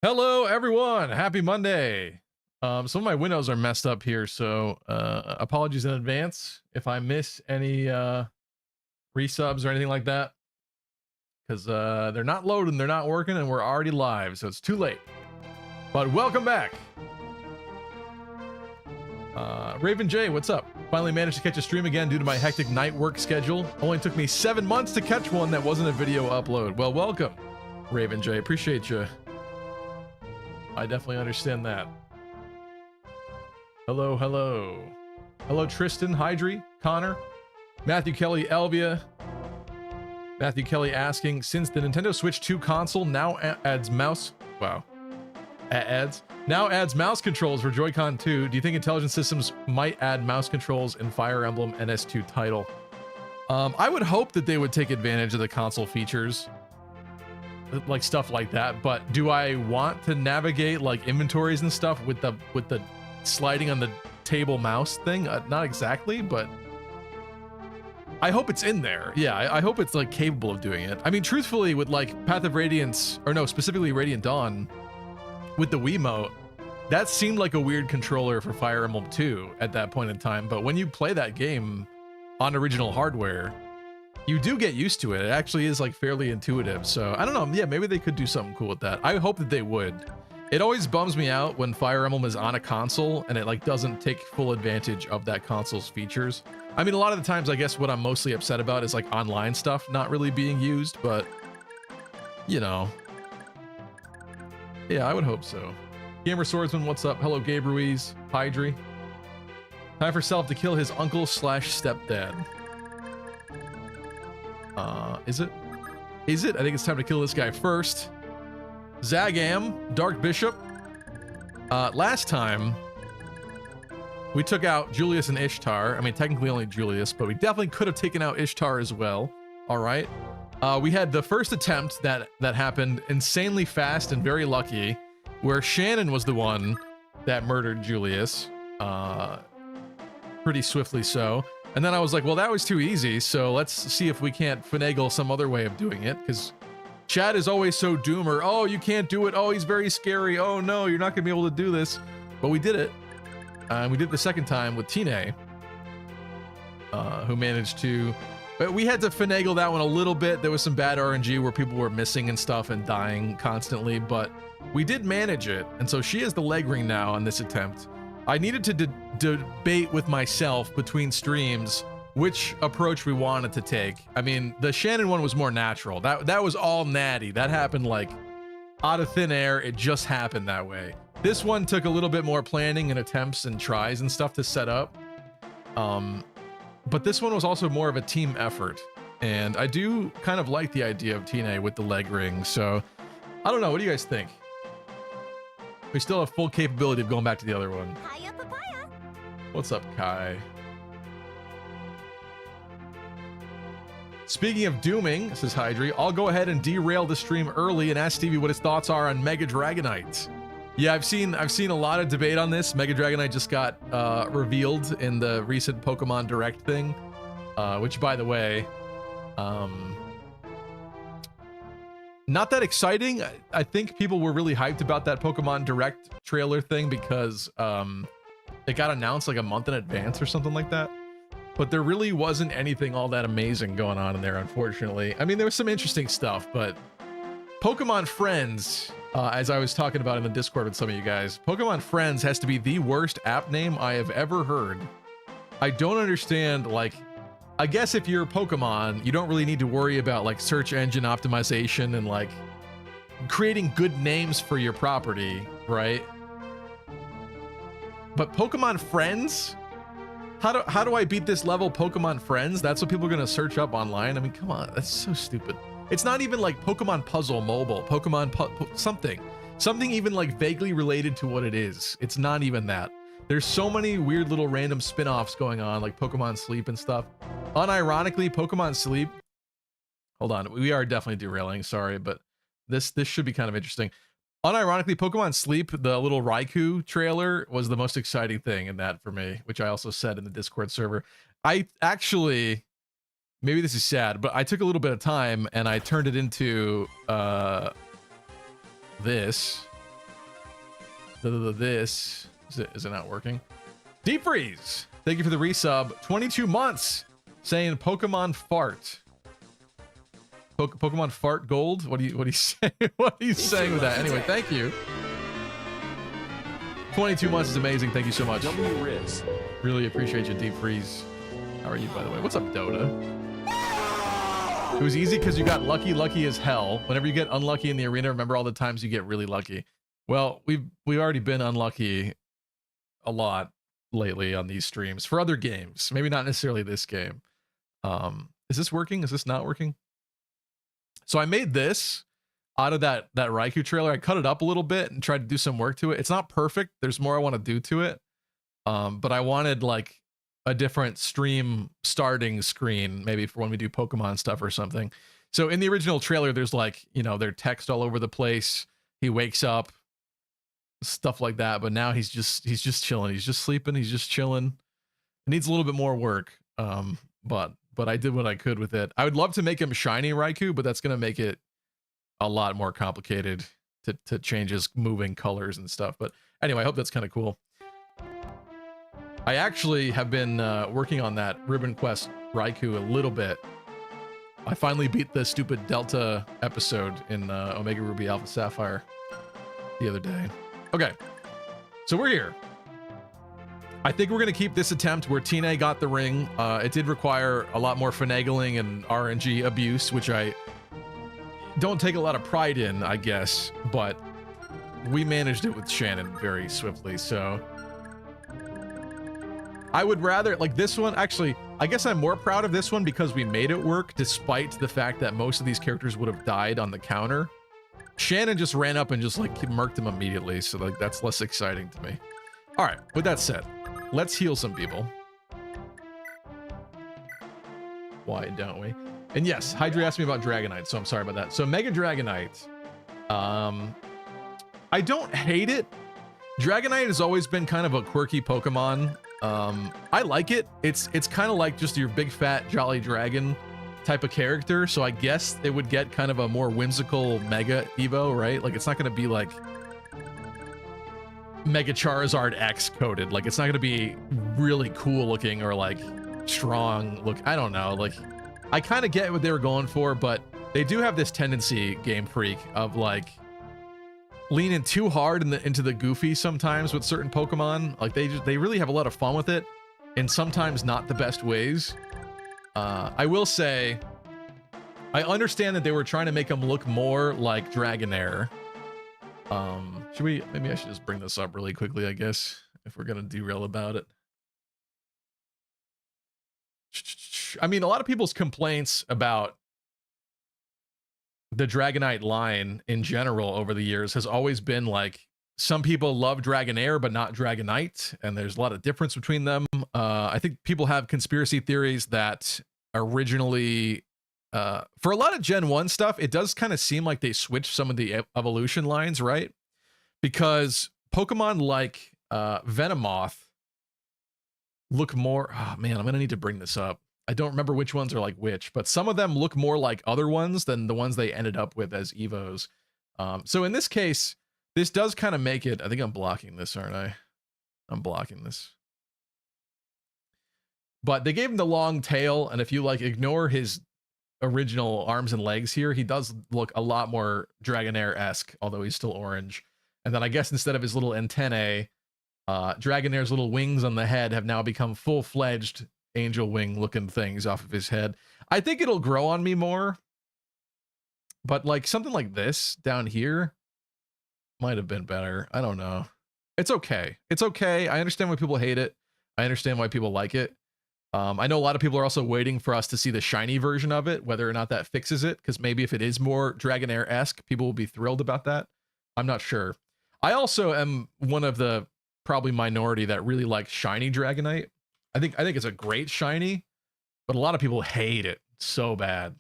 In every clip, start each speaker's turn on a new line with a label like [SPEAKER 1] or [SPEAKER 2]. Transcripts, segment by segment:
[SPEAKER 1] Hello, everyone. Happy Monday. Some of my windows are messed up here, so apologies in advance if I miss any resubs or anything like that, because they're not loading, they're not working, and we're already live, so it's too late. But welcome back. Raven J, what's up? Finally managed to catch a stream again due to my hectic night work schedule. Only took me 7 months to catch one that wasn't a video upload. Well, welcome, Raven J. Appreciate you. I definitely understand that. Hello, hello. Hello, Tristan, Hydri, Connor, Matthew Kelly, Elvia. Matthew Kelly asking, since the Nintendo Switch 2 console now adds mouse... Wow. Now adds mouse controls for Joy-Con 2, do you think Intelligent Systems might add mouse controls in Fire Emblem NS2 title? I would hope that they would take advantage of the console features, like stuff like that, but do I want to navigate like inventories and stuff with the sliding on the table mouse thing? Not exactly, but I hope it's in there. Yeah, I hope it's like capable of doing it. I mean, truthfully, with like Path of Radiance, or no, specifically Radiant Dawn, with the Wiimote, that seemed like a weird controller for Fire Emblem 2 at that point in time, but when you play that game on original hardware, you do get used to it. It actually is like fairly intuitive. So I don't know. Yeah, maybe they could do something cool with that. I hope that they would. It always bums me out when Fire Emblem is on a console and it like doesn't take full advantage of that console's features. I mean, a lot of the times, I guess what I'm mostly upset about is like online stuff not really being used, but you know, yeah, I would hope so. Gamer Swordsman, what's up? Hello, Gabe Ruiz, Hydri. Time for Self to kill his uncle / stepdad. Is it? Is it? I think it's time to kill this guy first. Zagam, Dark Bishop. Last time, we took out Julius and Ishtar. I mean, technically only Julius, but we definitely could have taken out Ishtar as well. All right. We had the first attempt that happened insanely fast and very lucky, where Shannon was the one that murdered Julius. Pretty swiftly so. And then I was like, well, that was too easy, so let's see if we can't finagle some other way of doing it, because Chad is always so doomer. Oh, you can't do it. Oh, he's very scary. Oh, no, you're not going to be able to do this. But we did it. And we did it the second time with Tine, who managed to... But we had to finagle that one a little bit. There was some bad RNG where people were missing and stuff and dying constantly, but we did manage it. And so she has the leg ring now on this attempt. I needed to debate with myself between streams which approach we wanted to take. I mean, the Shannon one was more natural. That was all natty. That happened like out of thin air. It just happened that way. This one took a little bit more planning and attempts and tries and stuff to set up. But this one was also more of a team effort. And I do kind of like the idea of Tine with the leg ring. So I don't know. What do you guys think? We still have full capability of going back to the other one.
[SPEAKER 2] Hiya, papaya.
[SPEAKER 1] What's up, Kai? Speaking of dooming, says Hydri, I'll go ahead and derail the stream early and ask Stevie what his thoughts are on Mega Dragonite. Yeah, I've seen a lot of debate on this. Mega Dragonite just got revealed in the recent Pokemon Direct thing, which, by the way, not that exciting. I think people were really hyped about that Pokemon Direct trailer thing because it got announced like a month in advance or something like that. But there really wasn't anything all that amazing going on in there, unfortunately. I mean, there was some interesting stuff, but Pokemon Friends, as I was talking about in the Discord with some of you guys, Pokemon Friends has to be the worst app name I have ever heard. I don't understand, like, I guess if you're Pokemon, you don't really need to worry about like search engine optimization and like creating good names for your property, right? But Pokemon Friends? How do I beat this level, Pokemon Friends? That's what people are gonna search up online. I mean, come on, that's so stupid. It's not even like Pokemon Puzzle Mobile, something even like vaguely related to what it is. It's not even that. There's so many weird little random spin-offs going on, like Pokemon Sleep and stuff. Unironically, Pokemon Sleep. Hold on, we are definitely derailing. Sorry, but this should be kind of interesting. Unironically, Pokemon Sleep, the little Raikou trailer, was the most exciting thing in that for me, which I also said in the Discord server. I actually, maybe this is sad, but I took a little bit of time and I turned it into this. this. Is it not working? Deep Freeze, thank you for the resub. 22 months saying Pokemon fart. Pokemon fart gold? What do you say? What are you saying with that? Anyway, thank you. 22 months is amazing. Thank you so much. Really appreciate you, Deep Freeze. How are you, by the way? What's up, Dota? It was easy because you got lucky as hell. Whenever you get unlucky in the arena, remember all the times you get really lucky. Well, we've already been unlucky a lot lately on these streams for other games. Maybe not necessarily this game. Is this working? Is this not working? So I made this out of that Raikou trailer. I cut it up a little bit and tried to do some work to it. It's not perfect. There's more I want to do to it. But I wanted like a different stream starting screen, maybe for when we do Pokemon stuff or something. So in the original trailer, there's like, you know, there's text all over the place. He wakes up, stuff like that. But now he's just chilling. He's just sleeping. He's just chilling. It needs a little bit more work. But I did what I could with it. I would love to make him shiny Raikou, but that's going to make it a lot more complicated to change his moving colors and stuff. But anyway, I hope that's kind of cool. I actually have been working on that Ribbon Quest Raikou a little bit. I finally beat the stupid Delta episode in Omega Ruby Alpha Sapphire the other day. Okay, so we're here. I think we're going to keep this attempt where Tine got the ring. It did require a lot more finagling and RNG abuse, which I don't take a lot of pride in, I guess, but we managed it with Shannon very swiftly, so I would rather, like this one, actually, I guess I'm more proud of this one because we made it work despite the fact that most of these characters would have died on the counter. Shannon just ran up and just like murked him immediately, so like that's less exciting to me. All right, with that said, let's heal some people. Why don't we? And yes, Hydra asked me about Dragonite, so I'm sorry about that. So Mega Dragonite, I don't hate it. Dragonite has always been kind of a quirky Pokemon. I like it. It's kind of like just your big fat jolly dragon type of character. So I guess it would get kind of a more whimsical Mega Evo, right? Like it's not going to be like Mega Charizard X coded. Like it's not going to be really cool looking or like strong look. I don't know. Like I kind of get what they were going for, but they do have this tendency, Game Freak, of like leaning too hard into the goofy sometimes with certain Pokemon. Like they really have a lot of fun with it, and sometimes not the best ways. I will say, I understand that they were trying to make them look more like Dragonair. Maybe I should just bring this up really quickly, I guess, if we're gonna derail about it. I mean, a lot of people's complaints about the Dragonite line in general over the years has always been like, some people love Dragonair but not Dragonite, and there's a lot of difference between them. I think people have conspiracy theories that originally, for a lot of Gen 1 stuff, it does kind of seem like they switched some of the evolution lines, right? Because Pokemon like Venomoth look more, oh man, I'm gonna need to bring this up. I don't remember which ones are like which, but some of them look more like other ones than the ones they ended up with as Evos. So in this case, this does kind of make it, I think I'm blocking this, aren't I? I'm blocking this. But they gave him the long tail, and if you like ignore his original arms and legs here, he does look a lot more Dragonair-esque, although he's still orange. And then I guess instead of his little antennae, Dragonair's little wings on the head have now become full-fledged angel wing looking things off of his head. I think it'll grow on me more, but like something like this down here might have been better. I don't know. It's okay. It's okay. I understand why people hate it. I understand why people like it. I know a lot of people are also waiting for us to see the shiny version of it, whether or not that fixes it, because maybe if it is more Dragonair-esque, people will be thrilled about that. I'm not sure. I also am one of the probably minority that really likes shiny Dragonite. I think it's a great shiny, but a lot of people hate it so bad.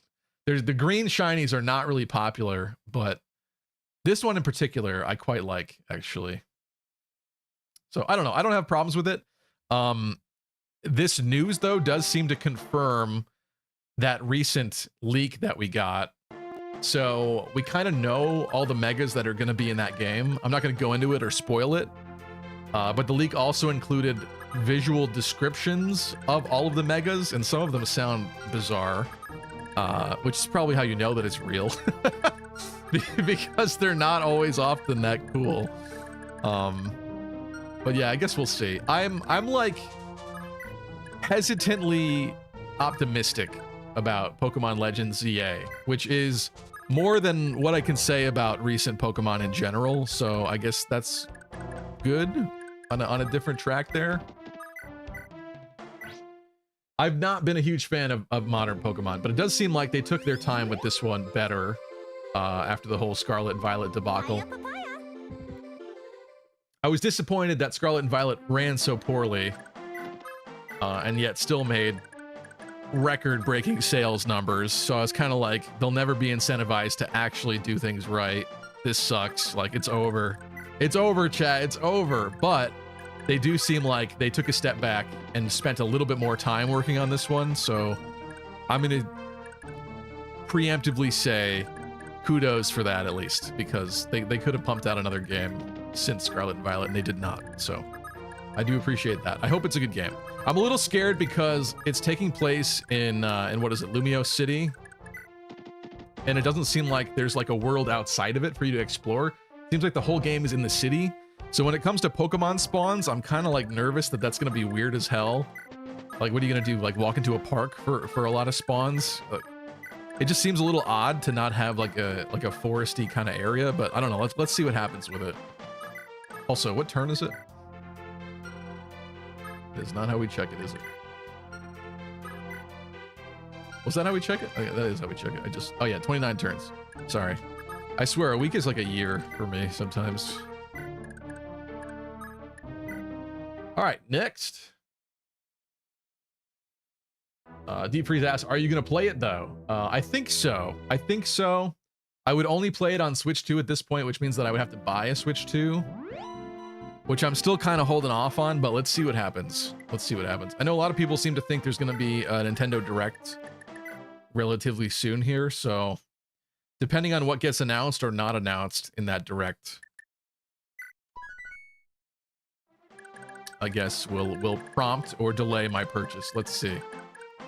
[SPEAKER 1] The green shinies are not really popular, but this one in particular I quite like, actually. So I don't know. I don't have problems with it. This news though does seem to confirm that recent leak that we got So we kind of know all the megas that are going to be in that game. I'm not going to go into it or spoil it. But the leak also included visual descriptions of all of the megas, and some of them sound bizarre, which is probably how you know that it's real. Because they're not always often that cool. But yeah, I guess we'll see. I'm like hesitantly optimistic about Pokemon Legends ZA, which is more than what I can say about recent Pokemon in general. So I guess that's good on a different track there. I've not been a huge fan of modern Pokemon, but it does seem like they took their time with this one better after the whole Scarlet and Violet debacle. I was disappointed that Scarlet and Violet ran so poorly, and yet still made record-breaking sales numbers. So I was kind of like, they'll never be incentivized to actually do things right. This sucks. Like, it's over. It's over, chat. It's over. But they do seem like they took a step back and spent a little bit more time working on this one. So I'm going to preemptively say kudos for that, at least, because they could have pumped out another game since Scarlet and Violet, and they did not. So I do appreciate that. I hope it's a good game. I'm a little scared because it's taking place in what is it, Mauville City? And it doesn't seem like there's like a world outside of it for you to explore. Seems like the whole game is in the city. So when it comes to Pokemon spawns, I'm kind of like nervous that that's going to be weird as hell. Like, what are you going to do? Like walk into a park for a lot of spawns? It just seems a little odd to not have like a foresty kind of area, but I don't know. Let's see what happens with it. Also, what turn is it? It's not how we check it, is it? Was that how we check it? Oh yeah, that is how we check it. Oh yeah, 29 turns. Sorry. I swear, a week is like a year for me sometimes. All right, next. Deep Freeze asks, are you going to play it though? I think so. I think so. I would only play it on Switch 2 at this point, which means that I would have to buy a Switch 2, which I'm still kind of holding off on, but let's see what happens. Let's see what happens. I know a lot of people seem to think there's going to be a Nintendo Direct relatively soon here, so depending on what gets announced or not announced in that Direct, I guess will prompt or delay my purchase. Let's see.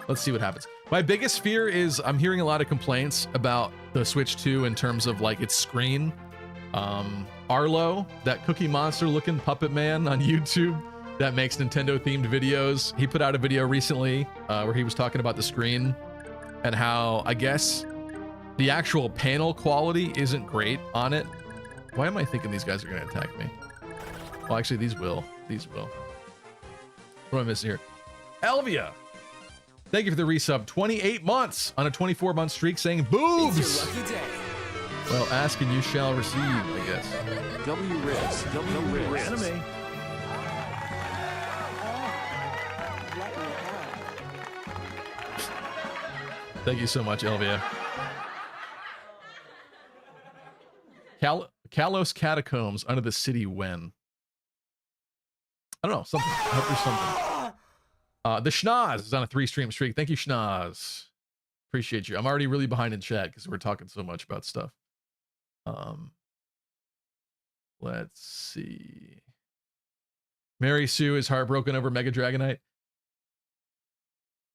[SPEAKER 1] Let's see what happens. My biggest fear is I'm hearing a lot of complaints about the Switch 2 in terms of like its screen. Arlo, that Cookie Monster looking puppet man on YouTube that makes Nintendo themed videos, he put out a video recently where he was talking about the screen and how, I guess, the actual panel quality isn't great on it. Why am I thinking these guys are going to attack me? Well, actually, these will. These will. What am I missing here? Elvia! Thank you for the resub. 28 months on a 24-month streak saying boobs!
[SPEAKER 2] It's your lucky day.
[SPEAKER 1] Well, ask and you shall receive, I guess.
[SPEAKER 2] W Riz. W Riz.
[SPEAKER 3] Anime.
[SPEAKER 1] Thank you so much, Elvia. Kalos Catacombs under the city when? I don't know, something. I hope there's something. The Schnoz is on a 3-stream streak. Thank you, Schnoz. Appreciate you. I'm already really behind in chat because we're talking so much about stuff. Let's see. Mary Sue is heartbroken over Mega Dragonite.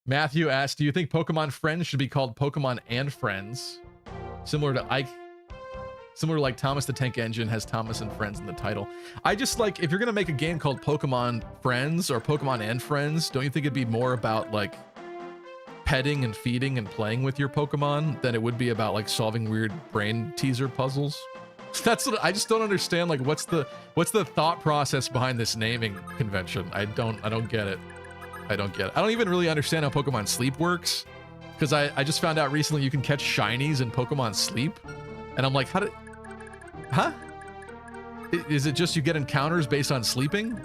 [SPEAKER 1] Matthew asked, do you think Pokemon Friends should be called Pokemon and Friends? Similar to like Thomas the Tank Engine has Thomas and Friends in the title. I just like, if you're gonna make a game called Pokemon Friends or Pokemon and Friends, don't you think it'd be more about like petting and feeding and playing with your Pokemon than it would be about like solving weird brain teaser puzzles? That's what I just don't understand. Like, what's the thought process behind this naming convention? I don't get it. I don't get it. I don't even really understand how Pokemon Sleep works, because I just found out recently you can catch shinies in Pokemon Sleep, and I'm like, huh? Is it just you get encounters based on sleeping?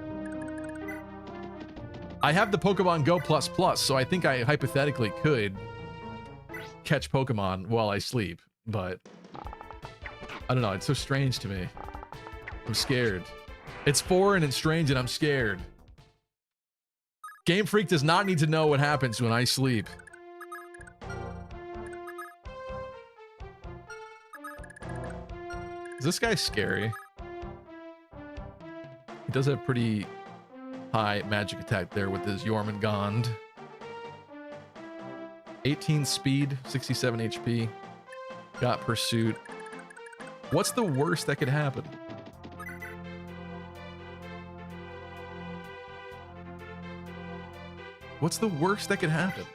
[SPEAKER 1] I have the Pokemon Go Plus Plus, so I think I hypothetically could catch Pokemon while I sleep, but I don't know. It's so strange to me. I'm scared. It's foreign and strange, and I'm scared. Game Freak does not need to know what happens when I sleep. Is this guy scary? He does have pretty high magic attack there with his Jormungand. 18 speed, 67 HP. Got pursuit. What's the worst that could happen? What's the worst that could happen?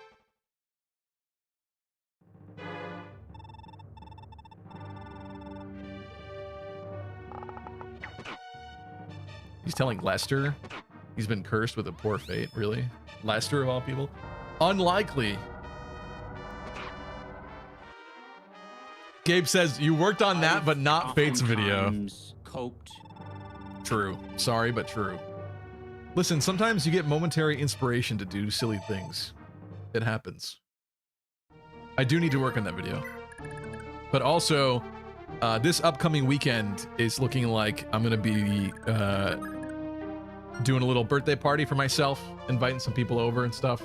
[SPEAKER 1] He's telling Lester he's been cursed with a poor fate, really? Lester of all people? Unlikely. Gabe says, you worked on that, but not Fate's video.
[SPEAKER 2] Coped.
[SPEAKER 1] True. Sorry, but true. Listen, sometimes you get momentary inspiration to do silly things. It happens. I do need to work on that video. But also, this upcoming weekend is looking like I'm going to be doing a little birthday party for myself, inviting some people over and stuff.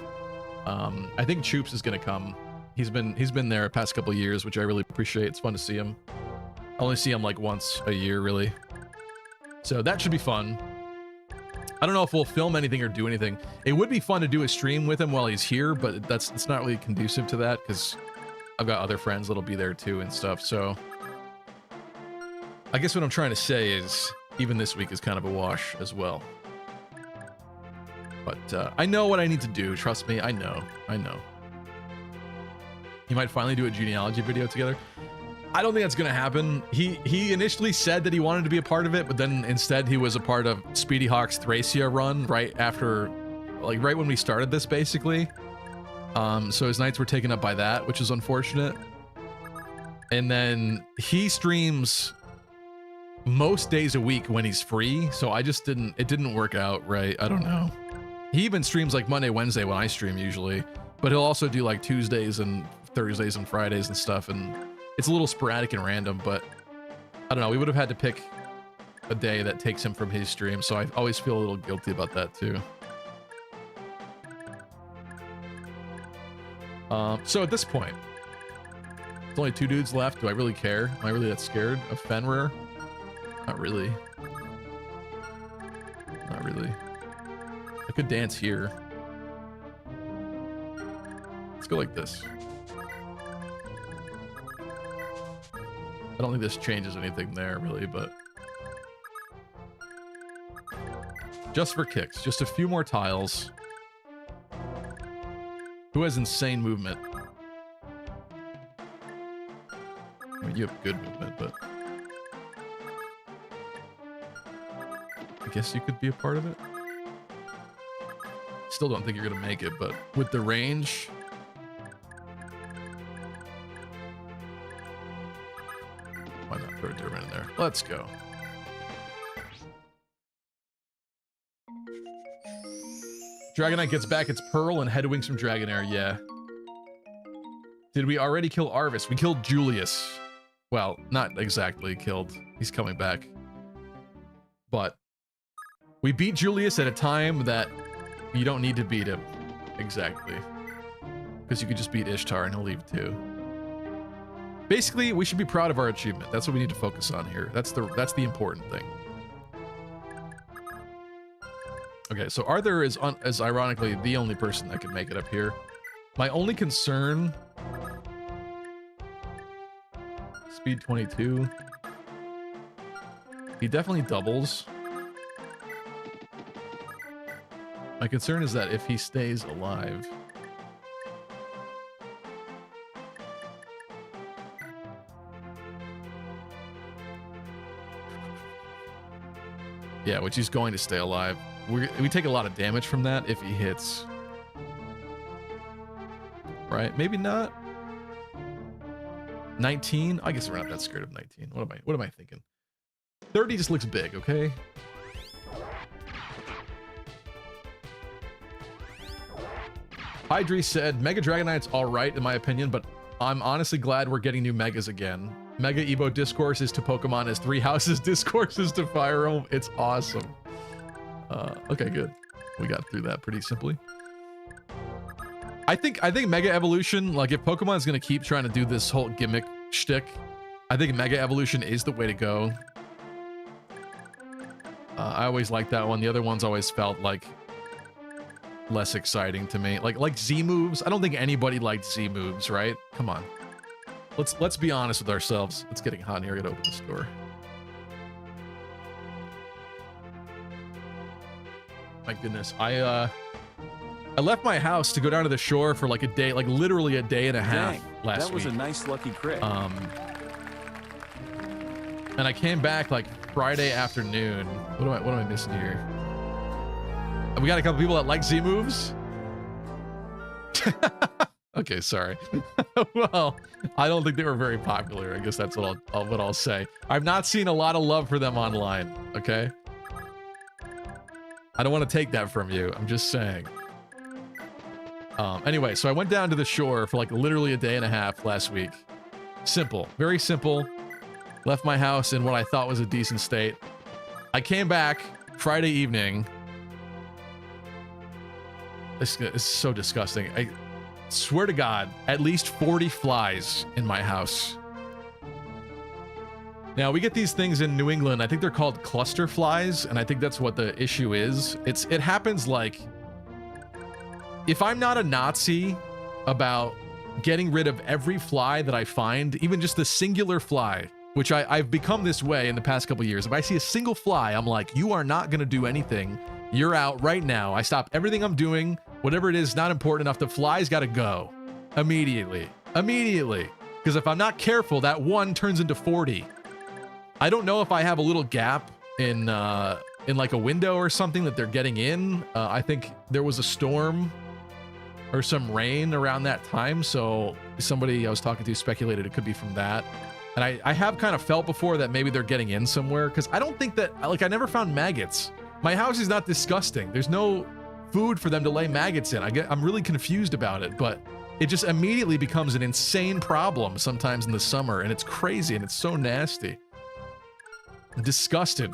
[SPEAKER 1] I think Choops is going to come. He's been there the past couple of years, which I really appreciate. It's fun to see him. I only see him like once a year, really. So that should be fun. I don't know if we'll film anything or do anything. It would be fun to do a stream with him while he's here, but it's not really conducive to that because I've got other friends that'll be there too and stuff. So I guess what I'm trying to say is even this week is kind of a wash as well. But I know what I need to do. Trust me, I know. He might finally do a genealogy video together. I don't think that's gonna happen. He initially said that he wanted to be a part of it, but then instead he was a part of Speedy Hawk's Thracia run right after, like right when we started this, basically. So his nights were taken up by that, which is unfortunate. And then he streams most days a week when he's free, so it didn't work out right. I don't know. He even streams like Monday, Wednesday when I stream usually, but he'll also do like Tuesdays and Thursdays and Fridays and stuff, and it's a little sporadic and random, but I don't know. We would have had to pick a day that takes him from his stream, so I always feel a little guilty about that too. So at this point, there's only 2 dudes left. Do I really care? Am I really that scared of Fenrir? Not really. Not really. I could dance here. Let's go like this. I don't think this changes anything there, really, but... just for kicks. Just a few more tiles. Who has insane movement? I mean, you have good movement, but... I guess you could be a part of it. Still don't think you're gonna make it, but with the range... why not throw a Durban in there? Let's go. Dragonite gets back its Pearl and Headwings from Dragonair, yeah. Did we already kill Arvis? We killed Julius. Well, not exactly killed. He's coming back. But we beat Julius at a time that you don't need to beat him. Exactly. Because you could just beat Ishtar and he'll leave too. Basically, we should be proud of our achievement. That's what we need to focus on here. That's the important thing. Okay, so Arthur is ironically the only person that can make it up here. My only concern... Speed 22. He definitely doubles. My concern is that if he stays alive... yeah, which he's going to stay alive. We take a lot of damage from that if he hits. Right? Maybe not. 19? I guess we're not that scared of 19. What am I thinking? 30 just looks big, okay? Hydri said, Mega Dragonite's alright in my opinion, but I'm honestly glad we're getting new Megas again. Mega Evo Discourse is to Pokemon as 3 houses Discourse is to Fire Home. It's awesome. Okay, good. We got through that pretty simply. I think Mega Evolution, like if Pokemon's gonna keep trying to do this whole gimmick shtick, I think Mega Evolution is the way to go. I always liked that one. The other ones always felt like less exciting to me. Like Z moves. I don't think anybody liked Z moves, right? Come on. Let's be honest with ourselves. It's getting hot in here. I gotta open this door. My goodness. I left my house to go down to the shore for like a day, like literally a day and a half
[SPEAKER 2] Dang,
[SPEAKER 1] last
[SPEAKER 2] that was
[SPEAKER 1] week.
[SPEAKER 2] a nice lucky crit.
[SPEAKER 1] And I came back like Friday afternoon. What am I missing here? We got a couple people that like Z moves. Okay, sorry. Well, I don't think they were very popular. I guess that's what I'll say. I've not seen a lot of love for them online. Okay. I don't want to take that from you. I'm just saying. Anyway, so I went down to the shore for like literally a day and a half last week. Simple, very simple. Left my house in what I thought was a decent state. I came back Friday evening. This is so disgusting. I swear to God, at least 40 flies in my house. Now, we get these things in New England. I think they're called cluster flies, and I think that's what the issue is. It happens like... If I'm not a Nazi about getting rid of every fly that I find, even just the singular fly, which I've become this way in the past couple years. If I see a single fly, I'm like, you are not going to do anything. You're out right now. I stop everything I'm doing. Whatever it is, not important enough. The fly's got to go immediately. Immediately. Because if I'm not careful, that one turns into 40. I don't know if I have a little gap in like a window or something that they're getting in. I think there was a storm or some rain around that time. So somebody I was talking to speculated it could be from that. And I have kind of felt before that maybe they're getting in somewhere, because I don't think that, like, I never found maggots. My house is not disgusting. There's no food for them to lay maggots in. I'm really confused about it, but it just immediately becomes an insane problem sometimes in the summer, and it's crazy, and it's so nasty. I'm disgusted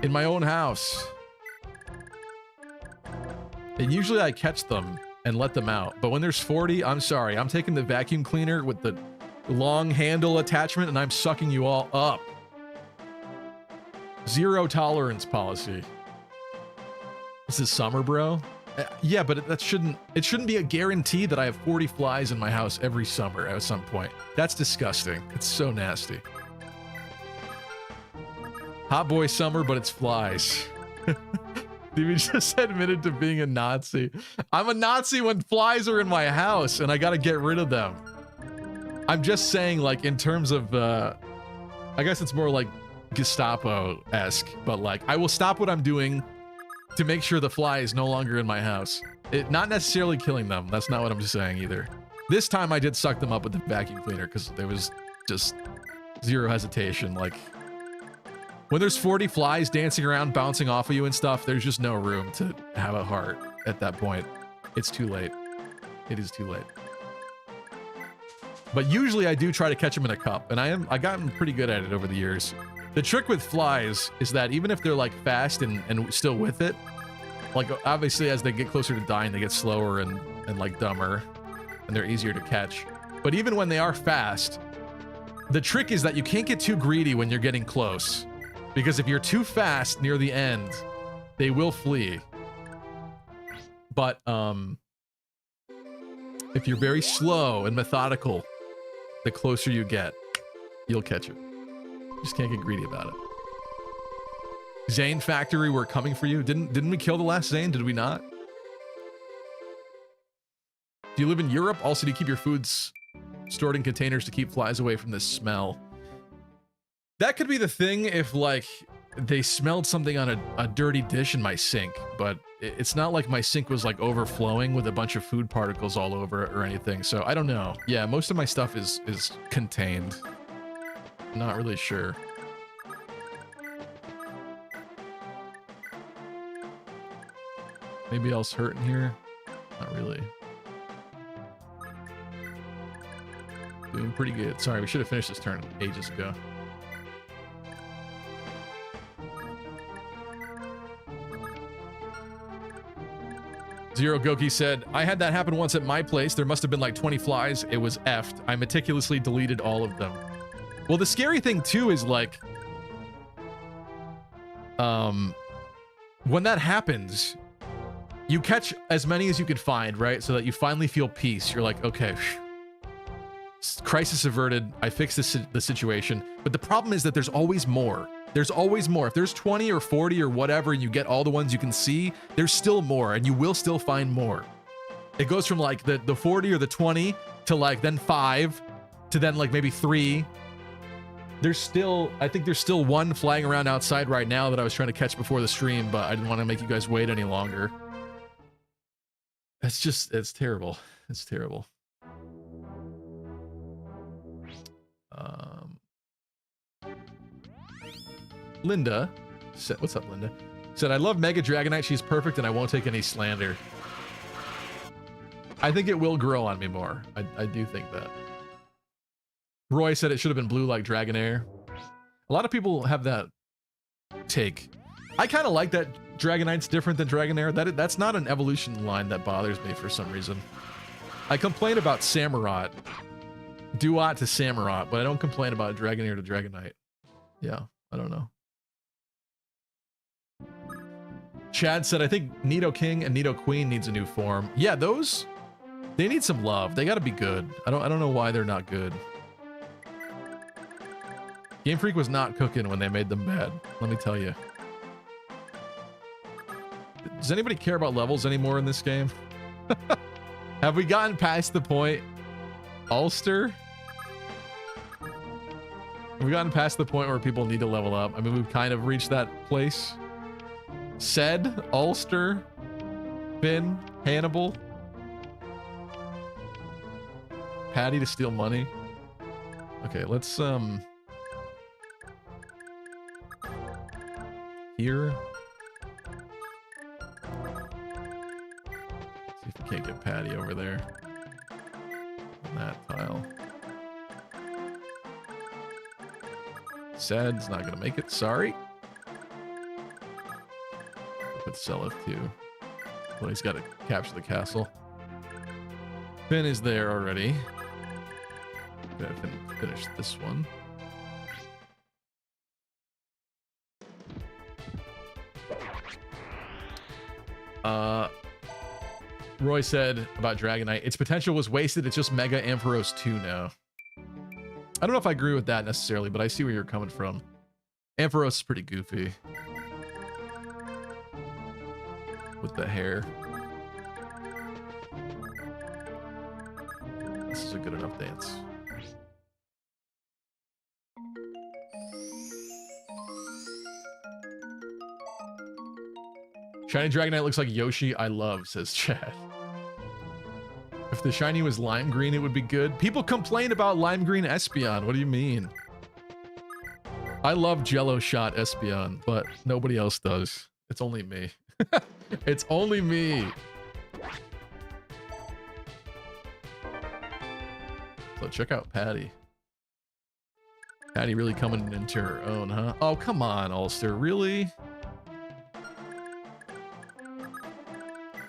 [SPEAKER 1] in my own house. And usually I catch them and let them out, but when there's 40, I'm sorry. I'm taking the vacuum cleaner with the long handle attachment and I'm sucking you all up. Zero tolerance policy. This is summer, bro. Yeah, but it shouldn't be a guarantee that I have 40 flies in my house every summer at some point. That's disgusting. It's so nasty. Hot boy summer, but it's flies. Stevie just admitted to being a Nazi. I'm a Nazi when flies are in my house and I gotta get rid of them. I'm just saying, like, in terms of, I guess it's more like Gestapo-esque, but like, I will stop what I'm doing to make sure the fly is no longer in my house. Not necessarily killing them. That's not what I'm saying either. This time I did suck them up with the vacuum cleaner because there was just zero hesitation. Like, when there's 40 flies dancing around, bouncing off of you and stuff, there's just no room to have a heart at that point. It's too late. It is too late. But usually I do try to catch them in a cup, and I've gotten pretty good at it over the years. The trick with flies is that even if they're like fast and still with it, like obviously as they get closer to dying, they get slower and like dumber, and they're easier to catch. But even when they are fast, the trick is that you can't get too greedy when you're getting close, because if you're too fast near the end, they will flee. But if you're very slow and methodical, the closer you get, you'll catch it. You just can't get greedy about it. Zane Factory, we're coming for you. Didn't we kill the last Zane? Did we not? Do you live in Europe? Also, do you keep your foods stored in containers to keep flies away from the smell? That could be the thing if, like, they smelled something on a dirty dish in my sink, but it's not like my sink was like overflowing with a bunch of food particles all over it or anything. So I don't know. Yeah, most of my stuff is contained. Not really sure. Maybe else hurt in here? Not really. Doing pretty good. Sorry, we should have finished this turn ages ago. Zero Goki said, I had that happen once at my place. There must have been like 20 flies. It was effed. I meticulously deleted all of them. Well, the scary thing too is like, when that happens, you catch as many as you can find, right? So that you finally feel peace. You're like, okay, crisis averted. I fixed the situation. But the problem is that there's always more. There's always more. If there's 20 or 40 or whatever, and you get all the ones you can see, there's still more, and you will still find more. It goes from like the 40 or the 20 to like then 5 to then like maybe 3. There's still, I think there's still one flying around outside right now that I was trying to catch before the stream, but I didn't want to make you guys wait any longer. It's terrible. It's terrible. Linda said, what's up, Linda? Said, I love Mega Dragonite. She's perfect and I won't take any slander. I think it will grow on me more. I do think that. Roy said it should have been blue like Dragonair. A lot of people have that take. I kind of like that Dragonite's different than Dragonair. That's not an evolution line that bothers me for some reason. I complain about Samurott. Duat to Samurott, but I don't complain about Dragonair to Dragonite. Yeah, I don't know. Chad said, I think Nidoking and Nidoqueen needs a new form. Yeah, those, they need some love. They gotta be good. I don't know why they're not good. Game Freak was not cooking when they made them bad, let me tell you. Does anybody care about levels anymore in this game? Have we gotten past the point? Ulster? Have we gotten past the point where people need to level up? I mean, we've kind of reached that place. Said, Ulster, Finn, Hannibal, Patty to steal money. Okay, let's here. See if we can't get Patty over there. On that tile. Sad's not gonna make it, sorry. Put Selith too. Well, he's got to capture the castle. Finn is there already. Gotta finish this one. Roy said about Dragonite, its potential was wasted. It's just Mega Ampharos 2 now. I don't know if I agree with that necessarily, but I see where you're coming from. Ampharos is pretty goofy. With the hair. This is a good enough dance. Shiny Dragonite looks like Yoshi I love, says Chad. If the shiny was lime green, it would be good. People complain about lime green Espeon. What do you mean? I love Jello Shot Espeon, but nobody else does. It's only me. It's only me. So check out Patty. Patty really coming into her own, huh? Oh, come on, Ulster. Really?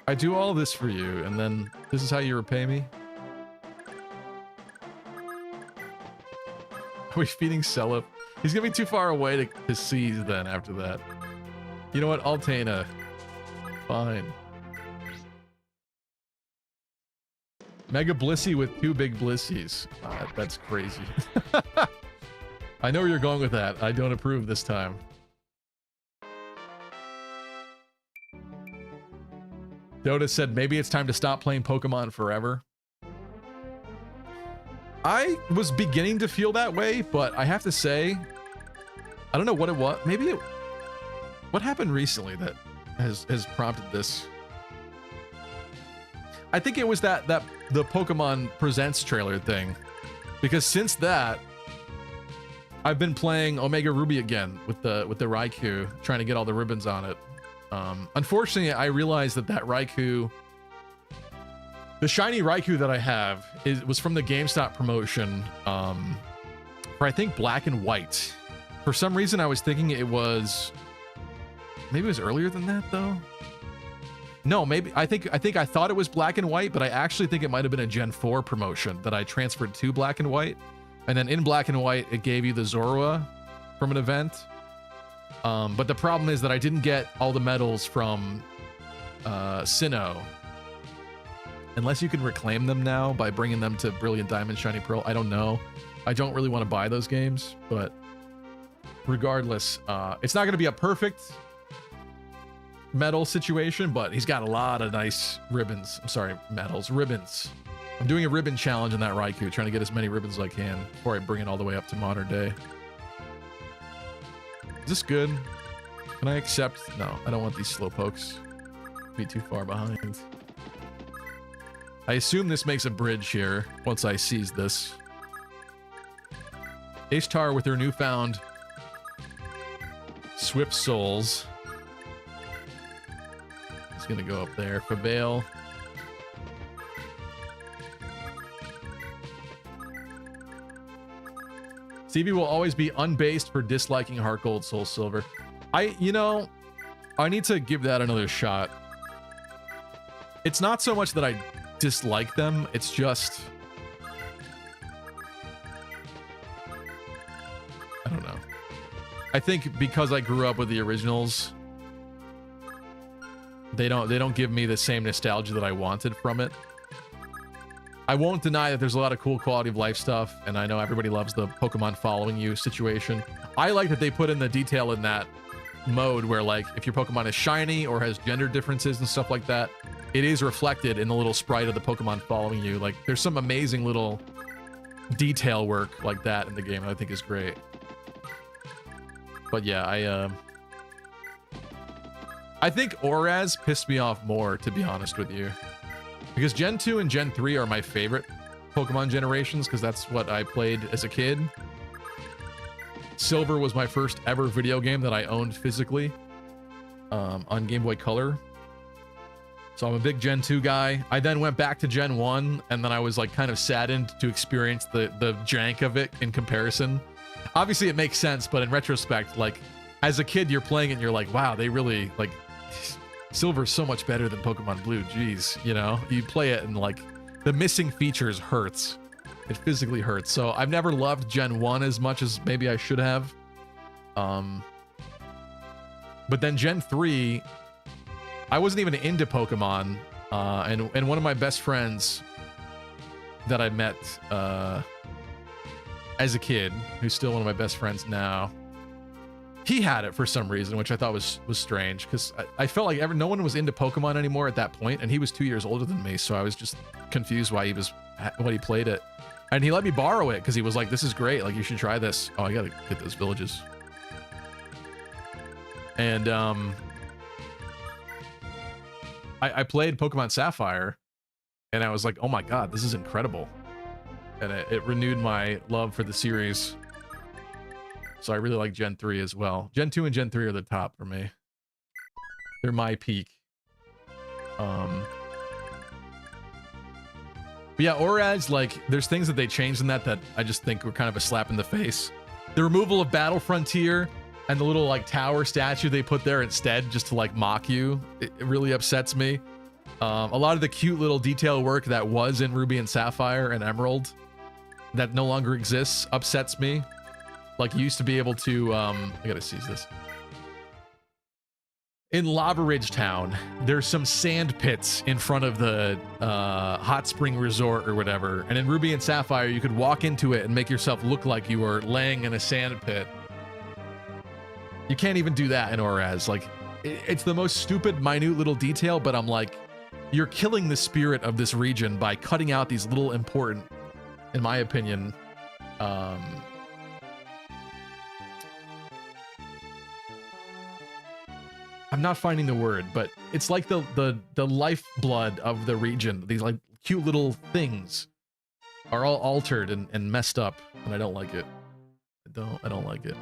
[SPEAKER 1] I do all this for you, and then this is how you repay me? Are we feeding Selip? He's gonna be too far away to seize then after that. You know what? Altena. Fine. Mega Blissey with 2 big Blissies. That's crazy. I know where you're going with that. I don't approve this time. Dota said maybe it's time to stop playing Pokemon forever. I was beginning to feel that way, but I have to say, I don't know what it was. Maybe it... What happened recently that has prompted this? I think it was the Pokemon Presents trailer thing. Because since that, I've been playing Omega Ruby again with the Raikou, trying to get all the ribbons on it. Unfortunately, I realized that Raikou, the shiny Raikou that I have, was from the GameStop promotion for I think Black and White. For some reason, I was thinking it was, maybe it was earlier than that though. No, maybe I thought it was Black and White, but I actually think it might have been a Gen 4 promotion that I transferred to Black and White. And then in Black and White, it gave you the Zorua from an event. But the problem is that I didn't get all the medals from Sinnoh. Unless you can reclaim them now by bringing them to Brilliant Diamond, Shiny Pearl. I don't know. I don't really want to buy those games, but regardless, it's not going to be a perfect medal situation, but he's got a lot of nice ribbons. I'm sorry, medals, ribbons. I'm doing a ribbon challenge in that Raikou, trying to get as many ribbons as I can before I bring it all the way up to modern day. Is this good? Can I accept? No, I don't want these slowpokes. Be too far behind. I assume this makes a bridge here once I seize this. Ishtar with her newfound swift souls. It's gonna go up there. Fabale. Stevie will always be unbased for disliking Heart Gold, Soul Silver. I need to give that another shot. It's not so much that I dislike them, it's just, I don't know. I think because I grew up with the originals, they don't give me the same nostalgia that I wanted from it. I won't deny that there's a lot of cool quality of life stuff, and I know everybody loves the Pokemon following you situation. I like that they put in the detail in that mode where, like, if your Pokemon is shiny or has gender differences and stuff like that, it is reflected in the little sprite of the Pokemon following you. Like, there's some amazing little detail work like that in the game that I think is great. But yeah, I think Oraz pissed me off more, to be honest with you. Because Gen 2 and Gen 3 are my favorite Pokemon generations, because that's what I played as a kid. Silver was my first ever video game that I owned physically on Game Boy Color. So I'm a big Gen 2 guy. I then went back to Gen 1, and then I was like kind of saddened to experience the jank of it in comparison. Obviously it makes sense, but in retrospect, like, as a kid you're playing it and you're like, wow, they really, like, Silver's so much better than Pokemon Blue. Jeez, you know? You play it and, like, the missing features hurts. It physically hurts. So I've never loved Gen 1 as much as maybe I should have. But then Gen 3, I wasn't even into Pokemon, and one of my best friends that I met as a kid, who's still one of my best friends now, he had it for some reason, which I thought was strange, because I felt like no one was into Pokemon anymore at that point, and he was 2 years older than me, so I was just confused why he played it. And he let me borrow it because he was like, "This is great. Like, you should try this." Oh, I gotta get those villages. And I played Pokemon Sapphire, and I was like, "Oh my god, this is incredible!" And it renewed my love for the series. So I really like Gen 3 as well. Gen 2 and Gen 3 are the top for me. They're my peak. But yeah, Oraz, like, there's things that they changed in that I just think were kind of a slap in the face. The removal of Battle Frontier and the little, like, tower statue they put there instead just to, like, mock you, it really upsets me. A lot of the cute little detail work that was in Ruby and Sapphire and Emerald that no longer exists upsets me. Like, you used to be able to, I gotta seize this. In Lava Ridge Town, there's some sand pits in front of the hot spring resort or whatever. And in Ruby and Sapphire, you could walk into it and make yourself look like you were laying in a sand pit. You can't even do that in Oraz. Like, it's the most stupid, minute little detail, but I'm like, you're killing the spirit of this region by cutting out these little important, in my opinion, I'm not finding the word, but it's like the lifeblood of the region. These, like, cute little things are all altered and messed up, and I don't like it. I don't like it.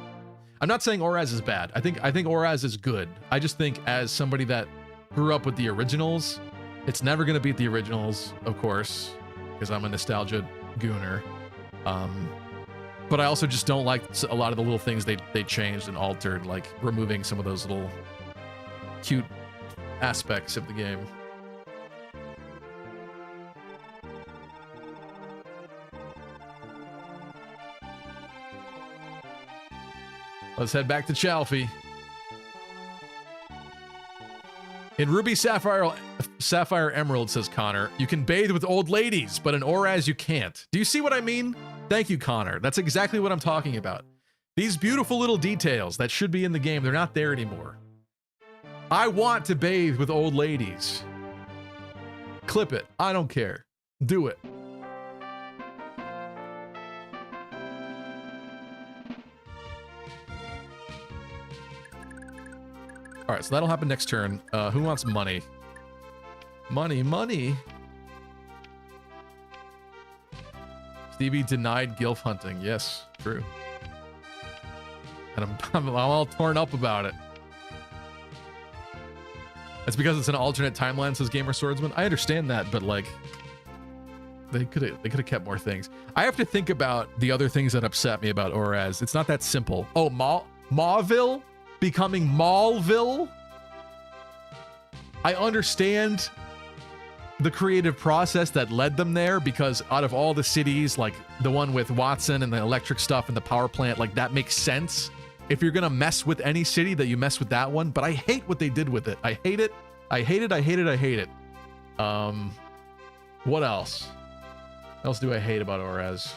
[SPEAKER 1] I'm not saying Oraz is bad. I think Oraz is good. I just think, as somebody that grew up with the originals, it's never gonna beat the originals, of course, because I'm a nostalgia gooner. But I also just don't like a lot of the little things they changed and altered, like removing some of those little cute aspects of the game. Let's head back to Chalfie. In Ruby Sapphire Emerald, says Connor, you can bathe with old ladies, but in Oraz you can't. Do you see what I mean? Thank you, Connor. That's exactly what I'm talking about. These beautiful little details that should be in the game, they're not there anymore. I want to bathe with old ladies. Clip it. I don't care. Do it. All right, so that'll happen next turn. Who wants money? Money. Stevie denied gilf hunting. Yes, true. And I'm all torn up about it. It's because it's an alternate timeline, says Gamer Swordsman. I understand that, but like, they could have kept more things. I have to think about the other things that upset me about Oraz. It's not that simple. Oh, Mauville becoming Mauville. I understand the creative process that led them there, because out of all the cities, like the one with Watson and the electric stuff and the power plant, like that makes sense. If you're gonna mess with any city, that you mess with that one. But I hate what they did with it. I hate it. What else? What else do I hate about Oraz?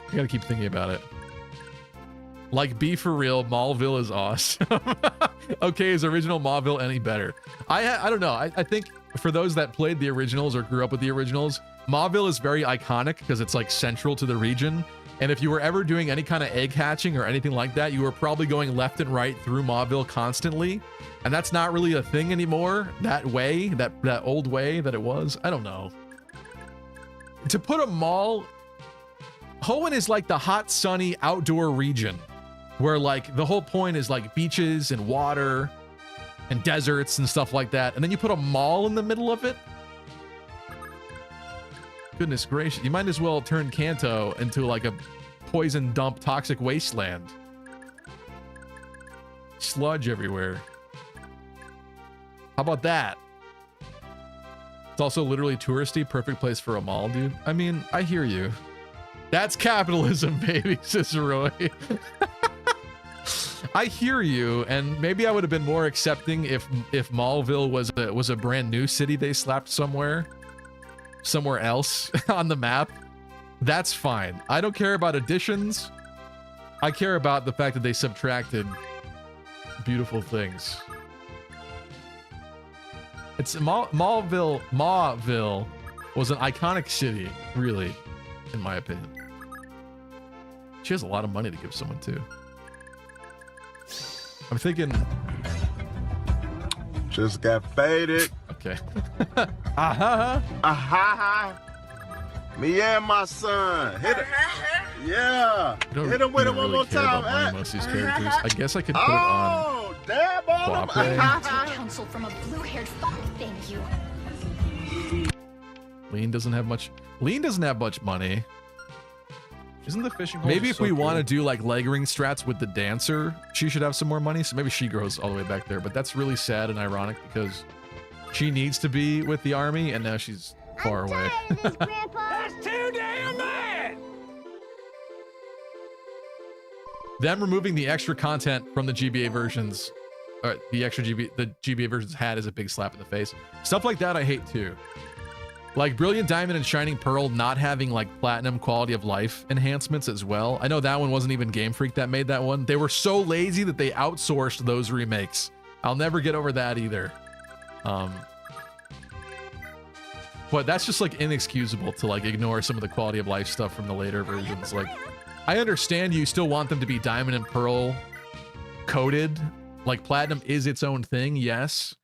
[SPEAKER 1] I gotta keep thinking about it. Like, be for real, Mauville is awesome. Okay, is original Mauville any better? I don't know. I think for those that played the originals or grew up with the originals, Mauville is very iconic because it's like central to the region. And if you were ever doing any kind of egg hatching or anything like that, you were probably going left and right through Mauville constantly. And that's not really a thing anymore. That way, that old way that it was. I don't know. To put a mall... Hoenn is like the hot, sunny, outdoor region where like the whole point is like beaches and water and deserts and stuff like that. And then you put a mall in the middle of it? Goodness gracious. You might as well turn Kanto into like a poison dump toxic wasteland. Sludge everywhere. How about that? It's also literally touristy. Perfect place for a mall, dude. I mean, I hear you. That's capitalism, baby, says Roy. I hear you, and maybe I would have been more accepting if Mauville was a brand new city they slapped somewhere else on the map. That's fine. I don't care about additions. I care about the fact that they subtracted beautiful things. It's Mauville was an iconic city, really, in my opinion. She has a lot of money to give someone too. I'm thinking.
[SPEAKER 3] Just got faded.
[SPEAKER 1] Okay. Aha.
[SPEAKER 3] Aha. Me and my son. Hit it. Yeah. Hit him with it one more time.
[SPEAKER 1] Most of these characters. I guess I could put it on.
[SPEAKER 3] Oh, damn on him.
[SPEAKER 4] Counsel from a blue-haired fuck. Thank you.
[SPEAKER 1] Lean doesn't have much. Lean doesn't have much money.
[SPEAKER 5] Isn't the fishing hole
[SPEAKER 1] Maybe if
[SPEAKER 5] so
[SPEAKER 1] we
[SPEAKER 5] good?
[SPEAKER 1] want to do like leggering strats with the dancer, she should have some more money. So maybe she grows all the way back there. But that's really sad and ironic because she needs to be with the army and now she's far away.
[SPEAKER 6] That's too damn bad!
[SPEAKER 1] Them removing the extra content from the GBA versions, or the GBA versions had is a big slap in the face. Stuff like that I hate too. Like Brilliant Diamond and Shining Pearl not having like platinum quality of life enhancements as well. I know that one wasn't even Game Freak that made that one. They were so lazy that they outsourced those remakes. I'll never get over that either. But that's just like inexcusable to like ignore some of the quality of life stuff from the later versions. Like, I understand you still want them to be Diamond and Pearl coded. Like platinum is its own thing, yes.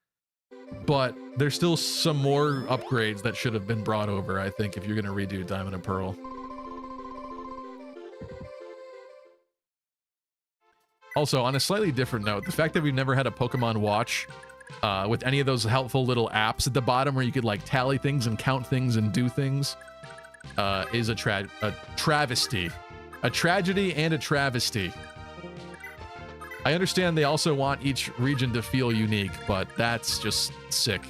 [SPEAKER 1] But there's still some more upgrades that should have been brought over, I think, if you're going to redo Diamond and Pearl. Also, on a slightly different note, the fact that we've never had a Pokemon Watch with any of those helpful little apps at the bottom where you could like tally things and count things and do things is a travesty. A tragedy and a travesty. I understand they also want each region to feel unique, but that's just sick.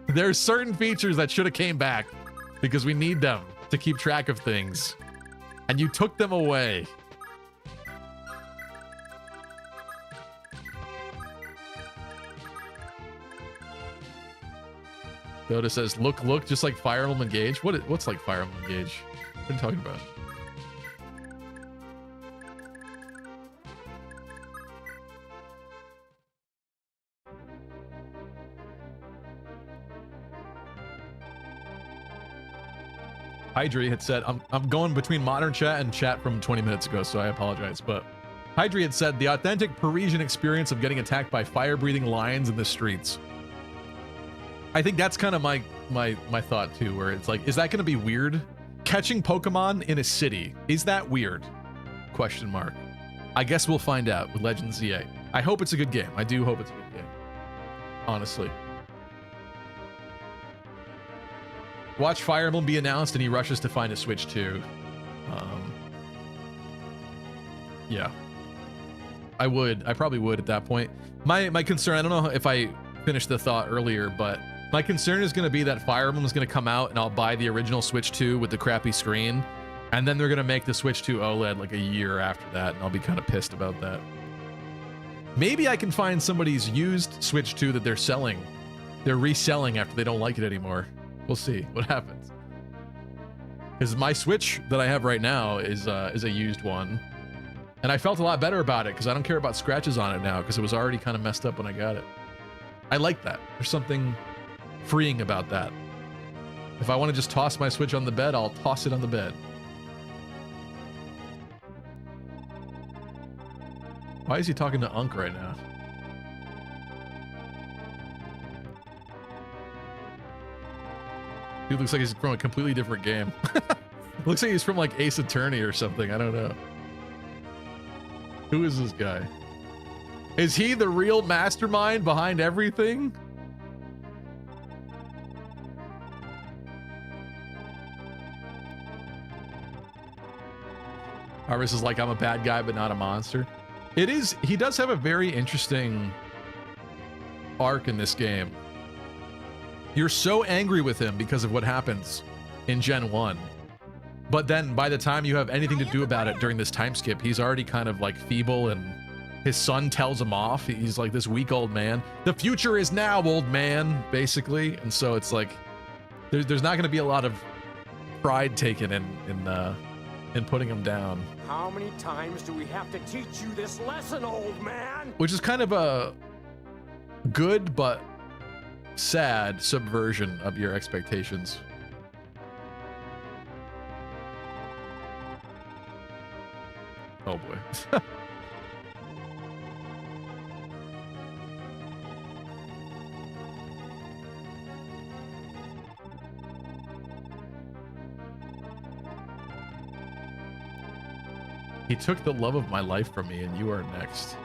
[SPEAKER 1] There's certain features that should have came back because we need them to keep track of things. And you took them away. Dota says, look, just like Fire Emblem Engage. What's like Fire Emblem Engage? What are you talking about? Hydri had said, I'm going between modern chat and chat from 20 minutes ago, so I apologize. But Hydri had said, the authentic Parisian experience of getting attacked by fire-breathing lions in the streets. I think that's kind of my thought too, where it's like, is that going to be weird? Catching Pokemon in a city, is that weird? Question mark. I guess we'll find out with Legends ZA. I hope it's a good game. I do hope it's a good game. Honestly. Watch Fire Emblem be announced and he rushes to find a Switch 2. Yeah. I probably would at that point. My concern, I don't know if I finished the thought earlier, but my concern is going to be that Fire Emblem is going to come out and I'll buy the original Switch 2 with the crappy screen, and then they're going to make the Switch 2 OLED like a year after that, and I'll be kind of pissed about that. Maybe I can find somebody's used Switch 2 that they're selling. They're reselling after they don't like it anymore. We'll see what happens. Because my Switch that I have right now is a used one. And I felt a lot better about it because I don't care about scratches on it now because it was already kind of messed up when I got it. I like that. There's something freeing about that. If I want to just toss my Switch on the bed, I'll toss it on the bed. Why is he talking to Unk right now? Dude looks like he's from a completely different game. Looks like he's from like Ace Attorney or something. I don't know. Who is this guy? Is he the real mastermind behind everything? Arvis is like, I'm a bad guy, but not a monster. It is. He does have a very interesting arc in this game. You're so angry with him because of what happens in Gen 1. But then by the time you have anything to do about it during this time skip, he's already kind of like feeble, and his son tells him off. He's like this weak old man. The future is now, old man, basically. And so it's like, there's not going to be a lot of pride taken in putting him down.
[SPEAKER 6] How many times do we have to teach you this lesson, old man?
[SPEAKER 1] Which is kind of a good but sad subversion of your expectations. Oh boy. He took the love of my life from me, and you are next.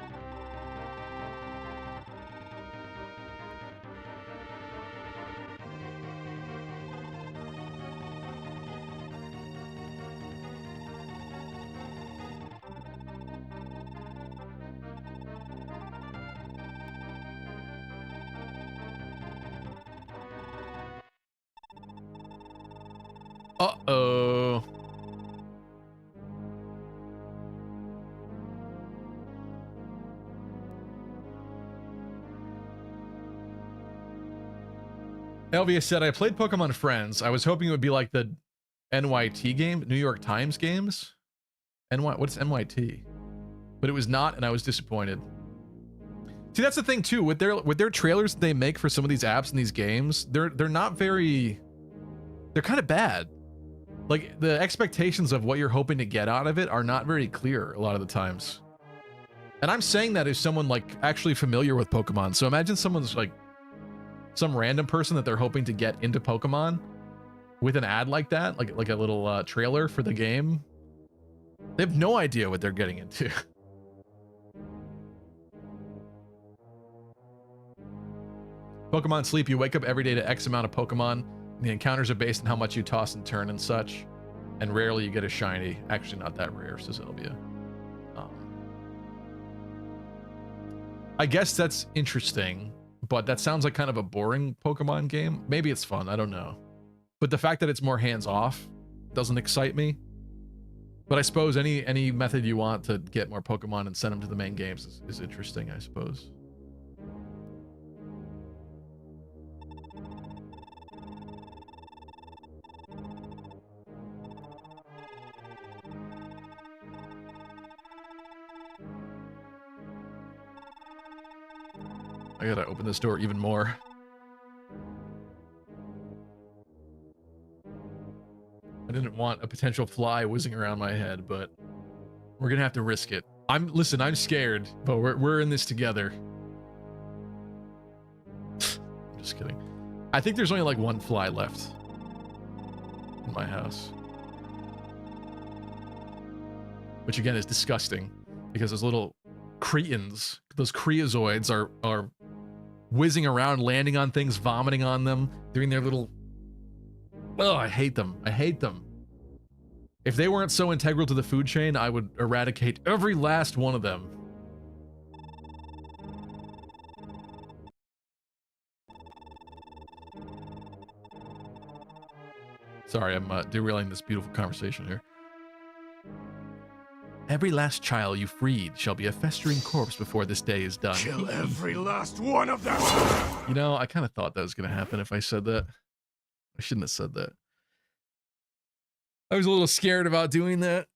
[SPEAKER 1] Uh-oh. Elvia said, I played Pokemon Friends. I was hoping it would be like the NYT game, New York Times games. What's NYT? But it was not, and I was disappointed. See, that's the thing too, with their trailers they make for some of these apps and these games, they're not very, they're kind of bad. Like, the expectations of what you're hoping to get out of it are not very clear a lot of the times. And I'm saying that as someone like actually familiar with Pokemon. So imagine someone's like some random person that they're hoping to get into Pokemon with an ad like that, like a little trailer for the game. They have no idea what they're getting into. Pokemon Sleep, you wake up every day to X amount of Pokemon. The encounters are based on how much you toss and turn and such. And rarely you get a shiny. Actually, not that rare, says Elvia. I guess that's interesting. but that sounds like kind of a boring Pokemon game. Maybe it's fun, I don't know. But the fact that it's more hands-off doesn't excite me. But I suppose any method you want to get more Pokemon and send them to the main games is interesting, I suppose. I gotta open this door even more. I didn't want a potential fly whizzing around my head, but we're gonna have to risk it. Listen, I'm scared, but we're in this together. I'm just kidding. I think there's only like one fly left in my house. Which again is disgusting because those little cretins, those creozoids are whizzing around, landing on things, vomiting on them, doing their little... Oh, I hate them. I hate them. If they weren't so integral to the food chain, I would eradicate every last one of them. Sorry, I'm derailing this beautiful conversation here. Every last child you freed shall be a festering corpse before this day is done.
[SPEAKER 6] Kill every last one of them!
[SPEAKER 1] You know, I kind of thought that was going to happen if I said that. I shouldn't have said that. I was a little scared about doing that.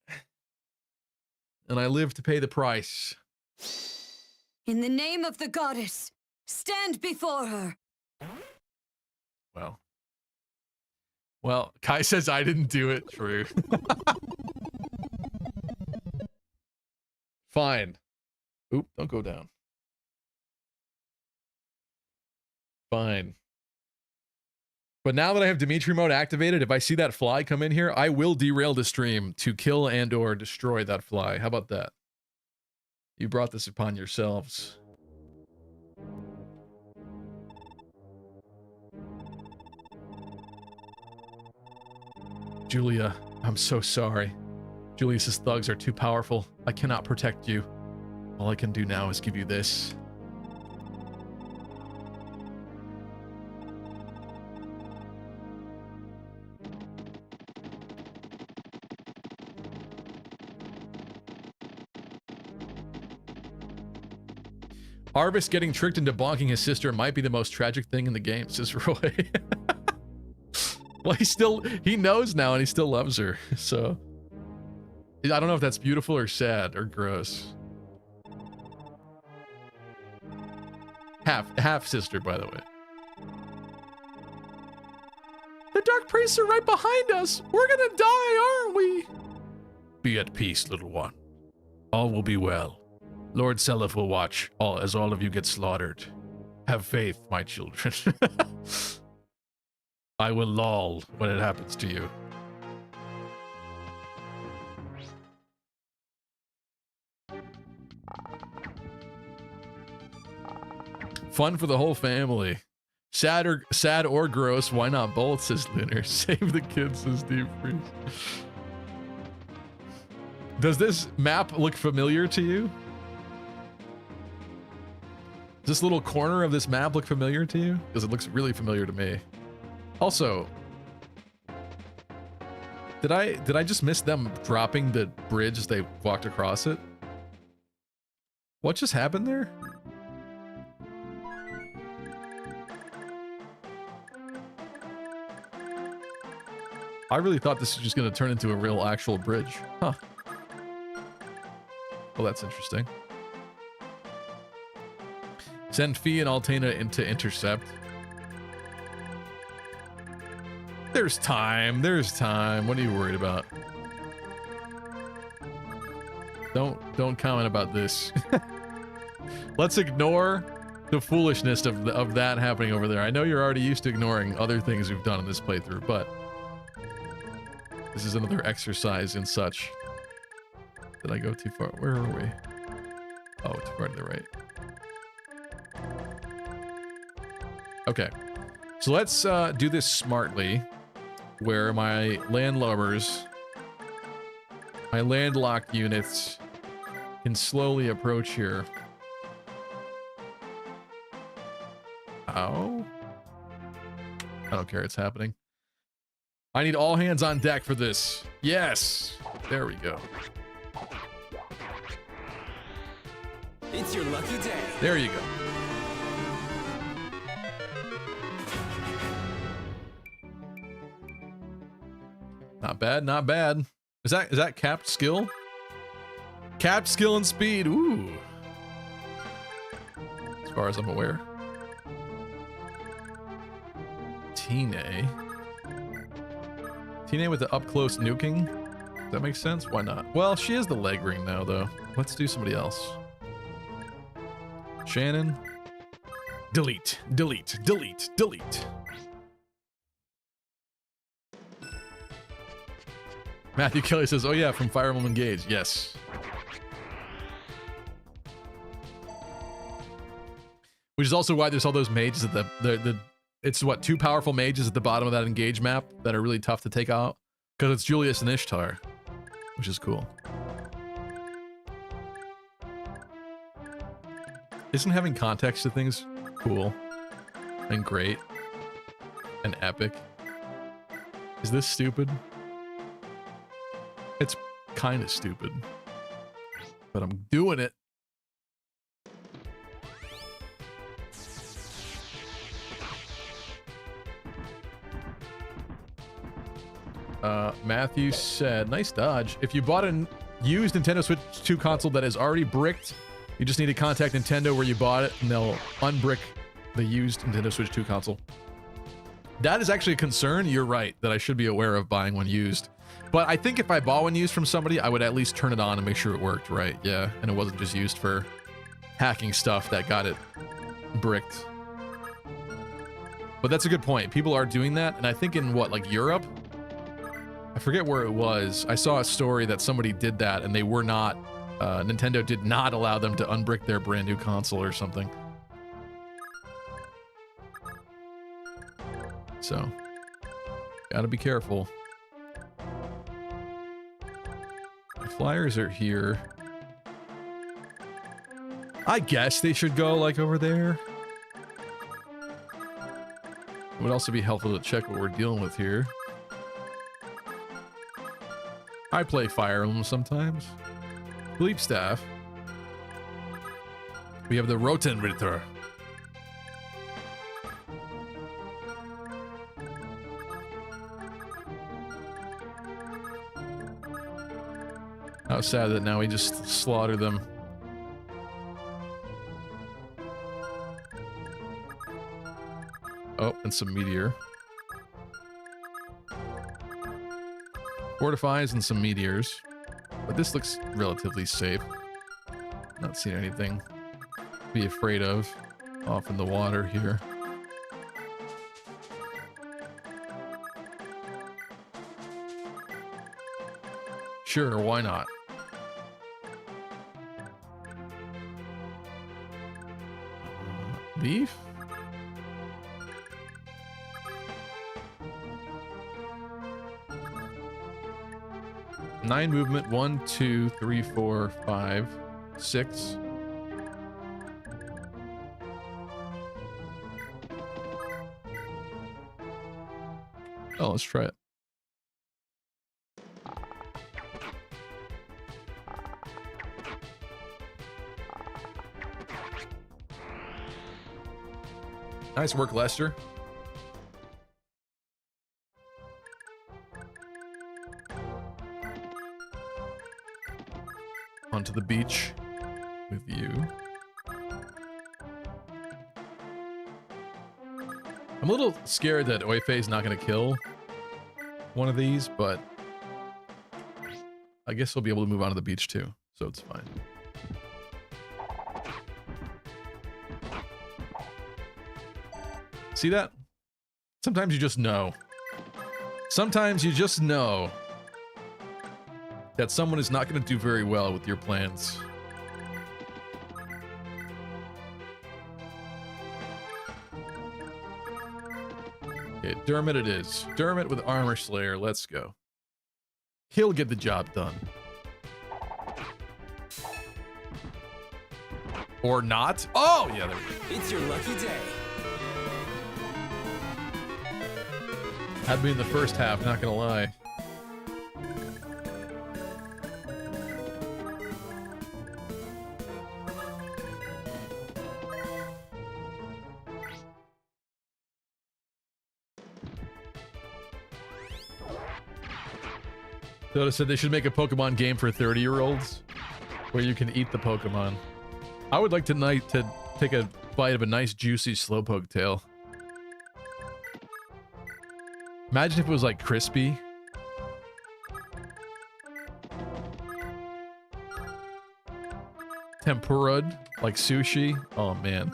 [SPEAKER 1] And I live to pay the price.
[SPEAKER 7] In the name of the goddess, stand before her.
[SPEAKER 1] Well, Kai says I didn't do it. True. Fine. Oop, don't go down. Fine. But now that I have Dimitri mode activated, if I see that fly come in here, I will derail the stream to kill and or destroy that fly. How about that? You brought this upon yourselves. Julia, I'm so sorry. Julius's thugs are too powerful. I cannot protect you. All I can do now is give you this. Arvis getting tricked into bonking his sister might be the most tragic thing in the game, says Roy. Well, he knows now and he still loves her, so... I don't know if that's beautiful or sad or gross. Half sister, by the way. The Dark Priests are right behind us! We're gonna die, aren't we? Be at peace, little one. All will be well. Lord Seliph will watch as all of you get slaughtered. Have faith, my children. I will loll when it happens to you. Fun for the whole family. Sad or gross, why not both, says Lunar. Save the kids, says Deep Freeze. Does this map look familiar to you? Does this little corner of this map look familiar to you? Because it looks really familiar to me. Also, did I just miss them dropping the bridge as they walked across it? What just happened there? I really thought this was just going to turn into a real actual bridge. Huh. Well, that's interesting. Send Fee and Altena into intercept. There's time. There's time. What are you worried about? Don't comment about this. Let's ignore the foolishness of that happening over there. I know you're already used to ignoring other things we've done in this playthrough, but this is another exercise in such. Did I go too far? Where are we? Oh, too far to the right. Okay, so let's do this smartly, where my landlubbers, my landlocked units can slowly approach here. Ow. I don't care. It's happening. I need all hands on deck for this. Yes. There we go.
[SPEAKER 2] It's your lucky day.
[SPEAKER 1] There you go. Not bad, not bad. Is that capped skill? Capped skill and speed. Ooh. As far as I'm aware. Tine. Tine with the up close nuking. Does that make sense? Why not? Well, she is the leg ring now, though. Let's do somebody else. Shannon. Delete, delete, delete, delete. Matthew Kelly says, oh yeah, from Fire Emblem Engage. Yes. Which is also why there's all those mages at it's what, 2 powerful mages at the bottom of that Engage map that are really tough to take out. Because it's Julius and Ishtar. Which is cool. Isn't having context to things cool? And great? And epic? Is this stupid? It's kind of stupid, but I'm doing it. Matthew said, nice dodge. If you bought a used Nintendo Switch 2 console that is already bricked, you just need to contact Nintendo where you bought it and they'll unbrick the used Nintendo Switch 2 console. That is actually a concern. You're right that I should be aware of buying one used. But I think if I bought one used from somebody, I would at least turn it on and make sure it worked right. Yeah, and it wasn't just used for hacking stuff that got it bricked. But that's a good point. People are doing that, and I think in what, like Europe? I forget where it was. I saw a story that somebody did that, and they were not, Nintendo did not allow them to unbrick their brand new console or something. So, gotta be careful. The flyers are here. I guess they should go, like, over there. It would also be helpful to check what we're dealing with here. I play Fire Emblem sometimes. Bleep Staff. We have the Rotenritter. How sad that now we just slaughter them. Oh, and some meteor. Fortifies and some meteors. But this looks relatively safe. Not seeing anything to be afraid of off in the water here. Sure, why not? Leaf? Nine movement. 1, 2, 3, 4, 5, 6. Oh, let's try it. Nice work, Lester. Onto the beach with you. I'm a little scared that Oife is not going to kill one of these, but I guess we'll be able to move on to the beach too, so it's fine. See that? Sometimes you just know. Sometimes you just know that someone is not going to do very well with your plans. Okay, Dermot it is. Dermot with Armor Slayer. Let's go. He'll get the job done. Or not. Oh, yeah, there we go.
[SPEAKER 2] It's your lucky day.
[SPEAKER 1] Had me in the first half, not gonna lie. Dota said they should make a Pokemon game for 30-year-olds where you can eat the Pokemon. I would like tonight to take a bite of a nice juicy Slowpoke tail. Imagine if it was like crispy. Tempura'd like sushi. Oh man.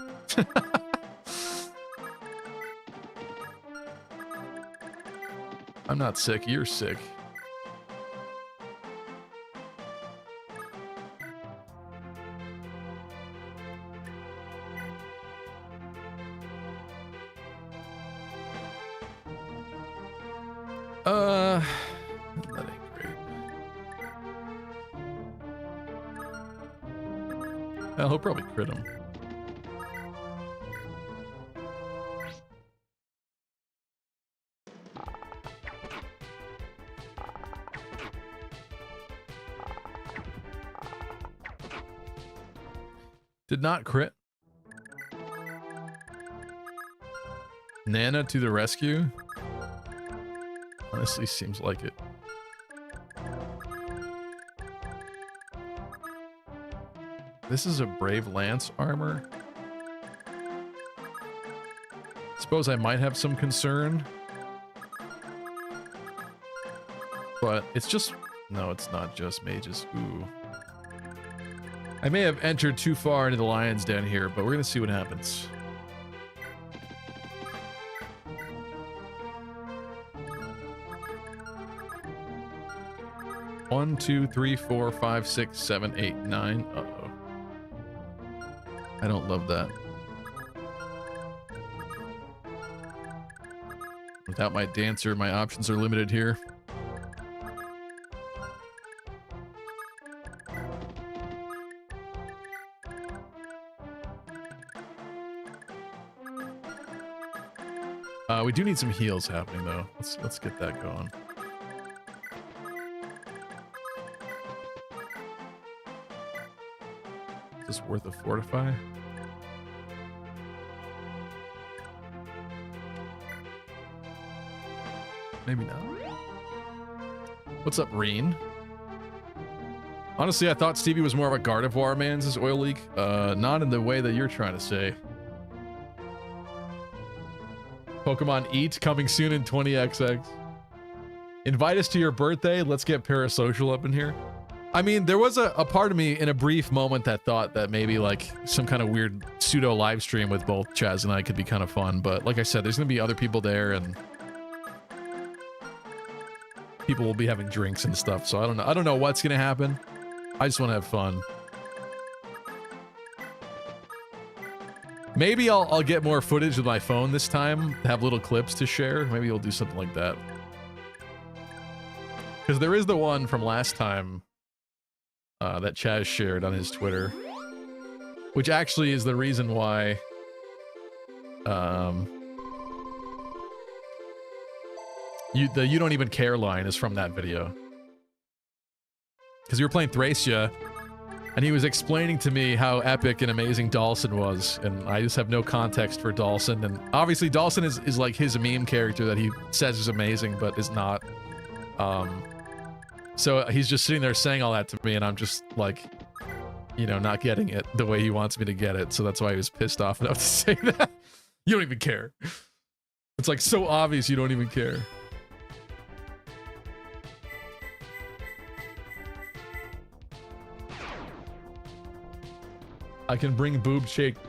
[SPEAKER 1] I'm not sick, you're sick. That ain't great. He'll probably crit him. Did not crit. Nana to the rescue. Honestly, seems like it. This is a Brave Lance armor. Suppose I might have some concern. But it's just... No, it's not just mages. Ooh. I may have entered too far into the lions down here, but we're gonna see what happens. One, 2, 3, 4, 5, 6, 7, 8, 9. Uh-oh. I don't love that. Without my dancer, my options are limited here. We do need some heals happening though. Let's get that going. Is this worth a fortify? Maybe not. What's up, Reen? Honestly, I thought Stevie was more of a Gardevoir man since Oil Leak. Not in the way that you're trying to say. Pokemon Eat coming soon in 20XX. Invite us to your birthday. Let's get parasocial up in here. I mean, there was a part of me in a brief moment that thought that maybe like some kind of weird pseudo live stream with both Chaz and I could be kind of fun. But like I said, there's going to be other people there and people will be having drinks and stuff. So I don't know what's going to happen. I just want to have fun. Maybe I'll get more footage with my phone this time, have little clips to share. Maybe we'll do something like that. Because there is the one from last time that Chaz shared on his Twitter, which actually is the reason why the You Don't Even Care line is from that video. Because you were playing Thracia, and he was explaining to me how epic and amazing Dhalsim was, and I just have no context for Dhalsim, and obviously Dhalsim is like his meme character that he says is amazing, but is not. So he's just sitting there saying all that to me, and I'm just like, you know, not getting it the way he wants me to get it, so that's why he was pissed off enough to say that. You don't even care. It's like so obvious you don't even care. I can bring boob-shaped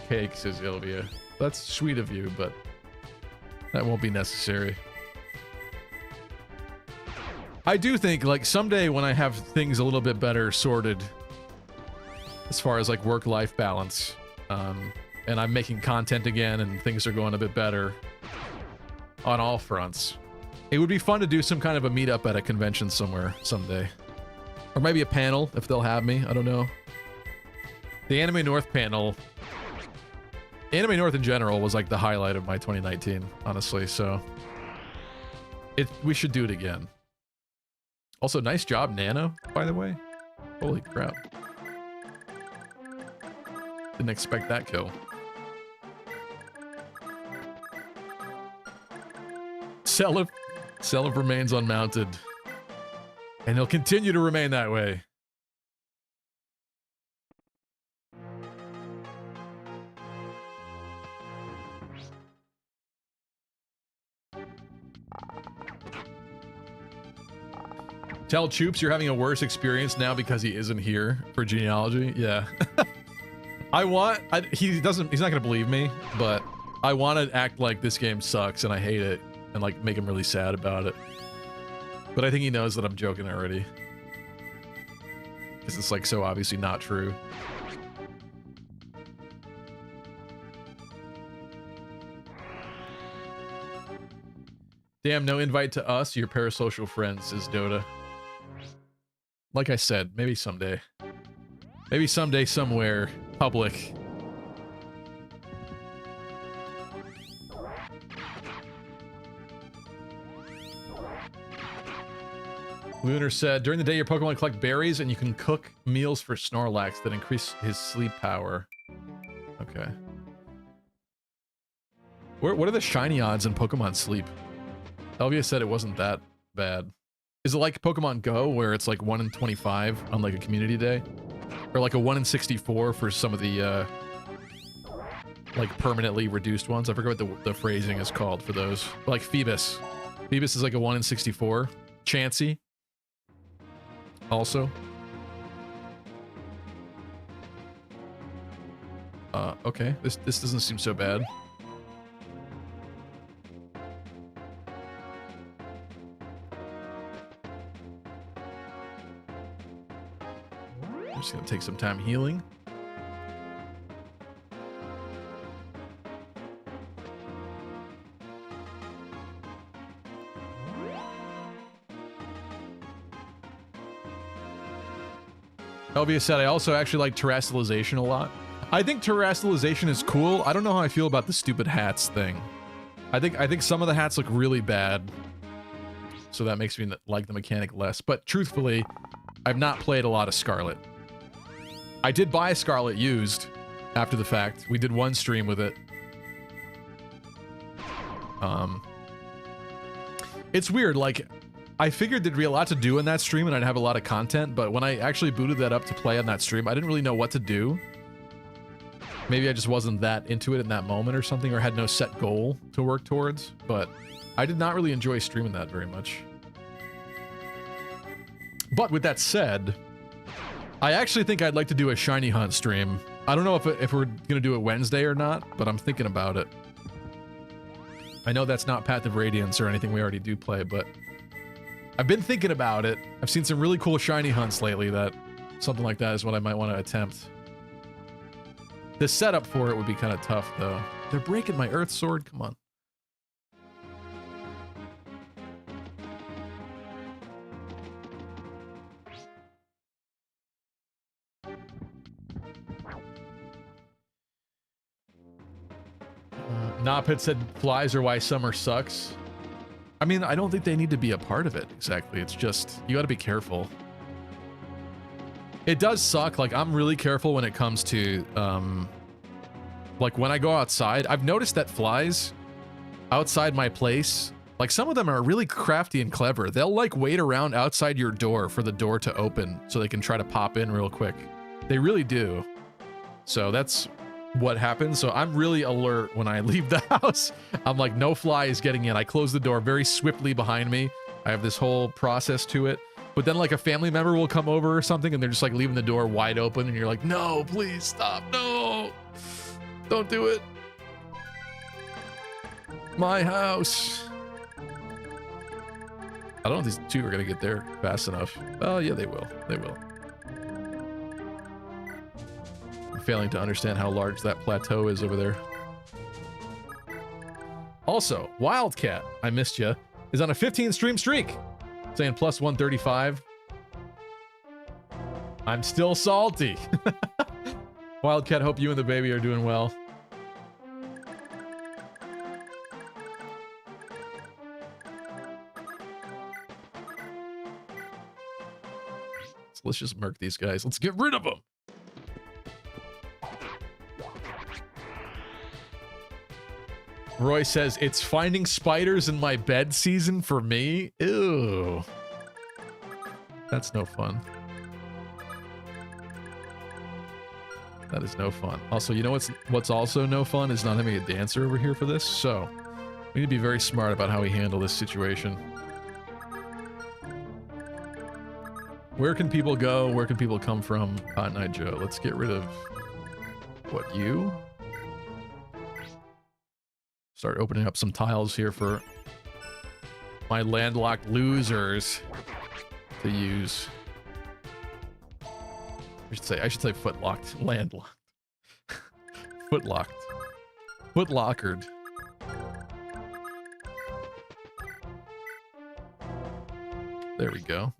[SPEAKER 1] cake, says Ilvia. That's sweet of you, but that won't be necessary. I do think, like, someday when I have things a little bit better sorted as far as, like, work-life balance, and I'm making content again and things are going a bit better on all fronts, it would be fun to do some kind of a meetup at a convention somewhere someday. Or maybe a panel, if they'll have me. I don't know. The Anime North panel, Anime North in general was like the highlight of my 2019, honestly, so We should do it again. Also, nice job, Nano, by the way. Holy crap. Didn't expect that kill. Selif remains unmounted. And he'll continue to remain that way. Tell Choops you're having a worse experience now because he isn't here for genealogy. Yeah. He's not gonna believe me, but I want to act like this game sucks and I hate it and like make him really sad about it. But I think he knows that I'm joking already. Because it's like so obviously not true. Damn, no invite to us, your parasocial friends, says Dota. Like I said, maybe someday. Maybe someday, somewhere, public. Lunar said, during the day your Pokemon collect berries and you can cook meals for Snorlax that increase his sleep power. Okay. What are the shiny odds in Pokemon Sleep? Elvia said it wasn't that bad. Is it like Pokemon Go, where it's like 1 in 25 on like a community day? Or like a 1 in 64 for some of the, like permanently reduced ones? I forget what the phrasing is called for those. Like Phoebus. Phoebus is like a 1 in 64. Chansey. Also. Okay. This doesn't seem so bad. I'm just gonna take some time healing. Elvia said, I also actually like terrestrialization a lot. I think terrestrialization is cool. I don't know how I feel about the stupid hats thing. I think some of the hats look really bad. So that makes me like the mechanic less. But truthfully, I've not played a lot of Scarlet. I did buy Scarlet used after the fact. We did one stream with it. It's weird, like, I figured there'd be a lot to do in that stream and I'd have a lot of content, but when I actually booted that up to play on that stream, I didn't really know what to do. Maybe I just wasn't that into it in that moment or something, or had no set goal to work towards, but I did not really enjoy streaming that very much. But with that said, I actually think I'd like to do a shiny hunt stream. I don't know if we're gonna do it Wednesday or not, but I'm thinking about it. I know that's not Path of Radiance or anything we already do play, but I've been thinking about it. I've seen some really cool shiny hunts lately that something like that is what I might want to attempt. The setup for it would be kind of tough, though. They're breaking my Earth Sword? Come on. Nopit said flies are why summer sucks. I mean, I don't think they need to be a part of it, exactly. It's just, you gotta be careful. It does suck, like, I'm really careful when it comes to, like, when I go outside. I've noticed that flies outside my place, like, some of them are really crafty and clever. They'll, like, wait around outside your door for the door to open so they can try to pop in real quick. They really do. So that's what happens. So I'm really alert when I leave the house. I'm like, no fly is getting in. I close the door very swiftly behind me. I have this whole process to it. But then like a family member will come over or something and they're just like leaving the door wide open and you're like, no, please stop. No, don't do it. My house. I don't know if these two are going to get there fast enough. Oh, yeah, they will. They will. Failing to understand how large that plateau is over there. Also, Wildcat, I missed ya, is on a 15 stream streak, saying plus 135. I'm still salty. Wildcat, hope you and the baby are doing well. let's just murk these guys. Let's get rid of them. Roy says, it's finding spiders in my bed season for me. Ew. That's no fun. That is no fun. Also, you know what's also no fun is not having a dancer over here for this. So we need to be very smart about how we handle this situation. Where can people go? Where can people come from? Hot Night Joe. Let's get rid of what, you? Start opening up some tiles here for my landlocked losers to use. I should say footlocked, landlocked. Footlocked. Footlockered. There we go.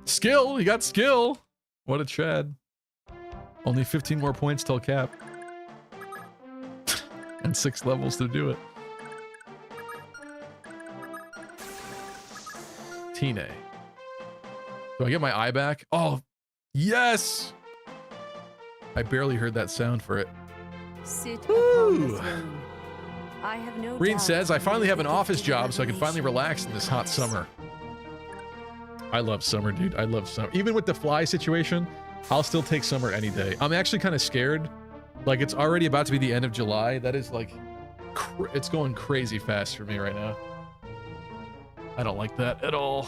[SPEAKER 1] Skill, you got skill. What a Chad. Only 15 more points till cap. And 6 levels to do it. Tine. Do I get my eye back? Oh, yes! I barely heard that sound for it.
[SPEAKER 7] Sit upon the throne. I have no
[SPEAKER 1] Reen
[SPEAKER 7] doubt
[SPEAKER 1] says, I finally have an
[SPEAKER 7] you
[SPEAKER 1] office
[SPEAKER 7] will
[SPEAKER 1] job so I can finally
[SPEAKER 7] revelation
[SPEAKER 1] relax in this hot
[SPEAKER 7] yes.
[SPEAKER 1] summer. I love summer, dude. I love summer. Even with the fly situation, I'll still take summer any day. I'm actually kind of scared. Like, it's already about to be the end of July. That is like, it's going crazy fast for me right now. I don't like that at all.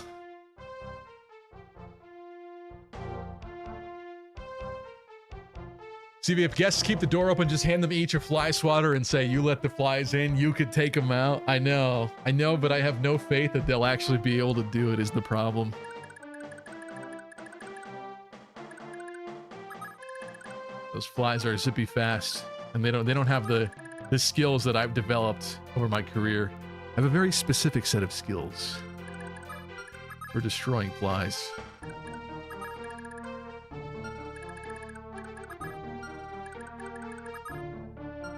[SPEAKER 1] CV, if guests keep the door open, just hand them each a fly swatter and say, you let the flies in, you could take them out. I know, but I have no faith that they'll actually be able to do it is the problem. Those flies are zippy fast, and they don't have the skills that I've developed over my career. I have a very specific set of skills for destroying flies.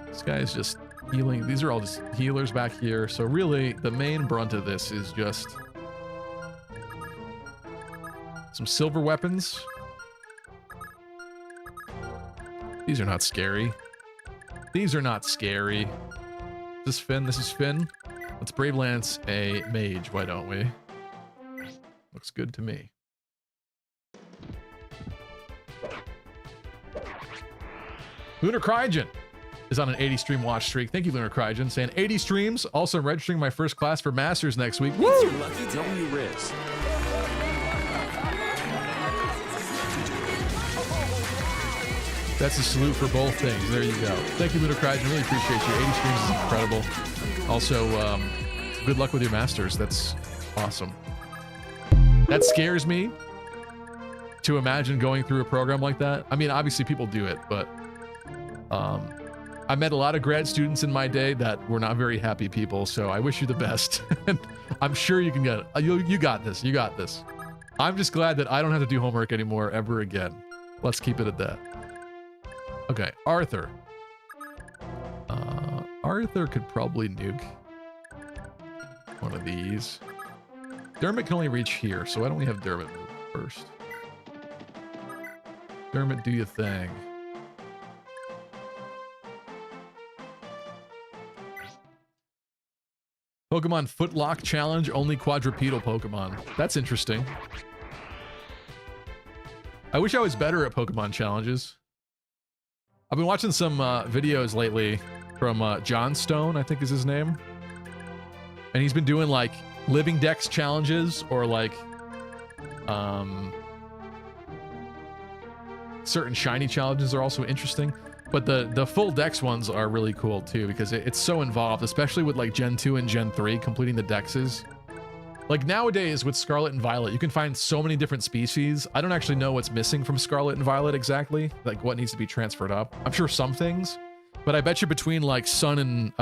[SPEAKER 1] This guy is just healing. These are all just healers back here. So really, the main brunt of this is just some silver weapons. These are not scary. These are not scary. This is Finn. This is Finn. Let's Brave Lance a mage. Why don't we? Looks good to me. Lunar Cryogen is on an 80 stream watch streak. Thank you, Lunar Cryogen. Saying 80 streams. Also, I'm registering my first class for Masters next week. Woo!
[SPEAKER 2] It's your lucky day. Don't you risk.
[SPEAKER 1] That's a salute for both things. There you go. Thank you, Lunar Cryogen. Really appreciate you. 80 streams is incredible. Also, good luck with your Masters. That's awesome. That scares me to imagine going through a program like that. I mean, obviously people do it, but I met a lot of grad students in my day that were not very happy people, so I wish you the best. And I'm sure you can get it. You got this. You got this. I'm just glad that I don't have to do homework anymore ever again. Let's keep it at that. Okay, Arthur. Arthur could probably nuke one of these. Dermot can only reach here, so why don't we have Dermot move first? Dermot, do your thing. Pokemon Footlock Challenge, only quadrupedal Pokemon. That's interesting. I wish I was better at Pokemon challenges. I've been watching some videos lately from John Stone, I think is his name. And he's been doing like Living Dex challenges or like certain shiny challenges are also interesting. But the full Dex ones are really cool too because it's so involved, especially with like Gen 2 and Gen 3 completing the Dexes. Like nowadays with Scarlet and Violet, you can find so many different species. I don't actually know what's missing from Scarlet and Violet exactly, like what needs to be transferred up. I'm sure some things, but I bet you between like Sun and,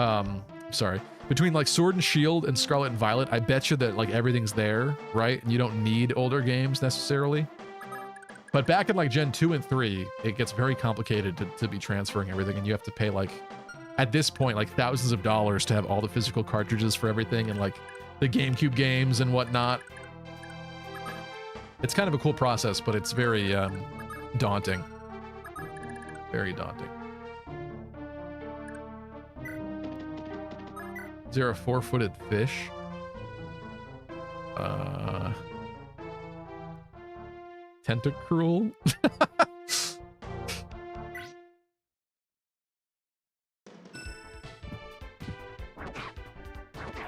[SPEAKER 1] between like Sword and Shield and Scarlet and Violet, I bet you that like everything's there, right? And you don't need older games necessarily. But back in like Gen 2 and 3, it gets very complicated to be transferring everything, and you have to pay like, at this point, like thousands of dollars to have all the physical cartridges for everything and like the GameCube games and whatnot. It's kind of a cool process, but it's very daunting. Very daunting. Is there a 4-footed fish? Tentacruel?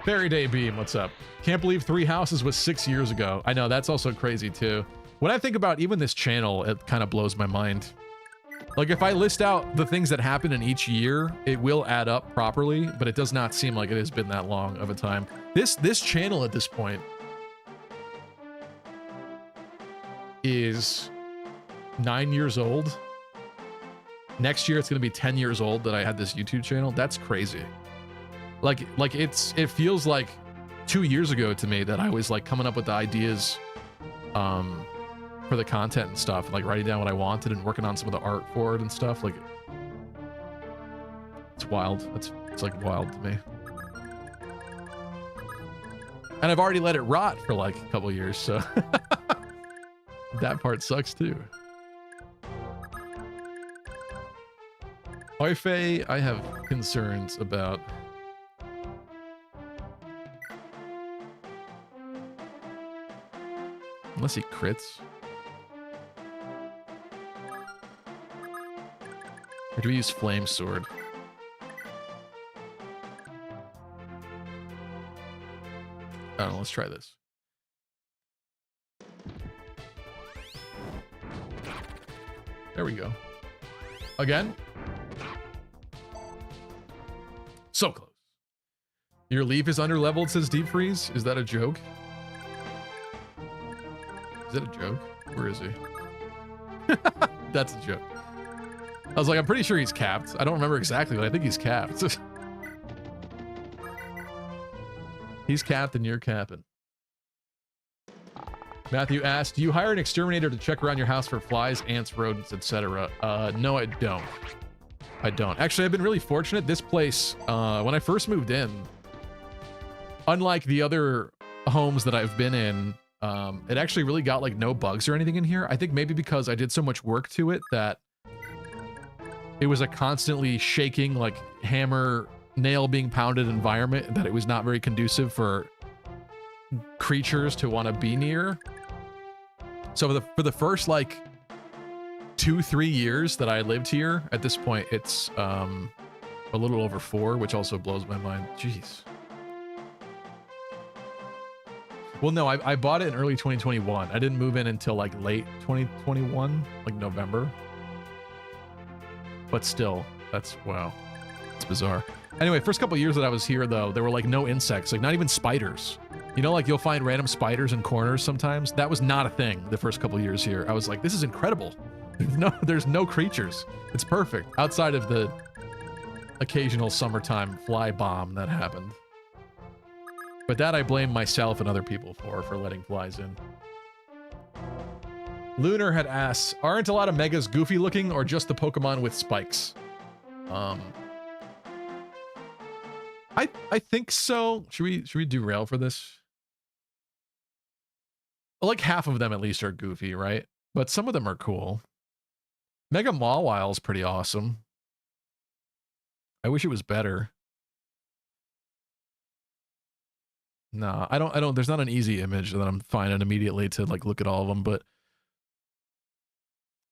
[SPEAKER 1] Fairy Day Beam, what's up? Can't believe 3 Houses was 6 years ago. I know, that's also crazy too. When I think about even this channel, it kind of blows my mind. Like, if I list out the things that happen in each year, it will add up properly, but it does not seem like it has been that long of a time. This channel at this point is 9 years old. Next year, it's going to be 10 years old that I had this YouTube channel. That's crazy. Like it feels like 2 years ago to me that I was like coming up with the ideas for the content and stuff, like writing down what I wanted and working on some of the art for it and stuff. Like, it's wild. It's like wild to me. And I've already let it rot for like a couple years, so that part sucks too. Oife, I have concerns about. Unless he crits. Or do we use Flame Sword? I don't know, let's try this. There we go. Again? So close. Your leaf is underleveled, says Deep Freeze. Is that a joke? Is that a joke? Where is he? That's a joke. I was like, I'm pretty sure he's capped. I don't remember exactly, but I think he's capped. He's capped and you're capping. Matthew asked, do you hire an exterminator to check around your house for flies, ants, rodents, etc.? No, I don't. I don't. Actually, I've been really fortunate. This place, when I first moved in, unlike the other homes that I've been in, it actually really got like no bugs or anything in here. I think maybe because I did so much work to it that it was a constantly shaking, like hammer, nail being pounded environment that it was not very conducive for creatures to want to be near. So for the first like 2-3 years that I lived here, at this point it's a little over 4, which also blows my mind. Jeez. Well, no, I bought it in early 2021. I didn't move in until like late 2021, like November. But still, that's, wow, it's bizarre. Anyway, first couple years that I was here though, there were like no insects, like not even spiders. You know, like you'll find random spiders in corners sometimes. That was not a thing the first couple years here. I was like, this is incredible. There's no creatures. It's perfect. Outside of the occasional summertime fly bomb that happened. But that I blame myself and other people for letting flies in. Lunar had asked, aren't a lot of megas goofy looking or just the Pokemon with spikes? I think so. Should we derail for this? Like half of them at least are goofy, right? But some of them are cool. Mega Mawile is pretty awesome. I wish it was better. No, I don't, there's not an easy image that I'm finding immediately to like look at all of them, but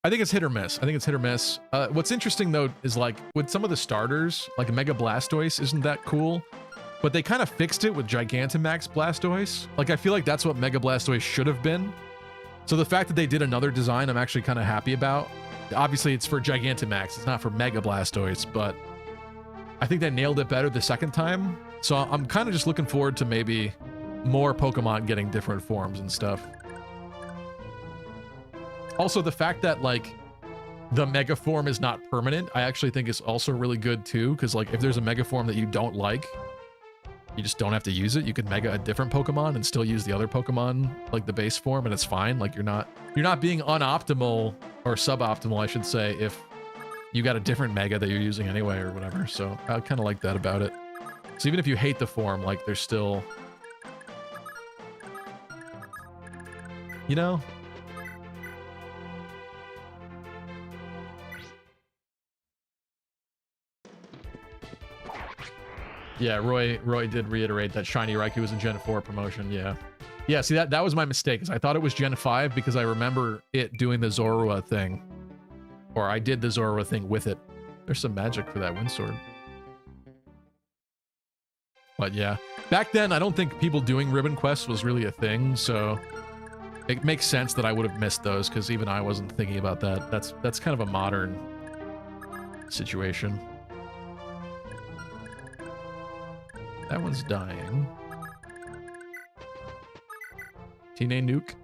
[SPEAKER 1] I think it's hit or miss. I think it's hit or miss. What's interesting though is like with some of the starters, like Mega Blastoise isn't that cool, but they kind of fixed it with Gigantamax Blastoise. Like I feel like that's what Mega Blastoise should have been. So the fact that they did another design, I'm actually kind of happy about. Obviously it's for Gigantamax, it's not for Mega Blastoise, but I think they nailed it better the second time. So I'm kind of just looking forward to maybe more Pokemon getting different forms and stuff. Also, the fact that like the Mega form is not permanent, I actually think is also really good too. Because like if there's a Mega form that you don't like, you just don't have to use it. You could mega a different Pokemon and still use the other Pokemon, like the base form, and it's fine. Like you're not being unoptimal or suboptimal, I should say, if you got a different mega that you're using anyway or whatever. So I kind of like that about it. So even if you hate the form, like there's still, you know. Yeah, Roy did reiterate that Shiny Raikou was a Gen 4 promotion. Yeah, see, that was my mistake, because I thought it was Gen 5 because I remember it doing the Zorua thing. Or I did the Zorua thing with it. There's some magic for that Windsword. But yeah, back then I don't think people doing Ribbon Quests was really a thing, so it makes sense that I would have missed those, because even I wasn't thinking about that. That's kind of a modern situation. That one's dying. Teenage Nuke.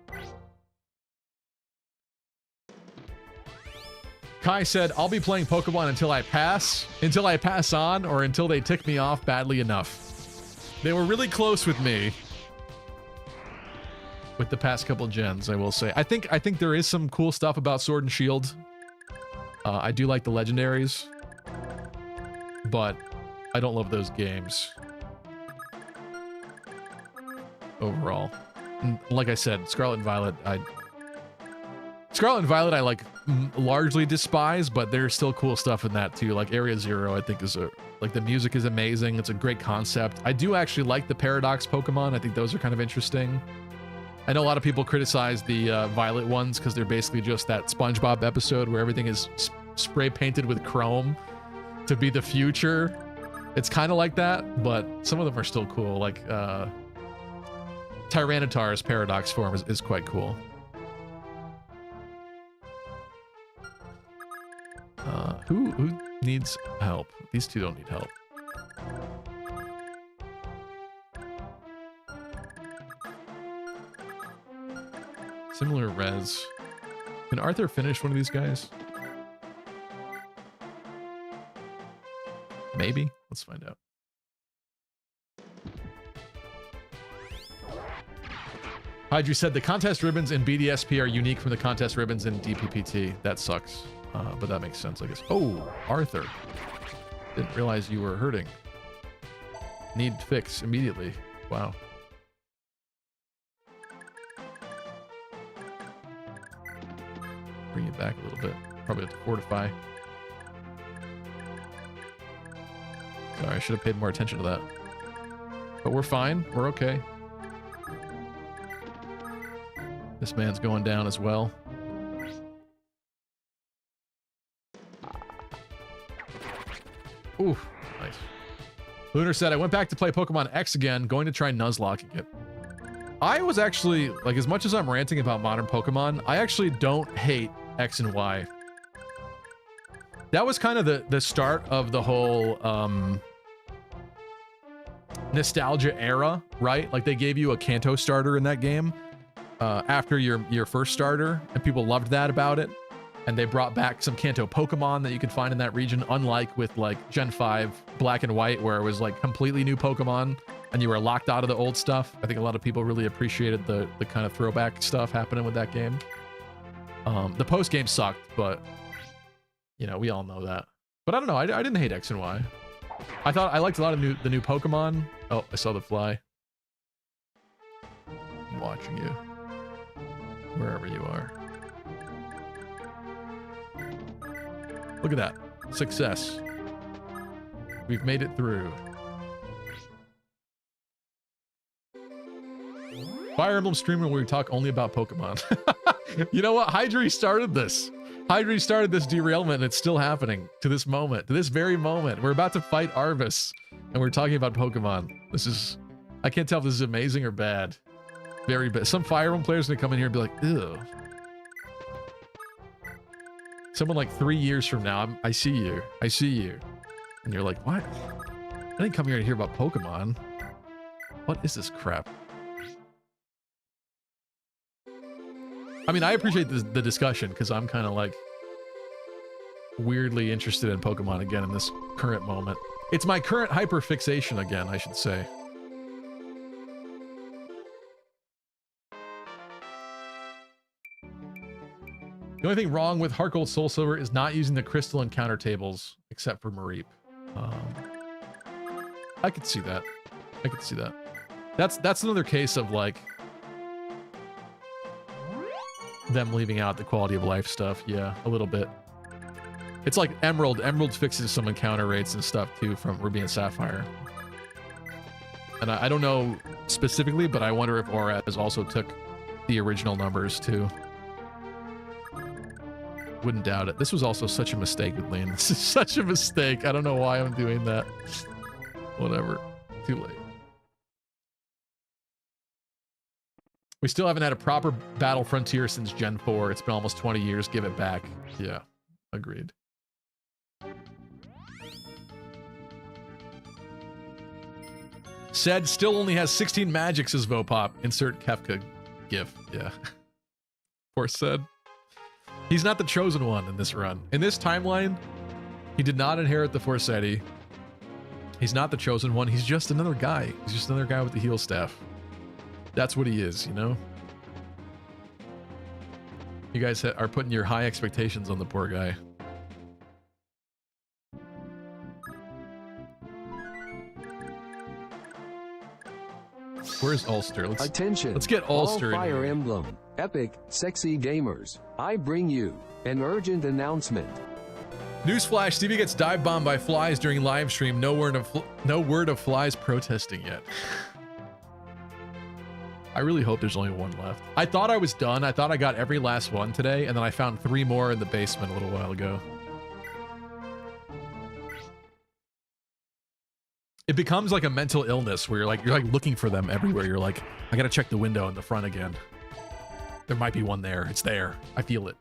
[SPEAKER 1] Kai said, I'll be playing Pokemon until I pass on, or until they tick me off badly enough. They were really close with me with the past couple gens, I will say. I think there is some cool stuff about Sword and Shield. I do like the legendaries, but I don't love those games overall. And like I said, Scarlet and Violet I like largely despise, but there's still cool stuff in that too. Like Area Zero, I think like the music is amazing. It's a great concept. I do actually like the Paradox Pokemon. I think those are kind of interesting. I know a lot of people criticize the Violet ones because they're basically just that SpongeBob episode where everything is spray painted with chrome to be the future. It's kind of like that, but some of them are still cool. Like Tyranitar's Paradox form is quite cool. Who needs help? These two don't need help. Similar res. Can Arthur finish one of these guys? Maybe. Let's find out. Hydra said the contest ribbons in BDSP are unique from the contest ribbons in DPPT. That sucks. But that makes sense, I guess. Oh, Arthur. Didn't realize you were hurting. Need fix immediately. Wow. Bring it back a little bit. Probably have to fortify. Sorry, I should have paid more attention to that. But we're fine. We're okay. This man's going down as well. Ooh, nice. Lunar said, I went back to play Pokemon X again, going to try Nuzlocking it. I was actually, like, as much as I'm ranting about modern Pokemon, I actually don't hate X and Y. That was kind of the start of the whole nostalgia era, right? Like, they gave you a Kanto starter in that game after your first starter, and people loved that about it. And they brought back some Kanto Pokemon that you can find in that region, unlike with like Gen 5 Black and White, where it was like completely new Pokemon and you were locked out of the old stuff. I think a lot of people really appreciated the kind of throwback stuff happening with that game. The post game sucked, but you know, we all know that. But I don't know, I didn't hate X and Y. I liked a lot of the new Pokemon. Oh, I saw the fly. I'm watching you. Wherever you are. Look at that. Success. We've made it through. Fire Emblem streamer where we talk only about Pokemon. You know what? Hydri started this. Hydri started this derailment and it's still happening to this moment. To this very moment. We're about to fight Arvis and we're talking about Pokemon. This is... I can't tell if this is amazing or bad. Very bad. Some Fire Emblem players are going to come in here and be like, ew. Someone like 3 years from now, I see you. I see you. And you're like, what? I didn't come here to hear about Pokemon. What is this crap? I mean, I appreciate the discussion because I'm kind of like weirdly interested in Pokemon again in this current moment. It's my current hyperfixation again, I should say. The only thing wrong with Heart Gold Soul Silver is not using the crystal encounter tables, except for Mareep. I could see that. I could see that. That's another case of like them leaving out the quality of life stuff. Yeah, a little bit. It's like Emerald. Emerald fixes some encounter rates and stuff too from Ruby and Sapphire. And I don't know specifically, but I wonder if Auraz also took the original numbers too. Wouldn't doubt it. This was also such a mistake with Lean. This is such a mistake. I don't know why I'm doing that. Whatever. Too late. We still haven't had a proper Battle Frontier since Gen 4. It's been almost 20 years. Give it back. Yeah. Agreed. Said still only has 16 magics as Vopop. Insert Kefka gif. Yeah. Poor Said. He's not the chosen one in this run. In this timeline, he did not inherit the Forsetti. He's not the chosen one. He's just another guy. He's just another guy with the heal staff. That's what he is, you know? You guys are putting your high expectations on the poor guy. Where's Ulster? Let's get Ulster
[SPEAKER 8] all
[SPEAKER 1] in
[SPEAKER 8] Fire
[SPEAKER 1] here.
[SPEAKER 8] Emblem, epic, sexy gamers. I bring you an urgent announcement.
[SPEAKER 1] Newsflash: Stevie gets dive bombed by flies during live stream. No word of flies protesting yet. I really hope there's only one left. I thought I was done. I thought I got every last one today, and then I found 3 more in the basement a little while ago. It becomes like a mental illness where you're like looking for them everywhere. You're like, I gotta check the window in the front again. There might be one there. It's there. I feel it.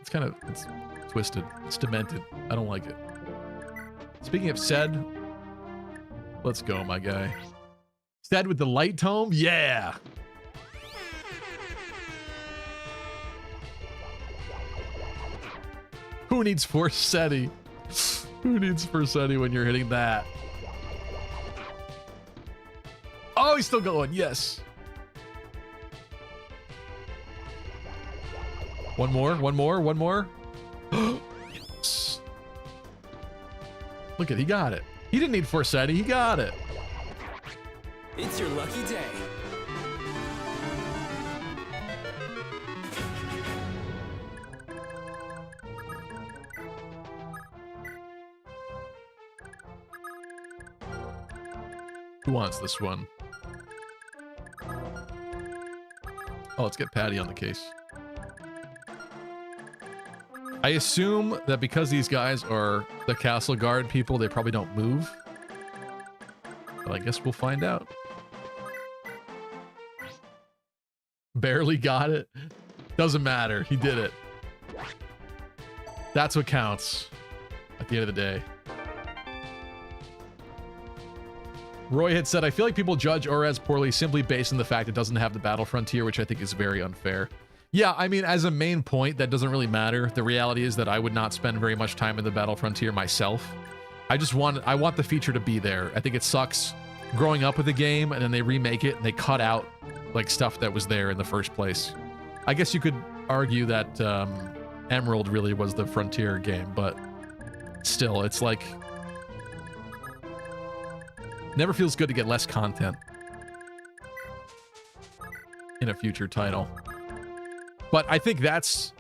[SPEAKER 1] It's twisted. It's demented. I don't like it. Speaking of Said, let's go, my guy. Said with the light tome? Yeah! Who needs Forsetti? Who needs Forsetti when you're hitting that? Oh, he's still going. Yes. One more. Yes. Look at, he got it. He didn't need Forsetti. He got it.
[SPEAKER 2] It's your lucky day.
[SPEAKER 1] Who wants this one? Oh, let's get Patty on the case. I assume that because these guys are the castle guard people, they probably don't move. But I guess we'll find out. Barely got it. Doesn't matter. He did it. That's what counts at the end of the day. Roy had said, I feel like people judge Auraz poorly simply based on the fact it doesn't have the Battle Frontier, which I think is very unfair. Yeah, I mean, as a main point, that doesn't really matter. The reality is that I would not spend very much time in the Battle Frontier myself. I want the feature to be there. I think it sucks growing up with the game and then they remake it and they cut out like stuff that was there in the first place. I guess you could argue that Emerald really was the Frontier game, but still, it's like never feels good to get less content in a future title. But I think that's...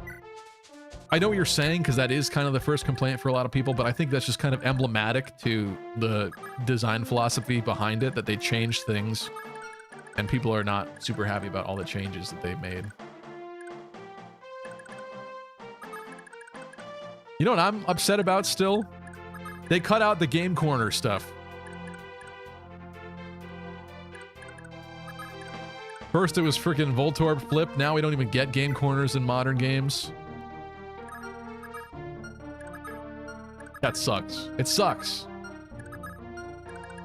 [SPEAKER 1] I know what you're saying, because that is kind of the first complaint for a lot of people, but I think that's just kind of emblematic to the design philosophy behind it, that they changed things, and people are not super happy about all the changes that they've made. You know what I'm upset about still? They cut out the Game Corner stuff. First it was freaking Voltorb Flip, now we don't even get game corners in modern games. That sucks. It sucks.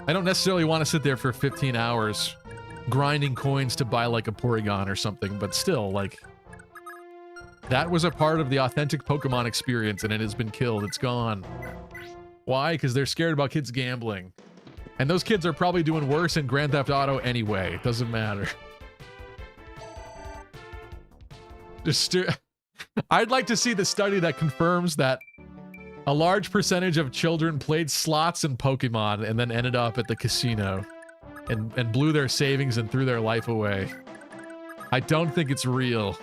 [SPEAKER 1] I don't necessarily want to sit there for 15 hours grinding coins to buy like a Porygon or something, but still, like, that was a part of the authentic Pokemon experience and it has been killed. It's gone. Why? Because they're scared about kids gambling. And those kids are probably doing worse in Grand Theft Auto anyway. It doesn't matter. I'd like to see the study that confirms that a large percentage of children played slots and Pokemon and then ended up at the casino and blew their savings and threw their life away. I don't think it's real.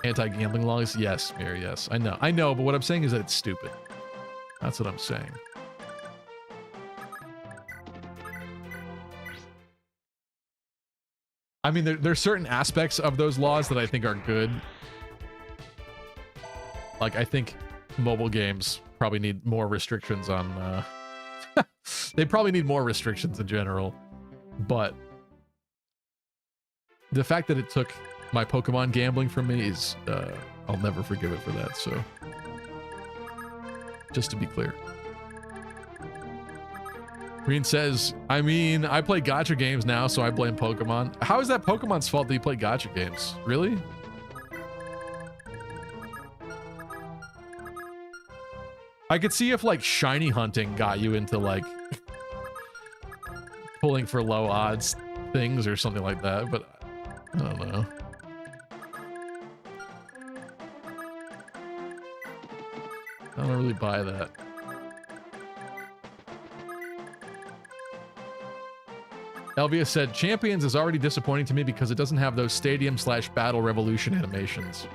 [SPEAKER 1] Anti-gambling laws? Yes, Mir, yes. I know, but what I'm saying is that it's stupid. That's what I'm saying. I mean, there's certain aspects of those laws that I think are good. Like, I think mobile games probably need more restrictions on... they probably need more restrictions in general. But the fact that it took my Pokemon gambling from me is... I'll never forgive it for that, so... Just to be clear. Green says, I mean, I play gacha games now, so I blame Pokemon. How is that Pokemon's fault that you play gacha games? Really? I could see if, like, shiny hunting got you into, like, pulling for low odds things or something like that, but I don't know. I don't really buy that. Elvia said, Champions is already disappointing to me because it doesn't have those stadium/battle revolution animations.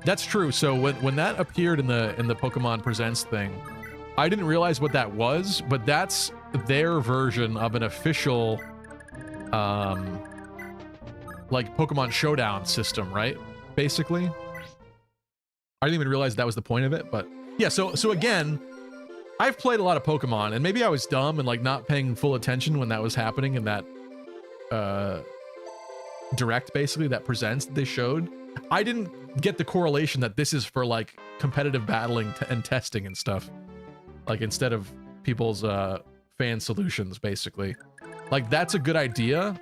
[SPEAKER 1] That's true. So when that appeared in the Pokemon Presents thing, I didn't realize what that was, but that's their version of an official like Pokemon Showdown system, right? Basically. I didn't even realize that was the point of it, but yeah, so again, I've played a lot of Pokemon, and maybe I was dumb and like not paying full attention when that was happening in that direct, basically, that Presents that they showed. I didn't get the correlation that this is for like competitive battling and testing and stuff, like instead of people's fan solutions, basically. Like, that's a good idea,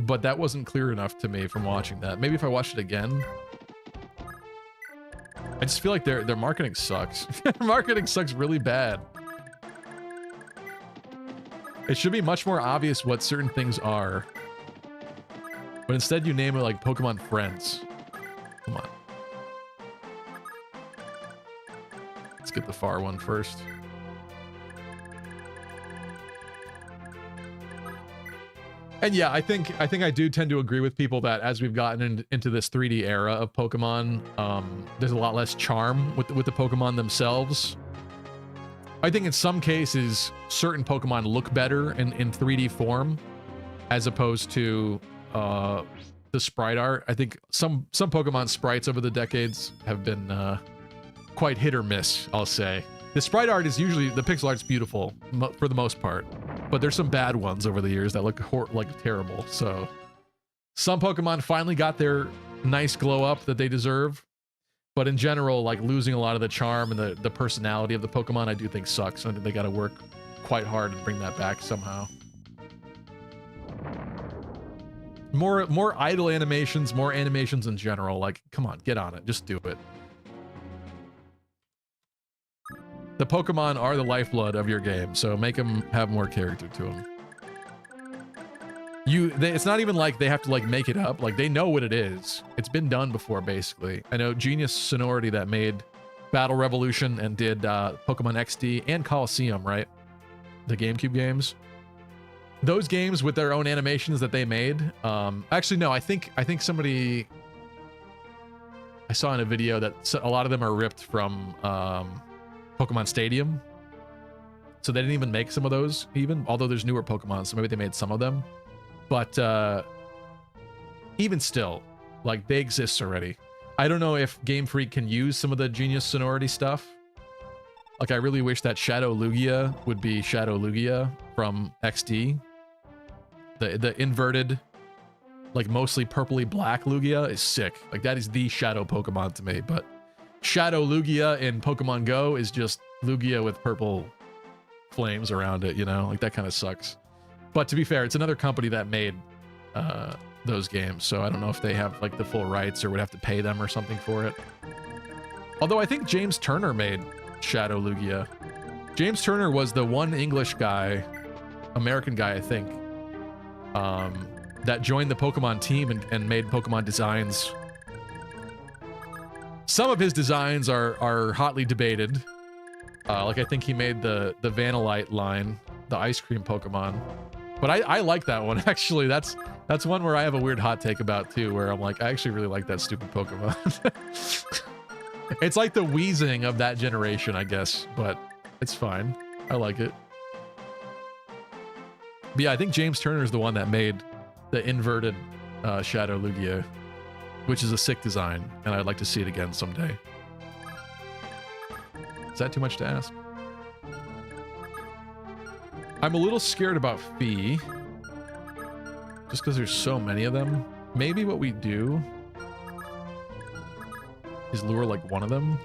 [SPEAKER 1] but that wasn't clear enough to me from watching that. Maybe if I watched it again. I just feel like their marketing sucks. Marketing sucks really bad. It should be much more obvious what certain things are. But instead you name it like Pokemon Friends. Come on. Let's get the far one first. And yeah, I think I do tend to agree with people that as we've gotten into this 3D era of Pokemon, there's a lot less charm with the Pokemon themselves. I think in some cases, certain Pokemon look better in 3D form, as opposed to the sprite art. I think some Pokemon sprites over the decades have been quite hit or miss, I'll say. The sprite art is usually, the pixel art's beautiful for the most part, but there's some bad ones over the years that look like terrible. So some Pokemon finally got their nice glow up that they deserve, but in general, like, losing a lot of the charm and the personality of the Pokemon, I do think sucks. I think they got to work quite hard to bring that back somehow. More idle animations, more animations in general. Like, come on, get on it. Just do it. The Pokemon are the lifeblood of your game, so make them have more character to them. It's not even like they have to like make it up. Like, they know what it is. It's been done before, basically. I know Genius Sonority that made Battle Revolution and did Pokemon XD and Coliseum, right? The GameCube games. Those games with their own animations that they made. Actually, no, I think somebody I saw in a video that a lot of them are ripped from Pokemon Stadium. So they didn't even make some of those, even, although there's newer Pokemon, so maybe they made some of them. But even still, like, they exist already. I don't know if Game Freak can use some of the Genius Sonority stuff. Like, I really wish that Shadow Lugia would be Shadow Lugia from XD. The inverted, like, mostly purpley black Lugia is sick. Like, that is the Shadow Pokemon to me, but Shadow Lugia in Pokemon Go is just Lugia with purple flames around it, you know? Like, that kind of sucks. But to be fair, it's another company that made those games, so I don't know if they have, like, the full rights or would have to pay them or something for it. Although I think James Turner made Shadow Lugia. James Turner was the one English guy, American guy, I think, that joined the Pokemon team and made Pokemon designs. Some of his designs are hotly debated. Like I think he made the Vanillite line, the ice cream Pokemon. But I like that one, actually. That's one where I have a weird hot take about, too, where I'm like, I actually really like that stupid Pokemon. It's like the wheezing of that generation, I guess, but it's fine. I like it. But yeah, I think James Turner is the one that made the inverted Shadow Lugia, which is a sick design, and I'd like to see it again someday. Is that too much to ask? I'm a little scared about Fee, just because there's so many of them. Maybe what we do is lure like one of them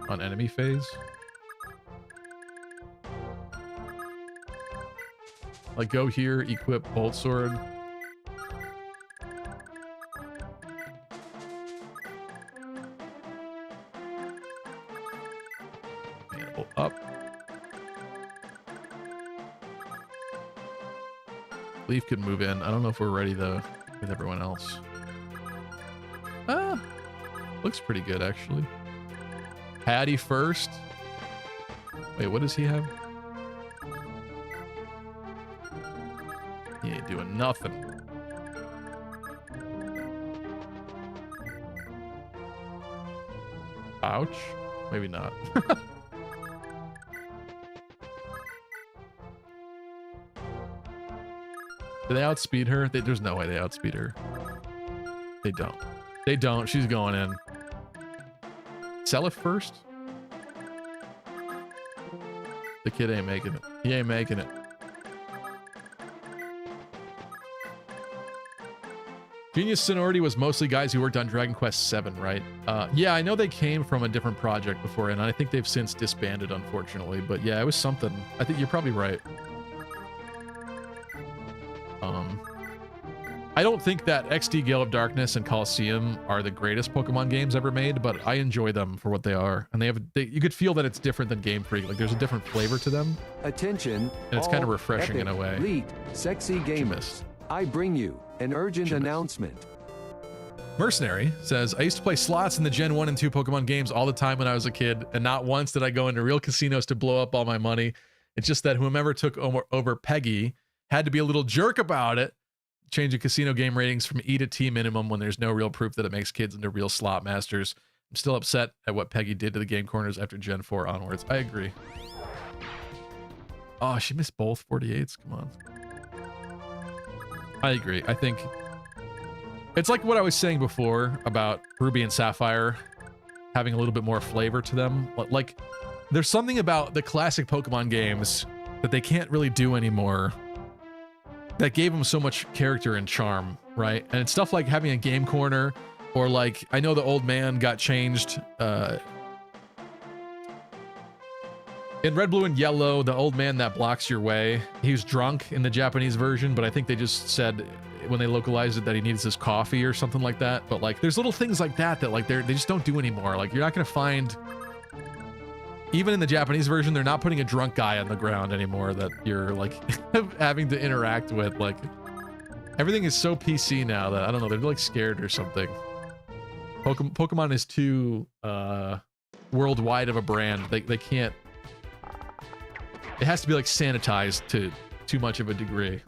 [SPEAKER 1] on enemy phase. Like go here, equip Bolt Sword. And up. Leaf could move in. I don't know if we're ready though with everyone else. Looks pretty good actually. Hattie first. Wait, what does he have? He ain't doing nothing. Ouch. Maybe not. Do they outspeed her? There's no way they outspeed her. They don't. They don't. She's going in. Sell it first? The kid ain't making it. He ain't making it. Genius Sonority was mostly guys who worked on Dragon Quest VII, right? Yeah, I know they came from a different project before, and I think they've since disbanded, unfortunately. But yeah, it was something. I think you're probably right. I don't think that XD Gale of Darkness and Colosseum are the greatest Pokemon games ever made, but I enjoy them for what they are. And you could feel that it's different than Game Freak. Like there's a different flavor to them.
[SPEAKER 8] Attention.
[SPEAKER 1] And it's kind of refreshing in a way.
[SPEAKER 8] Elite, sexy gamers. I bring you an urgent announcement.
[SPEAKER 1] Mercenary says, I used to play slots in the Gen 1 and 2 Pokemon games all the time when I was a kid, and not once did I go into real casinos to blow up all my money. It's just that whomever took over Peggy had to be a little jerk about it, changing casino game ratings from E to T minimum when there's no real proof that it makes kids into real slot masters. I'm still upset at what Peggy did to the game corners after Gen 4 onwards. I agree. Oh, she missed both 48s. Come on. I agree. I think it's like what I was saying before about Ruby and Sapphire having a little bit more flavor to them. Like, there's something about the classic Pokemon games that they can't really do anymore that gave them so much character and charm, right? And it's stuff like having a game corner, or like, I know the old man got changed. In Red, Blue, and Yellow, the old man that blocks your way, he was drunk in the Japanese version, but I think they just said when they localized it that he needs his coffee or something like that. But like, there's little things like that that like they just don't do anymore. Like, you're not gonna find, even in the Japanese version, they're not putting a drunk guy on the ground anymore that you're like having to interact with. Like, everything is so PC now that I don't know, they're like scared or something. Pokemon is too worldwide of a brand. They can't. It has to be like sanitized to too much of a degree.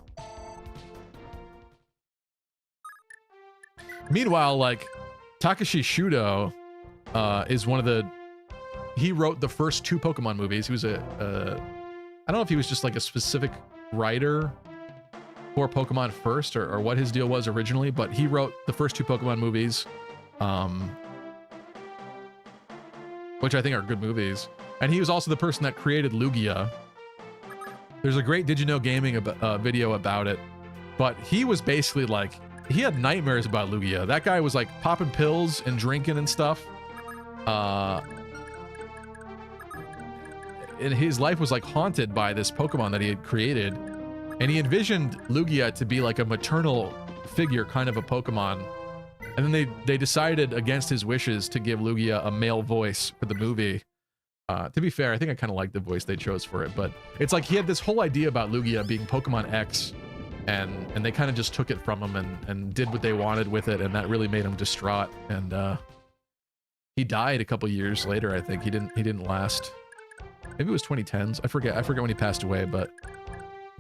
[SPEAKER 1] Meanwhile, like Takashi Shudo is one of the. He wrote the first 2 Pokemon movies. He was I don't know if he was just like a specific writer for Pokemon first or what his deal was originally, but he wrote the first 2 Pokemon movies, which I think are good movies. And he was also the person that created Lugia. There's a great Did You Know Gaming video about it, but he was basically like, he had nightmares about Lugia. That guy was like popping pills and drinking and stuff. And his life was like haunted by this Pokemon that he had created, and he envisioned Lugia to be like a maternal figure kind of a Pokemon. And then they decided against his wishes to give Lugia a male voice for the movie. To be fair, I think I kind of like the voice they chose for it, but it's like he had this whole idea about Lugia being Pokemon X, and they kind of just took it from him and did what they wanted with it, and that really made him distraught. And he died a couple years later, I think. He didn't last. Maybe it was 2010s. I forget when he passed away, but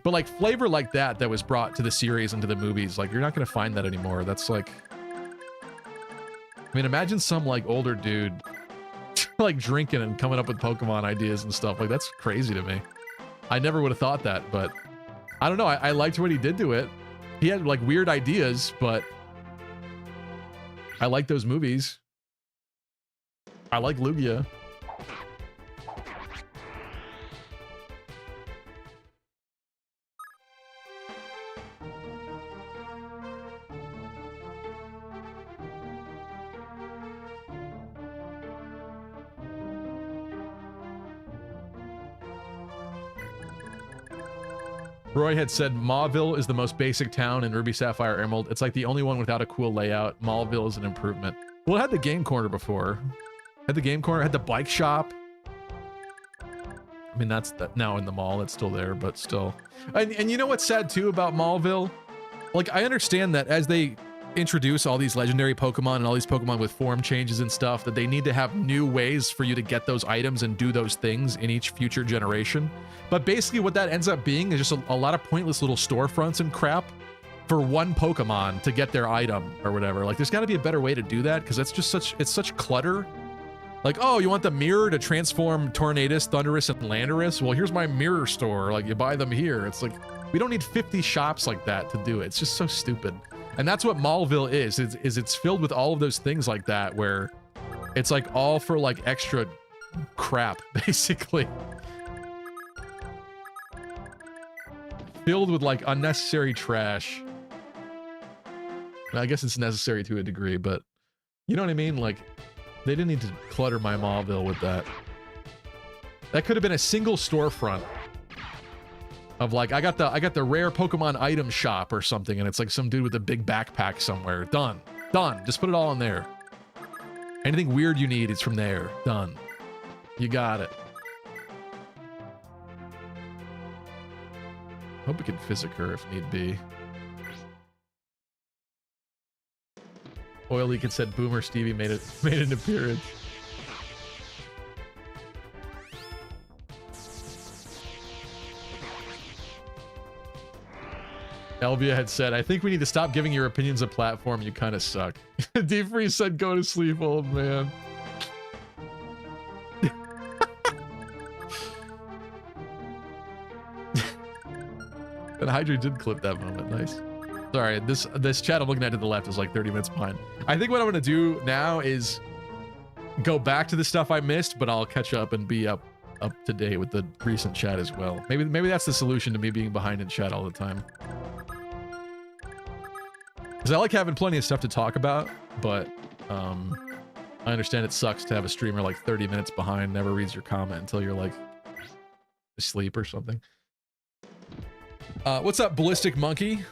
[SPEAKER 1] like flavor like that was brought to the series and to the movies, like you're not gonna find that anymore. That's like, I mean, imagine some like older dude like drinking and coming up with Pokemon ideas and stuff. Like that's crazy to me. I never would have thought that, but I don't know. I liked what he did to it. He had like weird ideas, but I like those movies. I like Lugia. Roy had said Mauville is the most basic town in Ruby, Sapphire, Emerald. It's like the only one without a cool layout. Mauville is an improvement. Well, it had the game corner before. Had the game corner, had the bike shop. I mean, that's now in the mall. It's still there, but still. And you know what's sad too about Mauville? Like, I understand that as they introduce all these legendary Pokemon and all these Pokemon with form changes and stuff, that they need to have new ways for you to get those items and do those things in each future generation. But basically what that ends up being is just a lot of pointless little storefronts and crap for one Pokemon to get their item or whatever. Like, there's got to be a better way to do that, because that's just it's such clutter. Like, oh, you want the mirror to transform Tornadus, Thundurus, and Landorus? Well, here's my mirror store. Like, you buy them here. It's like, we don't need 50 shops like that to do it. It's just so stupid. And that's what Mauville is it's filled with all of those things like that, where it's like all for like extra crap, basically. Filled with like unnecessary trash. I guess it's necessary to a degree, but you know what I mean? Like, they didn't need to clutter my Mauville with that. That could have been a single storefront of like, I got the rare Pokemon item shop or something, and it's like some dude with a big backpack somewhere. Done. Just put it all in there. Anything weird you need is from there. Done. You got it. Hope we can physic her if need be. Oily Kid said Boomer Stevie made an appearance. Elvia had said, I think we need to stop giving your opinions a platform. You kind of suck. Deep Freeze said, go to sleep, old man. And Hydra did clip that moment. Nice. Sorry, this chat I'm looking at to the left is like 30 minutes behind. I think what I'm going to do now is go back to the stuff I missed, but I'll catch up and be up to date with the recent chat as well. Maybe that's the solution to me being behind in chat all the time. Because I like having plenty of stuff to talk about, but I understand it sucks to have a streamer like 30 minutes behind, never reads your comment until you're like asleep or something. What's up, Ballistic Monkey?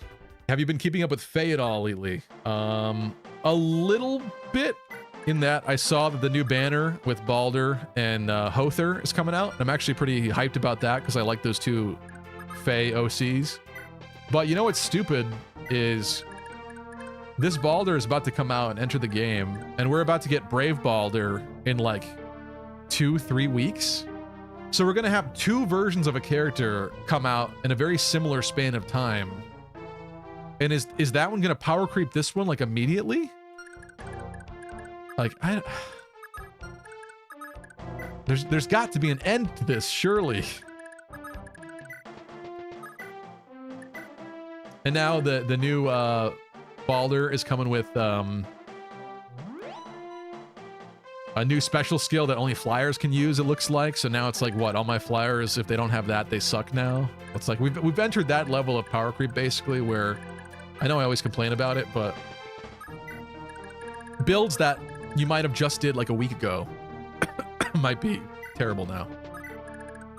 [SPEAKER 1] Have you been keeping up with Faye at all lately? A little bit, in that I saw that the new banner with Balder and Hother is coming out. I'm actually pretty hyped about that because I like those two Faye OCs. But you know what's stupid is this Balder is about to come out and enter the game, and we're about to get Brave Balder in like 2-3 weeks. So we're gonna have two versions of a character come out in a very similar span of time. And is that one gonna power creep this one like immediately? Like, there's got to be an end to this, surely. And now the new Balder is coming with a new special skill that only flyers can use, it looks like. So now it's like, what, all my flyers, if they don't have that, they suck now? It's like we've entered that level of power creep, basically, where I know I always complain about it, but builds that you might have just did like a week ago might be terrible now.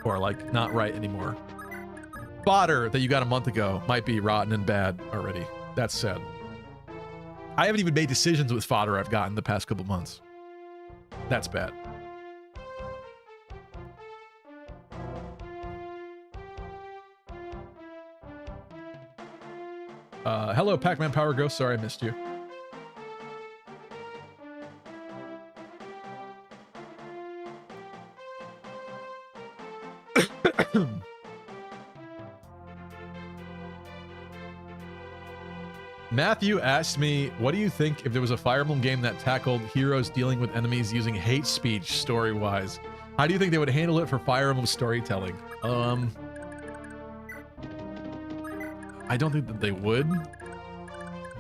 [SPEAKER 1] Or like not right anymore. Fodder that you got a month ago might be rotten and bad already. That's sad. I haven't even made decisions with fodder I've gotten the past couple months. That's bad. Hello, Pac-Man Power Ghost. Sorry I missed you. Matthew asked me, what do you think if there was a Fire Emblem game that tackled heroes dealing with enemies using hate speech story-wise? How do you think they would handle it for Fire Emblem storytelling? I don't think that they would,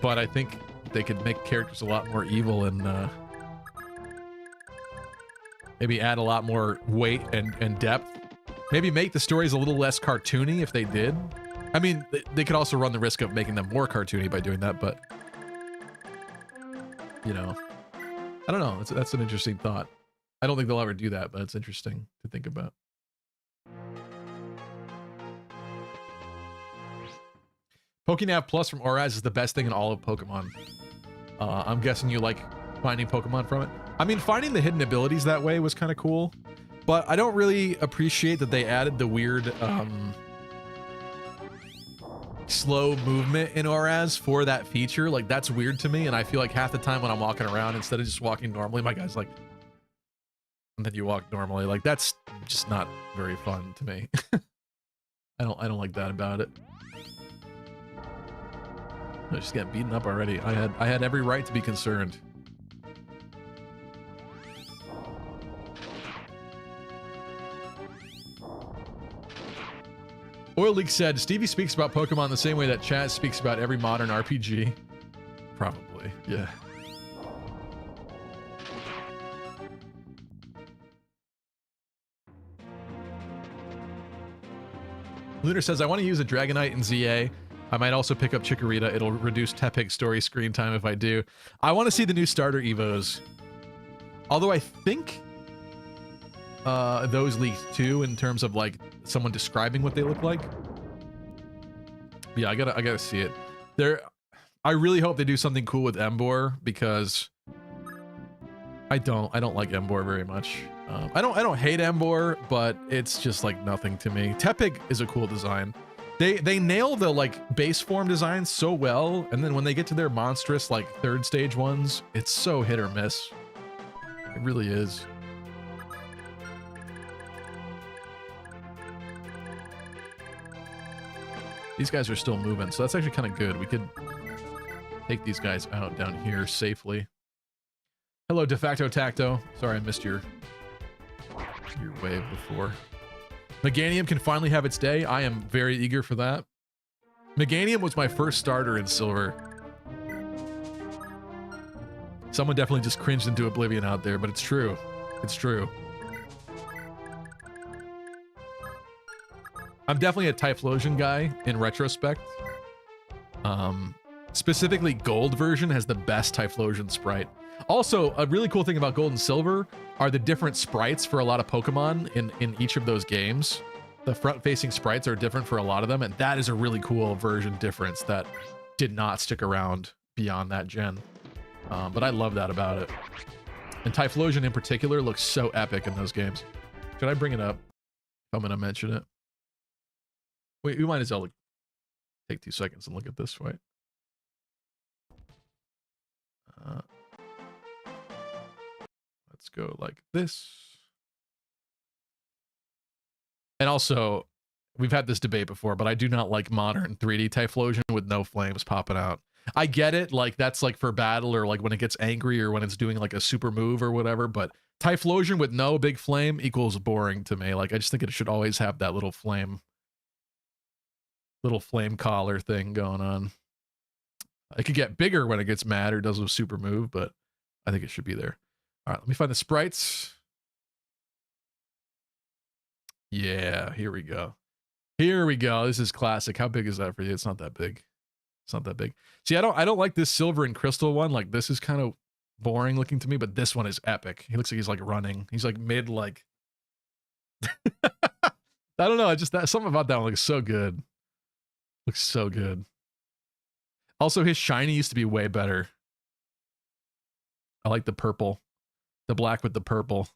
[SPEAKER 1] but I think they could make characters a lot more evil and maybe add a lot more weight and depth. Maybe make the stories a little less cartoony if they did. I mean, they could also run the risk of making them more cartoony by doing that, but you know, I don't know. That's an interesting thought. I don't think they'll ever do that, but it's interesting to think about. Pokénav Plus from Oraz is the best thing in all of Pokemon. I'm guessing you like finding Pokemon from it. I mean, finding the hidden abilities that way was kind of cool, but I don't really appreciate that they added the weird slow movement in Oraz for that feature. Like, that's weird to me, and I feel like half the time when I'm walking around, instead of just walking normally, my guy's like, and then you walk normally. Like, that's just not very fun to me. I don't like that about it. I just got beaten up already. I had every right to be concerned. Oil Leak said, Stevie speaks about Pokemon the same way that Chaz speaks about every modern RPG. Probably, yeah. Lunar says, I want to use a Dragonite in ZA. I might also pick up Chikorita. It'll reduce Tepig's story screen time if I do. I want to see the new starter Evos. Although I think those leaked too, in terms of like someone describing what they look like. Yeah, I gotta see it. I really hope they do something cool with Embor, because I don't like Embor very much. I don't hate Embor, but it's just like nothing to me. Tepig is a cool design. They nail the like base form design so well, and then when they get to their monstrous like third stage ones, it's so hit or miss. It really is. These guys are still moving, so that's actually kind of good. We could take these guys out down here safely. Hello, De Facto Tacto. Sorry I missed your wave before. Meganium can finally have its day. I am very eager for that. Meganium was my first starter in Silver. Someone definitely just cringed into oblivion out there, but it's true. It's true. I'm definitely a Typhlosion guy in retrospect. Specifically, Gold version has the best Typhlosion sprite. Also, a really cool thing about Gold and Silver are the different sprites for a lot of Pokemon in each of those games. The front-facing sprites are different for a lot of them, and that is a really cool version difference that did not stick around beyond that gen. But I love that about it. And Typhlosion in particular looks so epic in those games. Should I bring it up? I'm going to mention it. Wait, we might as well take 2 seconds and look at this, right? Let's go like this. And also, we've had this debate before, but I do not like modern 3D Typhlosion with no flames popping out. I get it, like that's like for battle or like when it gets angry or when it's doing like a super move or whatever, but Typhlosion with no big flame equals boring to me. Like I just think it should always have that little flame collar thing going on. It could get bigger when it gets mad or does a super move, but I think it should be there. All right, let me find the sprites. Yeah, here we go. Here we go. This is classic. How big is that for you? It's not that big. It's not that big. See, I don't like this silver and crystal one. Like this is kind of boring looking to me, but this one is epic. He looks like he's like running. He's like mid like I don't know. Something about that one looks so good. Looks so good. Also, his shiny used to be way better. I like the purple. The black with the purple.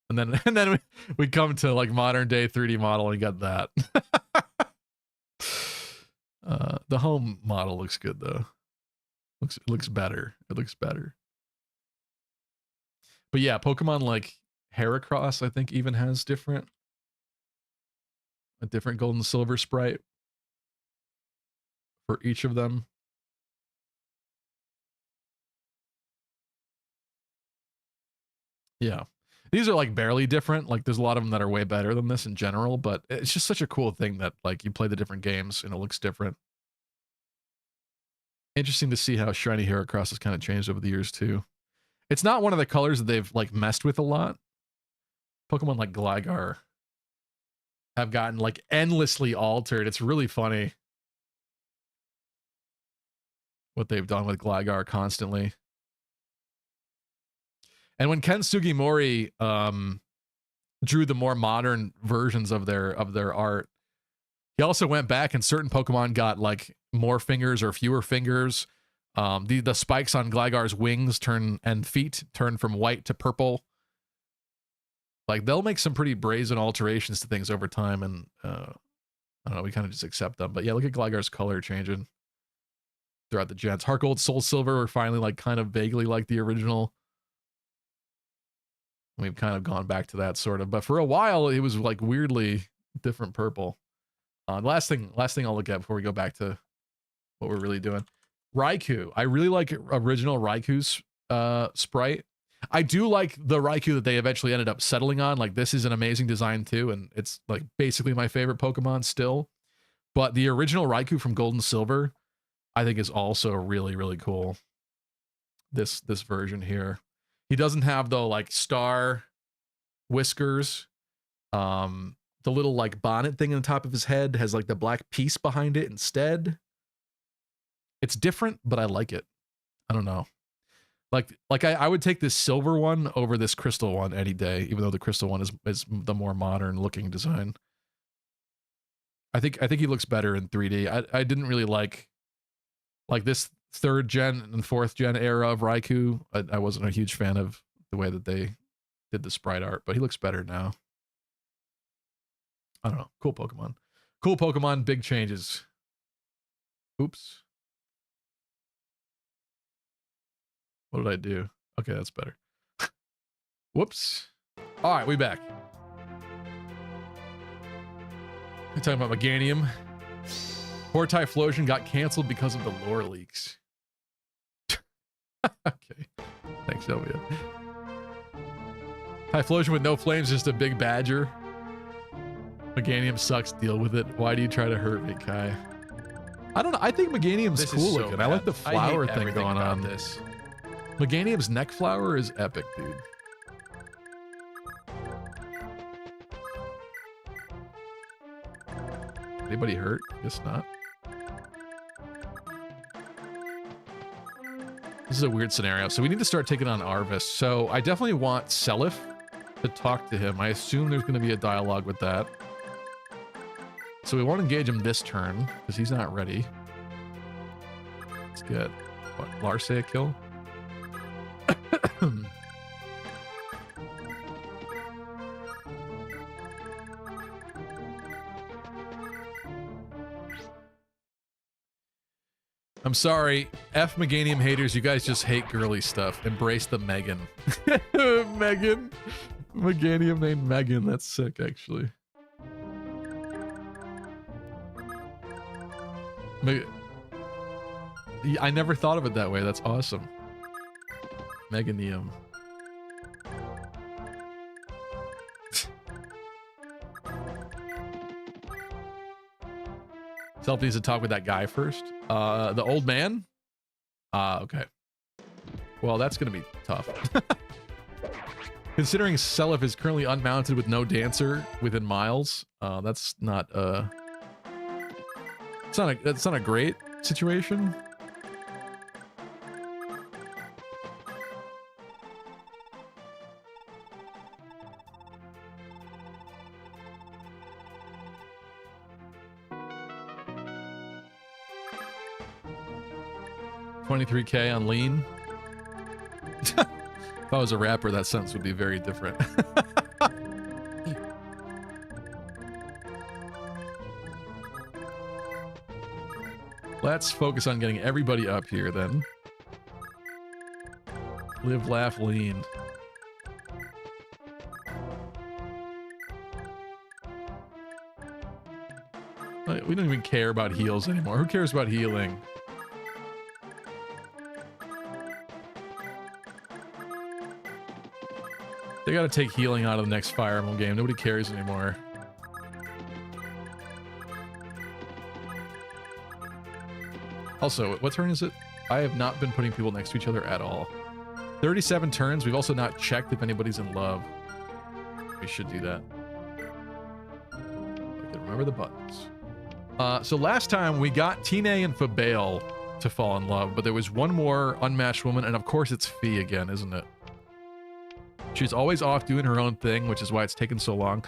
[SPEAKER 1] And then we come to like modern day 3D model and you got that. The home model looks good though. It looks better. It looks better. But yeah, Pokemon like Heracross, I think, even has a different gold and silver sprite for each of them. Yeah. These are like barely different. Like there's a lot of them that are way better than this in general, but it's just such a cool thing that like you play the different games and it looks different. Interesting to see how shiny Heracross has kind of changed over the years too. It's not one of the colors that they've like messed with a lot. Pokemon like Gligar have gotten like endlessly altered. It's really funny what they've done with Gligar constantly. And when Ken Sugimori drew the more modern versions of their art, he also went back and certain Pokemon got like more fingers or fewer fingers. The spikes on Gligar's wings and feet turn from white to purple. Like they'll make some pretty brazen alterations to things over time, and I don't know, we kind of just accept them. But yeah, look at Gligar's color changing throughout the gens. Heart Gold, Soul Silver are finally like kind of vaguely like the original. We've kind of gone back to that sort of, but for a while it was like weirdly different purple. Last thing I'll look at before we go back to what we're really doing. Raikou. I really like original Raikou's sprite. I do like the Raikou that they eventually ended up settling on. Like this is an amazing design too, and it's like basically my favorite Pokemon still. But the original Raikou from Gold and Silver, I think is also really, really cool. This version here. He doesn't have the like star whiskers. The little like bonnet thing on the top of his head has like the black piece behind it instead. It's different, but I like it. I don't know. Like I would take this silver one over this crystal one any day, even though the crystal one is the more modern looking design. I think he looks better in 3D. I didn't really like this 3rd gen and 4th gen era of Raikou. I wasn't a huge fan of the way that they did the sprite art, but he looks better now. I don't know. Cool Pokemon. Cool Pokemon, big changes. Oops. What did I do? Okay, that's better. Whoops. All right, we back. We're talking about Meganium. Poor Typhlosion got canceled because of the lore leaks. Okay. Thanks, Sylvia. Typhlosion with no flames, just a big badger. Meganium sucks, deal with it. Why do you try to hurt me, Kai? I don't know. I think Meganium's
[SPEAKER 5] This is
[SPEAKER 1] cool
[SPEAKER 5] so
[SPEAKER 1] looking.
[SPEAKER 5] bad.
[SPEAKER 1] I like the
[SPEAKER 5] I hate
[SPEAKER 1] flower thing
[SPEAKER 5] everything
[SPEAKER 1] going
[SPEAKER 5] about
[SPEAKER 1] on.
[SPEAKER 5] this.
[SPEAKER 1] Meganium's neck flower is epic, dude. Anybody hurt? Guess not. This is a weird scenario. So we need to start taking on Arvis. So I definitely want Seliph to talk to him. I assume there's going to be a dialogue with that. So we won't engage him this turn because he's not ready. Let's get what, Larcea kill? I'm sorry, F Meganium haters, you guys just hate girly stuff. Embrace the Megan. Megan. Meganium named Megan, that's sick actually. I never thought of it that way, that's awesome. Meganium. Self needs to talk with that guy first. The old man? Okay. Well, that's gonna be tough. Considering Seliph is currently unmounted with no dancer within miles, that's not that's not a great situation. $23K on lean. If I was a rapper, that sentence would be very different. Let's focus on getting everybody up here then. Live, laugh, lean. We don't even care about heals anymore. Who cares about healing? They gotta take healing out of the next Fire Emblem game. Nobody cares anymore. Also, what turn is it? I have not been putting people next to each other at all. 37 turns. We've also not checked if anybody's in love. We should do that. I can remember the buttons. So last time we got Tine and Fabale to fall in love, but there was one more unmatched woman, and of course it's Fee again, isn't it? She's always off doing her own thing, which is why it's taken so long.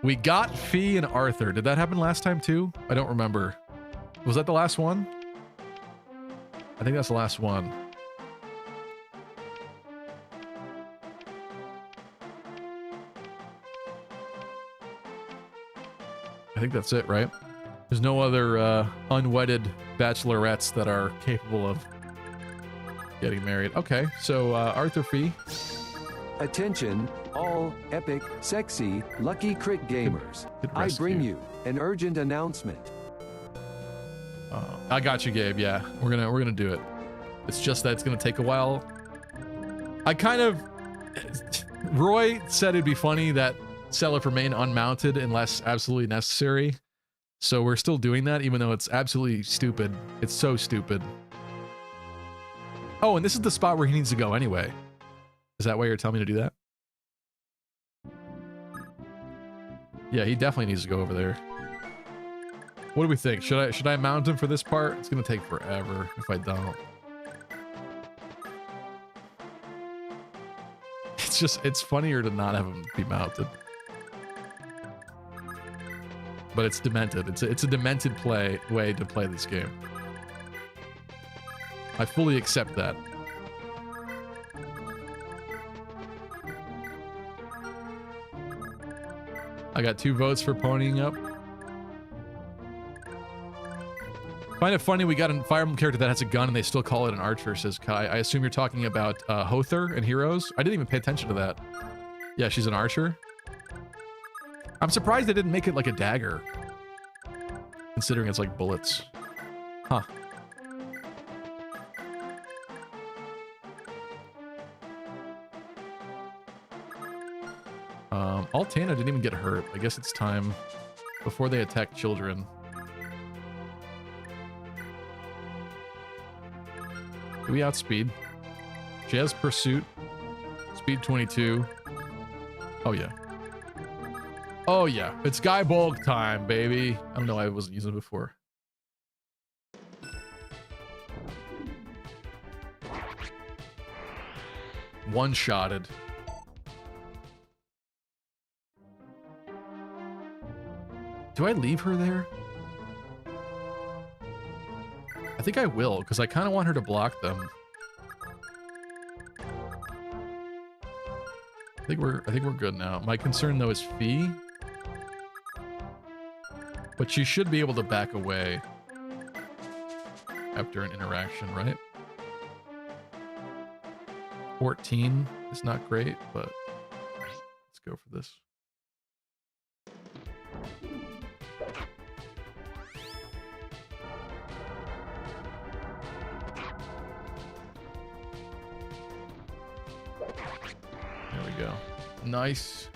[SPEAKER 1] We got Fee and Arthur. Did that happen last time too? I don't remember. Was that the last one? I think that's the last one. I think that's it, right? There's no other unwedded bachelorettes that are capable of getting married. Okay, so Arthur Fee.
[SPEAKER 8] Attention, all epic, sexy, lucky crit gamers. I bring you an urgent announcement.
[SPEAKER 1] I got you, Gabe. Yeah, we're gonna do it. It's just that it's gonna take a while. Roy said it'd be funny that Seliph remain unmounted unless absolutely necessary. So we're still doing that, even though it's absolutely stupid. It's so stupid. Oh, and this is the spot where he needs to go anyway. Is that why you're telling me to do that? Yeah, he definitely needs to go over there. What do we think? Should I mount him for this part? It's gonna take forever if I don't. It's funnier to not have him be mounted. But it's demented. It's a demented way to play this game. I fully accept that. I got 2 votes for ponying up. Find it funny we got a Fire Emblem character that has a gun and they still call it an archer, says Kai. I assume you're talking about Hother and Heroes. I didn't even pay attention to that. Yeah, she's an archer. I'm surprised they didn't make it like a dagger, considering it's like bullets. Huh. Altana didn't even get hurt. I guess it's time before they attack children. Do we outspeed? She has pursuit. Speed 22. Oh yeah. Oh yeah. It's Guy Bulk time, baby. I don't know why I wasn't using it before. One-shotted. Do I leave her there? I think I will, because I kind of want her to block them. I think we're good now. My concern though is Fee. But she should be able to back away after an interaction, right? 14 is not great, but let's go for this. There we go. Nice.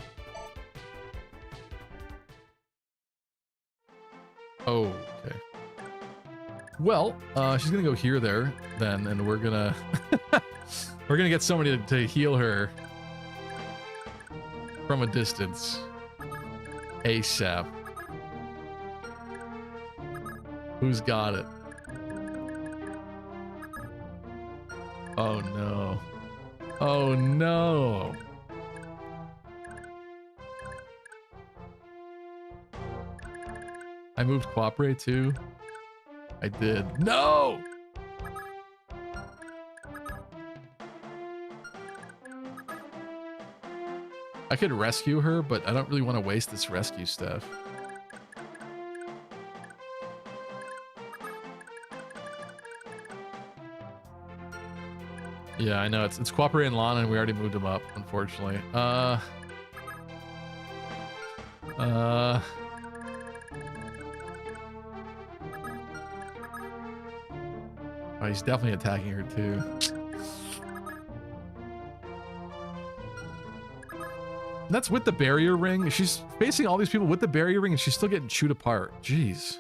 [SPEAKER 1] Oh, okay. Well, she's gonna go here there then, and we're gonna we're gonna get somebody to heal her from a distance ASAP. Who's got it? Oh no. Oh no. I moved cooperate too. I did. No! I could rescue her, but I don't really want to waste this rescue stuff. Yeah, I know. It's Cooperate and Lana, and we already moved him up, unfortunately. Oh, he's definitely attacking her too. And that's with the barrier ring. She's facing all these people with the barrier ring, and she's still getting chewed apart. Jeez.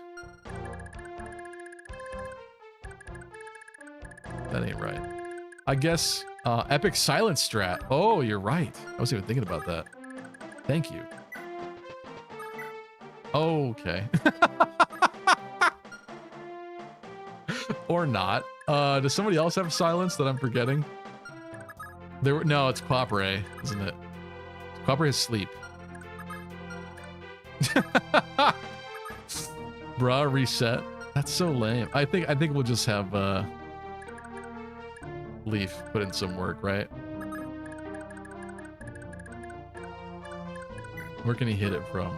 [SPEAKER 1] That ain't right. I guess epic silence strat. Oh, you're right. I wasn't even thinking about that. Thank you. Okay. Or not. Does somebody else have silence that I'm forgetting? No, it's Quapre, isn't it? Quapre has sleep. Bruh, reset. That's so lame. I think we'll just have Leaf put in some work, right? Where can he hit it from?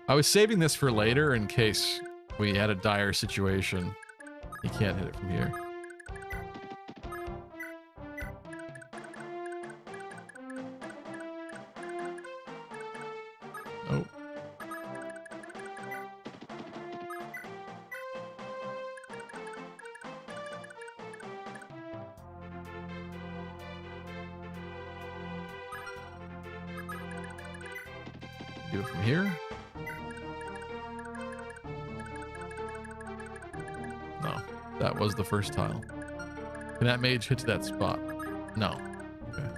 [SPEAKER 1] I was saving this for later in case we had a dire situation. He can't hit it from here. Oh. Do it from here. No, that was the first tile. Can that mage hit to that spot? No. Okay.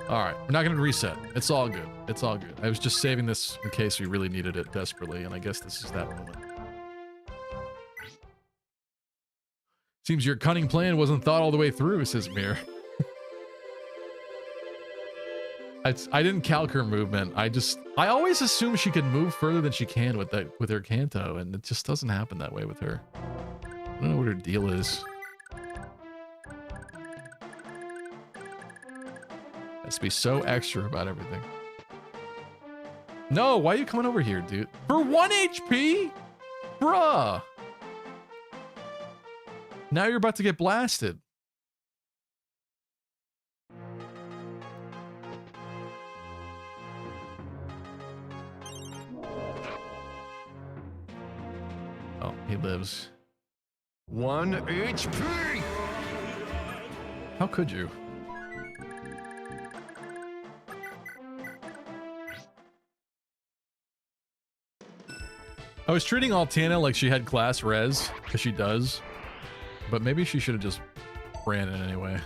[SPEAKER 1] All right, we're not going to reset. It's all good. It's all good. I was just saving this in case we really needed it desperately, and I guess this is that moment. Seems your cunning plan wasn't thought all the way through, says Mir. I didn't calc her movement. I always assume she can move further than she can with her Kanto, and it just doesn't happen that way with her. I don't know what her deal is. Has to be so extra about everything. No, why are you coming over here, dude? For 1 HP? Bruh. Now you're about to get blasted. Oh, he lives.
[SPEAKER 8] 1 HP!
[SPEAKER 1] How could you? I was treating Altana like she had class res, because she does. But maybe she should have just ran it anyway.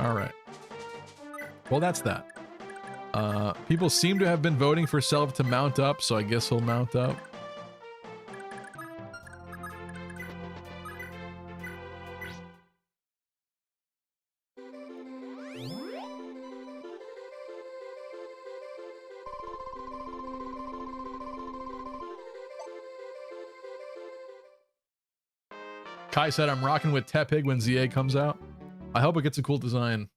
[SPEAKER 1] Alright. Well, that's that. People seem to have been voting for Self to mount up, so I guess he'll mount up. Kai said, I'm rocking with Tepig when ZA comes out. I hope it gets a cool design.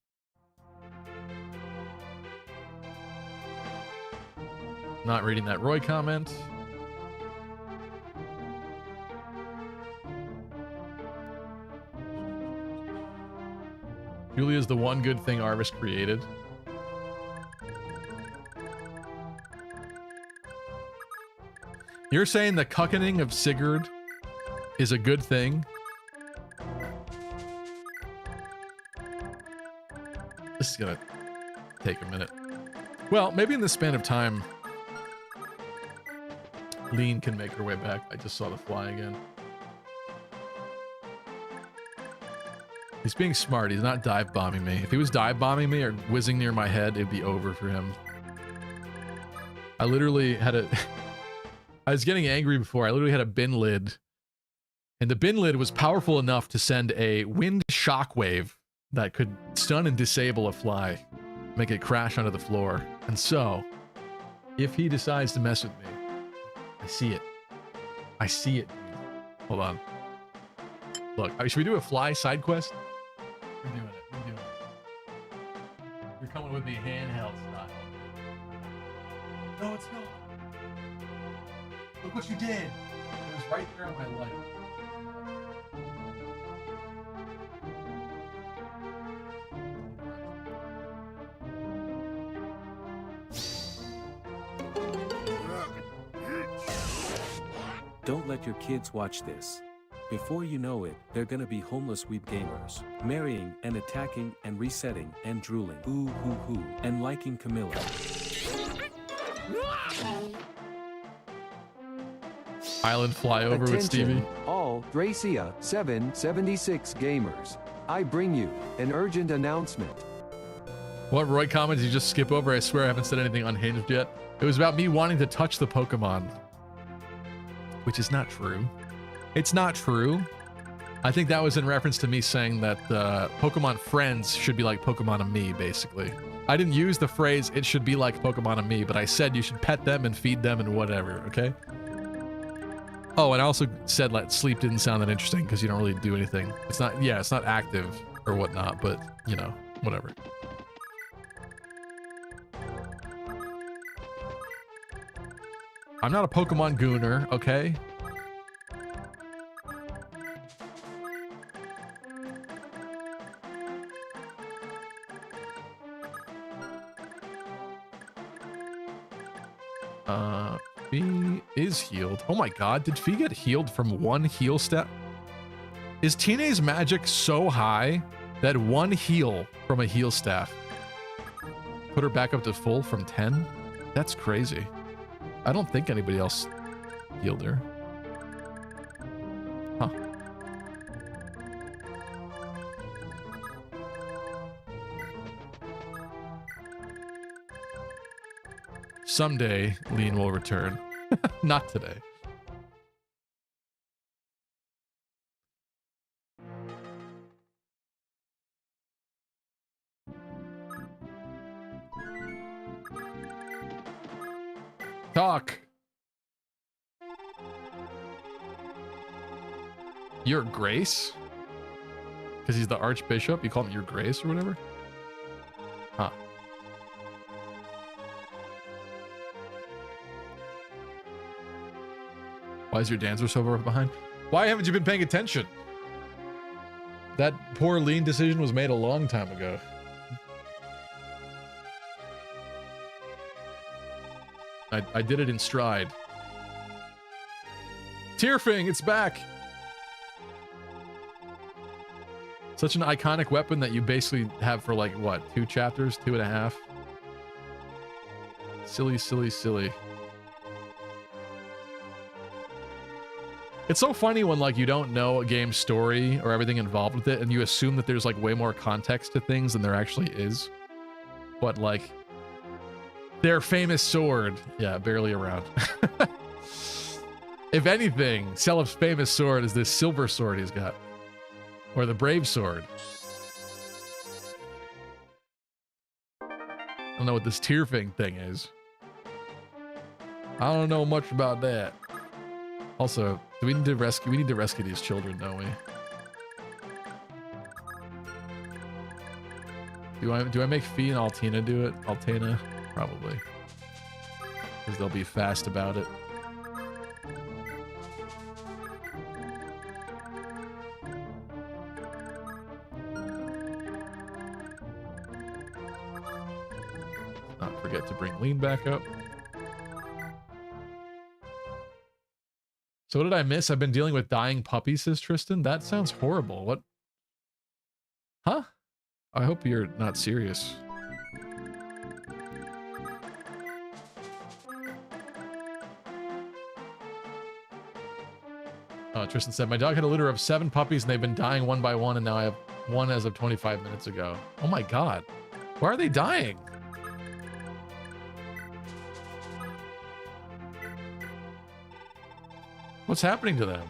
[SPEAKER 1] Not reading that Roy comment. Julia's the one good thing Arvis created. You're saying the cuckening of Sigurd is a good thing? This is gonna take a minute. Well, maybe in the span of time, Lean can make her way back. I just saw the fly again. He's being smart. He's not dive bombing me. If he was dive bombing me or whizzing near my head, it'd be over for him. I literally had a... I was getting angry before. I literally had a bin lid. And the bin lid was powerful enough to send a wind shockwave that could stun and disable a fly, make it crash onto the floor. And so, if he decides to mess with me, I see it. I see it. Hold on. Look, should we do a fly side quest? We're doing it. We're doing it. You're coming with me handheld style. No, it's not. Look what you did. It was right there in my life.
[SPEAKER 9] Don't let your kids watch this. Before you know it, they're gonna be homeless weeb gamers, marrying and attacking and resetting and drooling, ooh hoo hoo, and liking Camilla.
[SPEAKER 1] Island flyover with Stevie.
[SPEAKER 8] All Thracia 776 gamers. I bring you an urgent announcement.
[SPEAKER 1] What Roy comments you just skip over? I swear I haven't said anything unhinged yet. It was about me wanting to touch the Pokemon. Which is not true. It's not true. I think that was in reference to me saying that Pokemon friends should be like Pokemon to me, basically. I didn't use the phrase, it should be like Pokemon to me, but I said you should pet them and feed them and whatever, okay? Oh, and I also said like sleep didn't sound that interesting because you don't really do anything. It's not, yeah, it's not active or whatnot, but, you know, whatever. I'm not a Pokemon gooner, okay? Fee is healed. Oh my god, did Fee get healed from one heal step? Is Teenage Magic so high that one heal from a heal staff put her back up to full from 10? That's crazy. I don't think anybody else healed her. Huh. Someday, Lean will return. Not today. Talk. Your Grace? Because he's the Archbishop? You call him Your Grace or whatever? Huh. Why is your dancer so far behind? Why haven't you been paying attention? That poor Lean decision was made a long time ago. I did it in stride. Tearfing, it's back! Such an iconic weapon that you basically have for like, what, 2 chapters? 2.5? Silly, silly, silly. It's so funny when like you don't know a game's story or everything involved with it and you assume that there's like way more context to things than there actually is. But like, their famous sword, yeah, barely around. If anything, Selip's famous sword is this silver sword he's got. Or the brave sword. I don't know what this Tearfing thing is. I don't know much about that. Also, do we need to rescue? We need to rescue these children, don't we? Do I make Fee and Altina do it? Altina? Probably. Because they'll be fast about it. Not forget to bring Lean back up. So what did I miss? I've been dealing with dying puppies, says Tristan. That sounds horrible. What? Huh? I hope you're not serious. Tristan said, my dog had a litter of 7 puppies and they've been dying one by one and now I have 1 as of 25 minutes ago. Oh my god. Why are they dying? What's happening to them?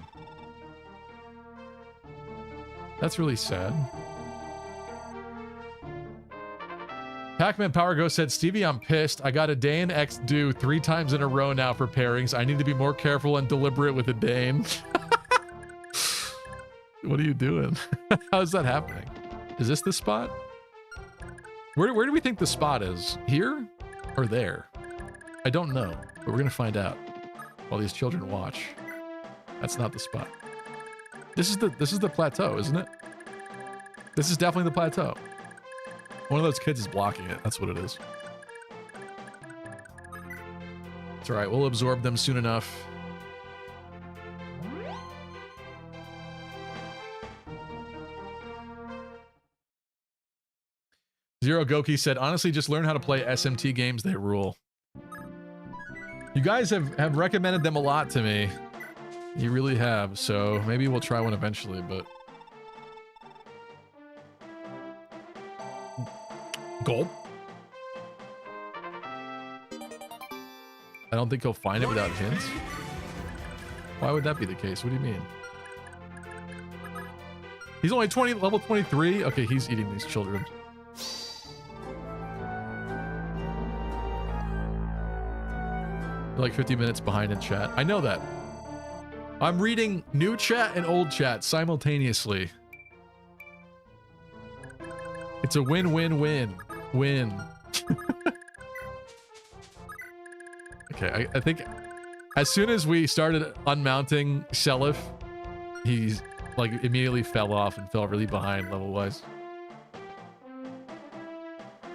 [SPEAKER 1] That's really sad. Pac-Man Power Ghost said, Stevie, I'm pissed. I got a Dane X due 3 times in a row now for pairings. I need to be more careful and deliberate with a Dane. What are you doing? How's that happening? Is this the spot? Where do we think the spot is? Here or there? I don't know, but we're gonna find out. while these children watch. That's not the spot. This is the plateau, isn't it? This is definitely the plateau. One of those kids is blocking it. That's what it is. It's all right. We'll absorb them soon enough. Zero Goki said, honestly, just learn how to play SMT games. They rule. You guys have recommended them a lot to me. You really have. So maybe we'll try one eventually, but... Gulp. I don't think he'll find it without hints. Why would that be the case? What do you mean? He's only level 23? Okay, he's eating these children. They're like 50 minutes behind in chat. I know that. I'm reading new chat and old chat simultaneously. It's a win-win-win. Win. Okay, I think as soon as we started unmounting Selif, he's like immediately fell off and fell really behind level-wise.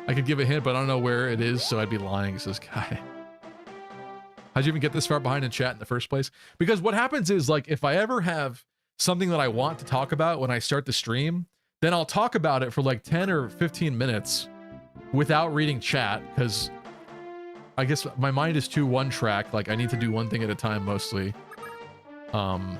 [SPEAKER 1] I could give a hint, but I don't know where it is, so I'd be lying, says Kai. How'd you even get this far behind in chat in the first place? Because what happens is, like, if I ever have something that I want to talk about when I start the stream, then I'll talk about it for like 10 or 15 minutes without reading chat, because I guess my mind is too one-track. Like, I need to do one thing at a time mostly. And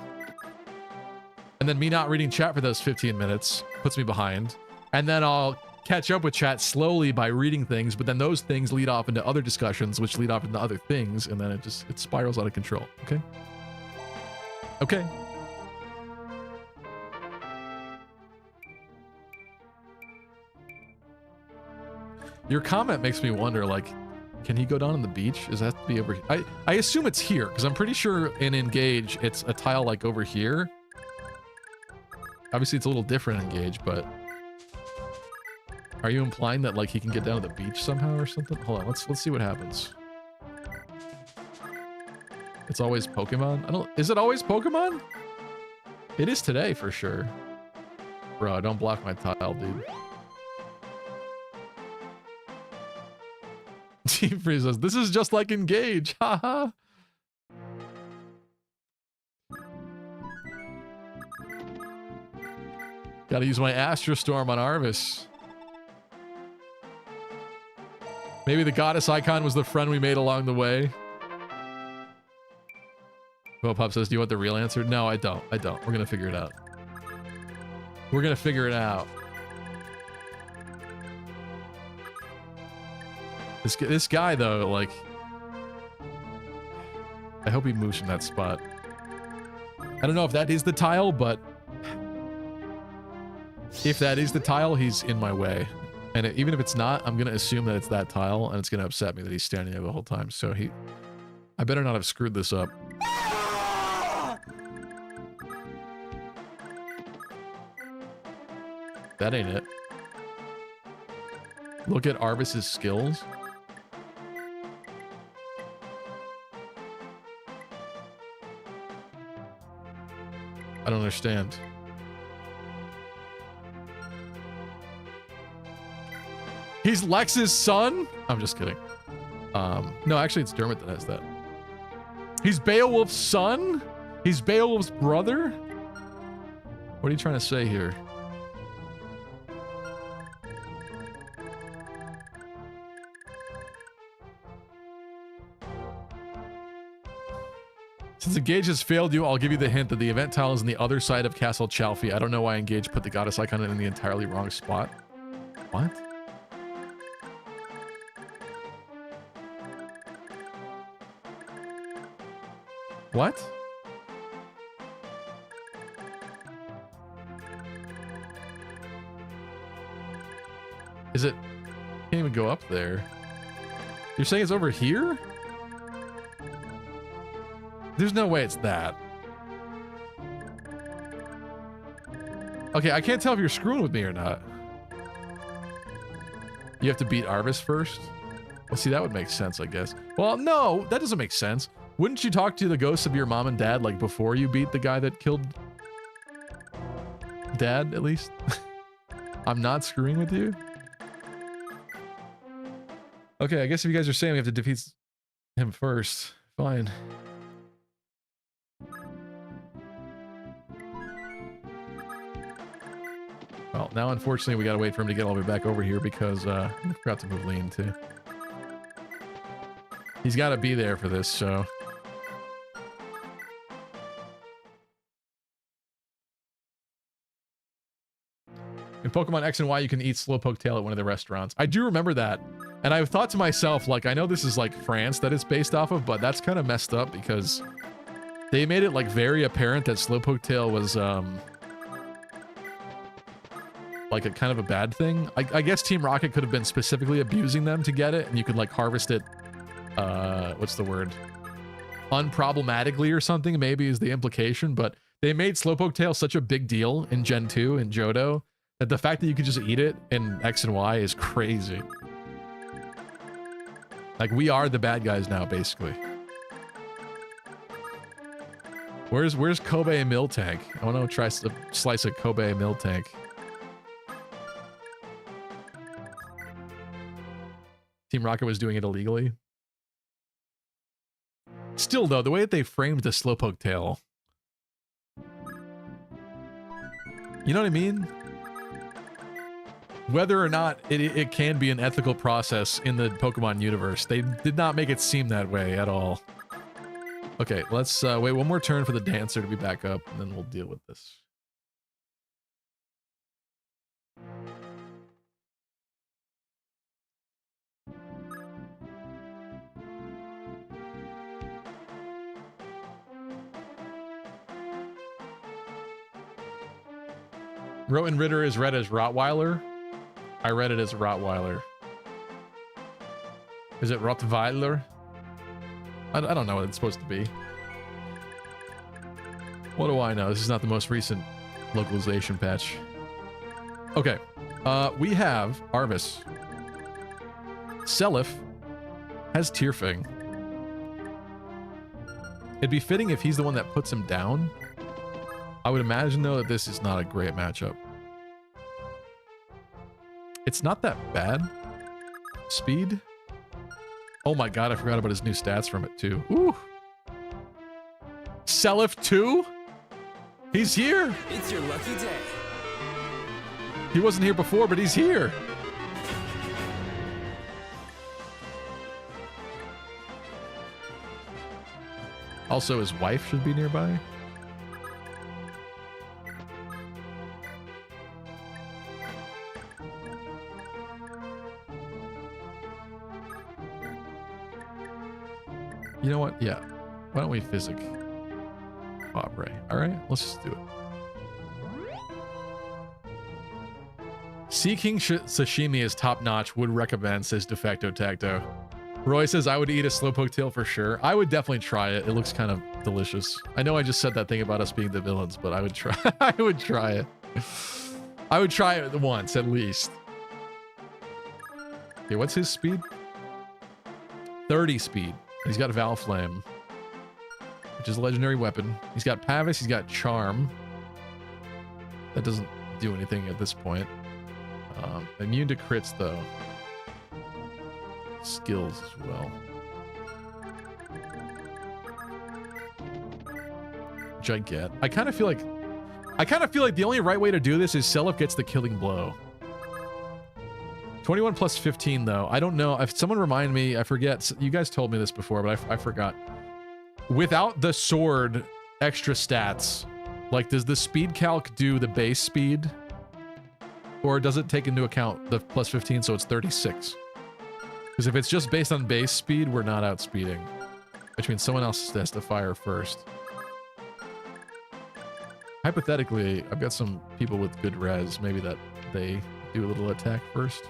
[SPEAKER 1] then me not reading chat for those 15 minutes puts me behind. And then I'll catch up with chat slowly by reading things, but then those things lead off into other discussions, which lead off into other things, and then it spirals out of control. Okay? Okay. Your comment makes me wonder, like, can he go down on the beach? Does that have to be over here? I assume it's here, because I'm pretty sure in Engage, it's a tile like over here. Obviously, it's a little different in Engage, but... Are you implying that, like, he can get down to the beach somehow or something? Hold on, let's see what happens. It's always Pokemon? Is it always Pokemon? It is today, for sure. Bro, don't block my tile, dude. Team Freeze says, this is just like Engage, haha. Gotta use my Astro Storm on Arvis. Maybe the goddess icon was the friend we made along the way. Well, Pop says, do you want the real answer? No, I don't. I don't. We're gonna figure it out. We're gonna figure it out. This guy, though, like... I hope he moves from that spot. I don't know if that is the tile, but... If that is the tile, he's in my way. And even if it's not, I'm going to assume that it's that tile, and it's going to upset me that he's standing there the whole time. So I better not have screwed this up. That ain't it. Look at Arvis's skills. I don't understand. He's Lex's son? I'm just kidding. No, actually, it's Dermot that has that. He's Beowulf's son? He's Beowulf's brother? What are you trying to say here? Since Engage has failed you, I'll give you the hint that the event tile is on the other side of Castle Chalfie. I don't know why Engage put the goddess icon in the entirely wrong spot. What? What? Is it? Can't even go up there. You're saying it's over here? There's no way it's that. Okay, I can't tell if you're screwing with me or not. You have to beat Arvis first? Well, see, that would make sense, I guess. Well, no, that doesn't make sense. Wouldn't you talk to the ghosts of your mom and dad like before you beat the guy that killed dad, at least? I'm not screwing with you. Okay, I guess if you guys are saying we have to defeat him first, fine. Well, now unfortunately we gotta wait for him to get all the way back over here because I forgot to move Lean too. He's gotta be there for this, so. In Pokemon X and Y, you can eat Slowpoke Tail at one of the restaurants. I do remember that. And I've thought to myself, like, I know this is like France that it's based off of, but that's kind of messed up because they made it like very apparent that Slowpoke Tail was like a kind of a bad thing. I guess Team Rocket could have been specifically abusing them to get it, and you could like harvest it, what's the word? Unproblematically or something, maybe is the implication, but they made Slowpoke Tail such a big deal in Gen 2 in Johto that the fact that you could just eat it in X and Y is crazy. Like, we are the bad guys now, basically. Where's Kobe Miltank? I want to try a slice of Kobe Miltank. Team Rocket was doing it illegally. Still, though, the way that they framed the Slowpoke Tail. You know what I mean? Whether or not it can be an ethical process in the Pokemon universe, they did not make it seem that way at all. Okay, let's wait one more turn for the dancer to be back up, and then we'll deal with this. Roten Ritter is read as Rottweiler. I read it as Rottweiler. Is it Rottweiler? I don't know what it's supposed to be. What do I know? This is not the most recent localization patch. Okay. We have Arvis. Seliph has Tearfing. It'd be fitting if he's the one that puts him down. I would imagine, though, that this is not a great matchup. It's not that bad. Speed. Oh my god, I forgot about his new stats from it, too. Ooh. Seliph 2? He's here!
[SPEAKER 2] It's your lucky day.
[SPEAKER 1] He wasn't here before, but he's here! Also, his wife should be nearby. You know what? Yeah. Why don't we Physic Pop Ray? Alright, let's just do it. Sea King Sashimi is top notch. Would recommend, says De Facto Tacto. Roy says, I would eat a Slowpoke Tail for sure. I would definitely try it. It looks kind of delicious. I know I just said that thing about us being the villains, but I would try I would try it. I would try it once at least. Okay, what's his speed? 30 speed. He's got Valve Flame, which is a legendary weapon. He's got Pavis, he's got Charm. That doesn't do anything at this point. Immune to crits, though. Skills as well. Gigat. I kind of feel like the only right way to do this is Seliph gets the killing blow. 21 plus 15, though. I don't know. If someone remind me, I forget. You guys told me this before, but I forgot. Without the sword extra stats, like, does the speed calc do the base speed? Or does it take into account the plus 15, so it's 36? Because if it's just based on base speed, we're not outspeeding. Which means someone else has to fire first. Hypothetically, I've got some people with good res. Maybe that they do a little attack first.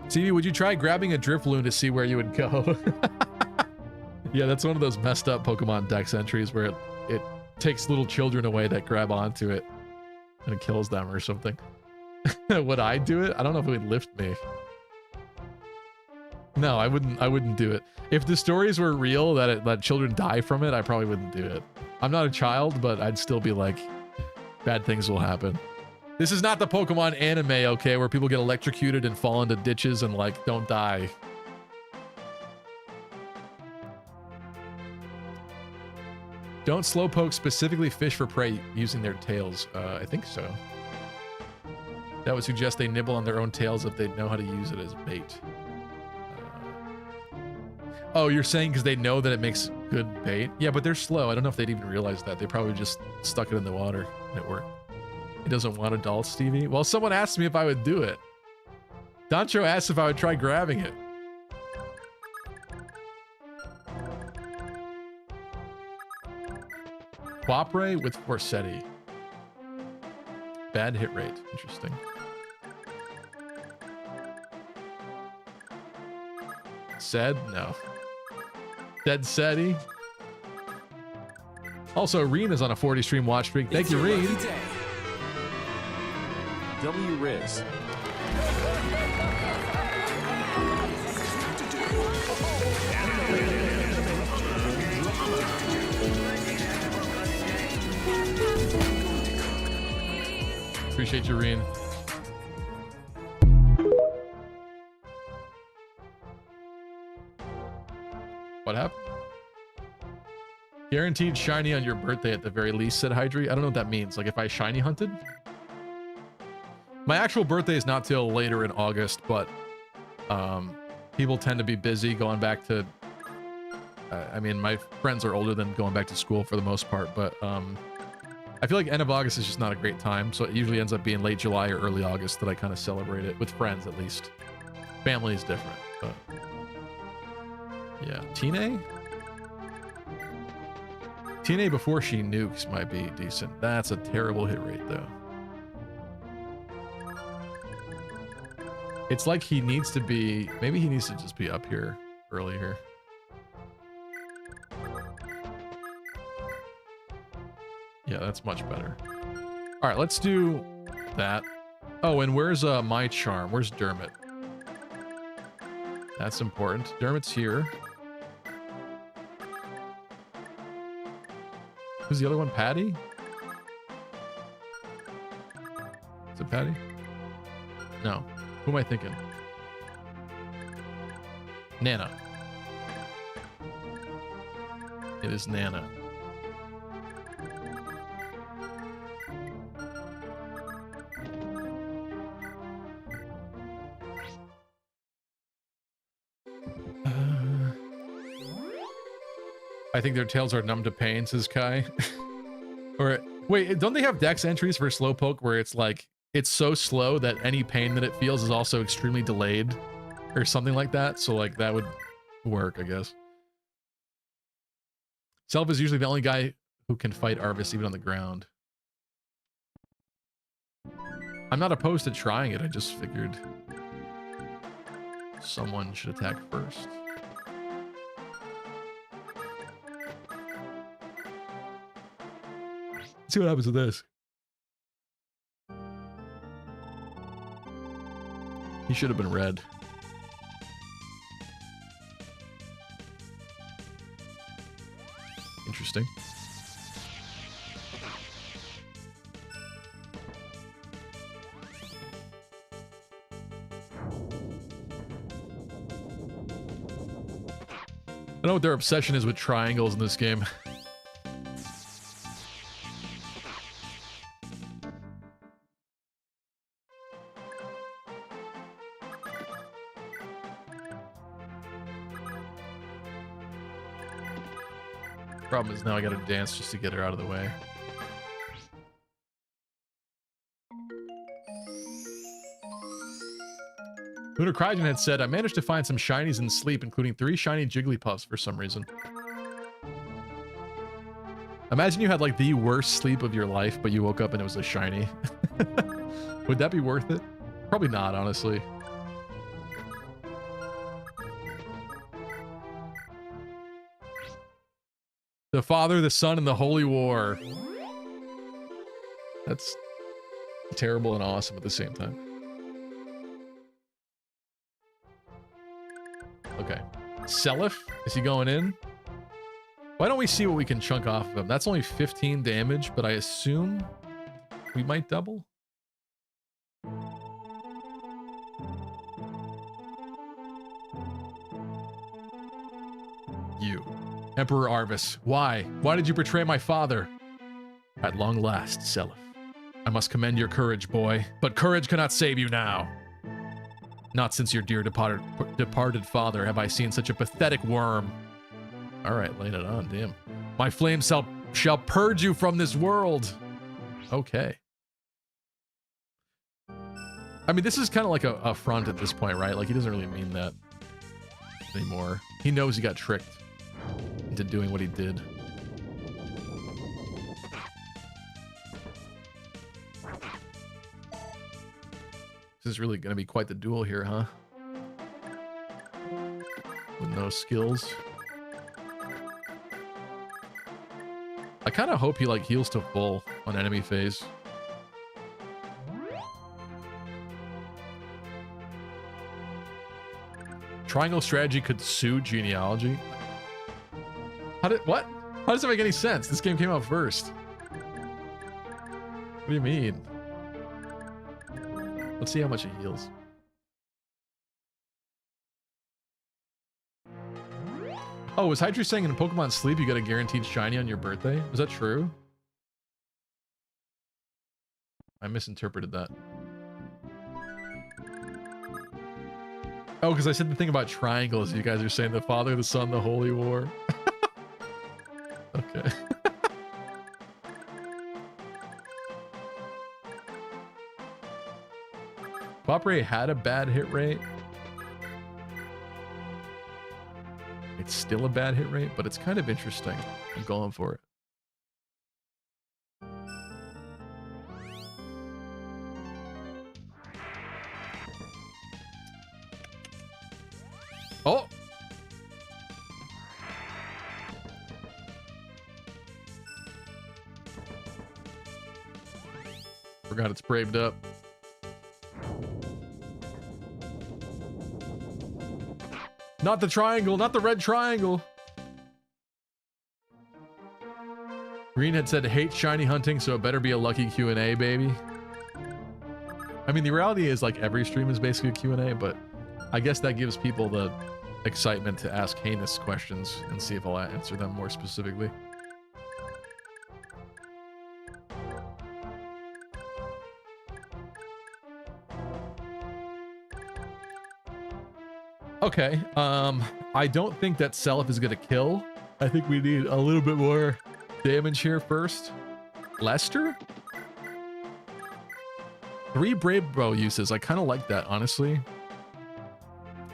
[SPEAKER 1] CV, would you try grabbing a Drifloon to see where you would go? Yeah, that's one of those messed up Pokemon Dex entries where it takes little children away that grab onto it and it kills them or something. Would I do it? I don't know if it would lift me. No, I wouldn't do it. If the stories were real that children die from it, I probably wouldn't do it. I'm not a child, but I'd still be like, bad things will happen. This is not the Pokemon anime, okay, where people get electrocuted and fall into ditches and like don't die. Don't slowpoke specifically fish for prey using their tails. I think so. That would suggest they nibble on their own tails if they know how to use it as bait. Oh, you're saying because they know that it makes good bait? Yeah, but they're slow. I don't know if they'd even realize that. They probably just stuck it in the water and it worked. He doesn't want adults, Stevie. Well, someone asked me if I would do it. Doncho asked if I would try grabbing it. Quapre with Forsetti. Bad hit rate. Interesting. Said? No. Dead Seti. Also, Reen is on a 40 stream watch streak. Thank you, Reen.
[SPEAKER 2] W Riz.
[SPEAKER 1] Appreciate you, Reen. What happened? Guaranteed shiny on your birthday at the very least, said Hydri. I don't know what that means. Like if I shiny hunted? My actual birthday is not till later in August, but people tend to be busy going back to... I mean, my friends are older than going back to school for the most part, but I feel like end of August is just not a great time, so it usually ends up being late July or early August that I kind of celebrate it, with friends at least. Family is different, but... Yeah, Tine? Tine before she nukes might be decent. That's a terrible hit rate, though. It's like he needs to be... Maybe he needs to just be up here earlier. Yeah, that's much better. All right, let's do that. Oh, and where's my charm? Where's Dermot? That's important. Dermot's here. Who's the other one? Patty? Is it Patty? No. Who am I thinking? Nana. It is Nana. I think their tails are numb to pain, says Kai. Or wait, don't they have dex entries for Slowpoke where it's like it's so slow that any pain that it feels is also extremely delayed or something like that? So like that would work, I guess. Self is usually the only guy who can fight Arvis even on the ground. I'm not opposed to trying it. I just figured someone should attack first. Let's see what happens with this. He should have been red. Interesting. I don't know what their obsession is with triangles in this game. Problem is now I gotta dance just to get her out of the way. Lunar Crygen had said, I managed to find some shinies in sleep, including 3 shiny Jigglypuffs for some reason. Imagine you had like the worst sleep of your life, but you woke up and it was a shiny. Would that be worth it? Probably not, honestly. The Father, the Son, and the Holy War. That's terrible and awesome at the same time. Okay. Seliph, is he going in? Why don't we see what we can chunk off of him? That's only 15 damage, but I assume we might double. You, Emperor Arvis, why? Why did you betray my father? At long last, Seliph. I must commend your courage, boy, but courage cannot save you now. Not since your dear departed father have I seen such a pathetic worm. All right, laying it on, damn. My flame shall purge you from this world. Okay. I mean, this is kind of like a front at this point, right? Like, he doesn't really mean that anymore. He knows he got tricked into doing what he did. This is really going to be quite the duel here, huh? With no skills. I kind of hope he like heals to full on enemy phase. Triangle strategy could sue genealogy. What? How does that make any sense? This game came out first. What do you mean? Let's see how much it heals. Oh, was Hydra saying in Pokemon Sleep you got a guaranteed shiny on your birthday? Was that true? I misinterpreted that. Oh, because I said the thing about triangles. You guys are saying the Father, the Son, the Holy War. Okay. Popray had a bad hit rate. It's still a bad hit rate, but it's kind of interesting. I'm going for it. Oh! Forgot it's braved up. Not the triangle, not the red triangle. Green had said hate shiny hunting, so it better be a lucky Q&A, baby. I mean, the reality is like every stream is basically a Q&A, but I guess that gives people the excitement to ask heinous questions and see if I'll answer them more specifically. Okay, I don't think that Seliph is gonna kill. I think we need a little bit more damage here first. Lester? 3 Brave Bow uses. I kind of like that, honestly.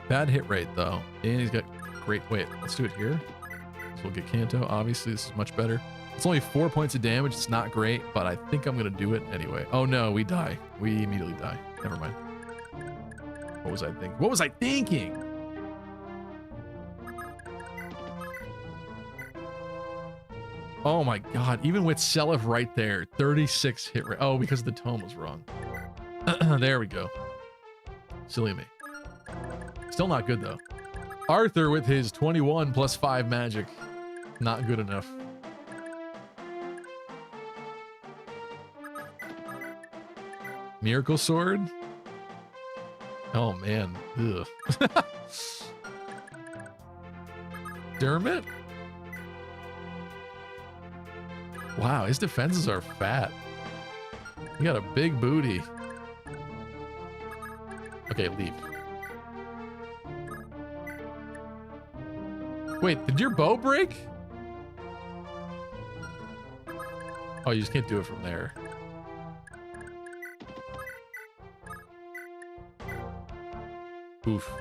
[SPEAKER 1] Bad hit rate, though. And he's got great... Wait, let's do it here. So we'll get Kanto. Obviously, this is much better. It's only 4 points of damage. It's not great, but I think I'm going to do it anyway. Oh, no, we die. We immediately die. Never mind. What was I thinking? What was I thinking? Oh my god, even with Seliph right there, 36 hit rate. Oh, because the tome was wrong. There we go. Silly me. Still not good though. Arthur with his 21 plus 5 magic. Not good enough. Miracle Sword? Oh man. Ugh. Dermot? Wow, his defenses are fat. He got a big booty. Okay, leave. Wait, did your bow break? Oh, you just can't do it from there. Oof.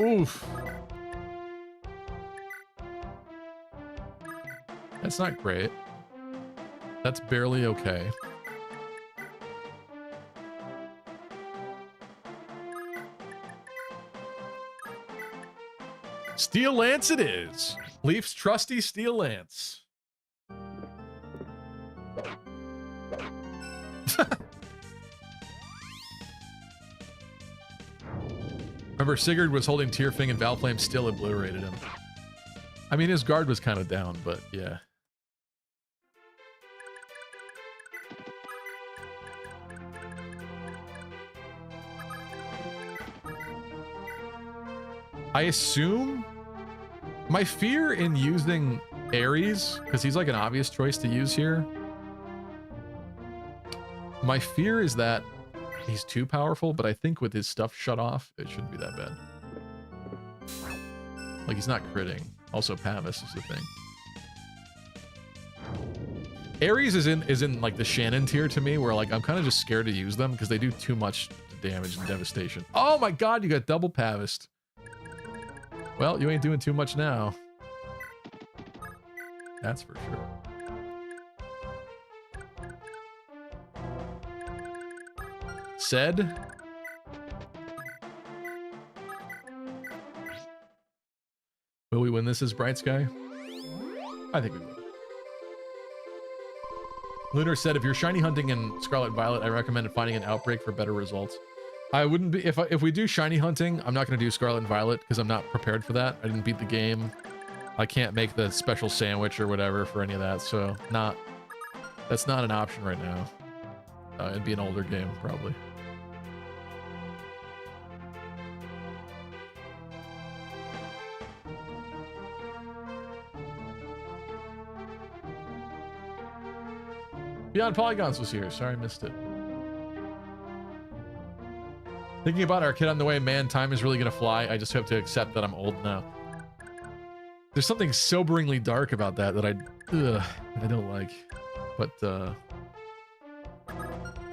[SPEAKER 1] Oof. That's not great. That's barely okay. Steel Lance it is. Leaf's trusty Steel Lance. Remember, Sigurd was holding Tearfing and Valflame still obliterated him. I mean, his guard was kind of down, but yeah. I assume my fear in using Ares, because he's like an obvious choice to use here. My fear is that he's too powerful, but I think with his stuff shut off, it shouldn't be that bad. Like, he's not critting. Also, Pavis is the thing. Ares is in like the Shannon tier to me, where like I'm kind of just scared to use them because they do too much damage and devastation. Oh my god, you got double Pavist. Well, you ain't doing too much now. That's for sure. Said. Will we win this as Bright Sky? I think we will. Lunar said, if you're shiny hunting in Scarlet Violet, I recommend finding an outbreak for better results. I wouldn't be, if we do shiny hunting, I'm not going to do Scarlet and Violet because I'm not prepared for that. I didn't beat the game. I can't make the special sandwich or whatever for any of that, so that's not an option right now. It'd be an older game, probably. Beyond Polygons was here. Sorry, I missed it. Thinking about our kid on the way, man, time is really gonna fly. I just hope to accept that I'm old now. There's something soberingly dark about that I don't like. But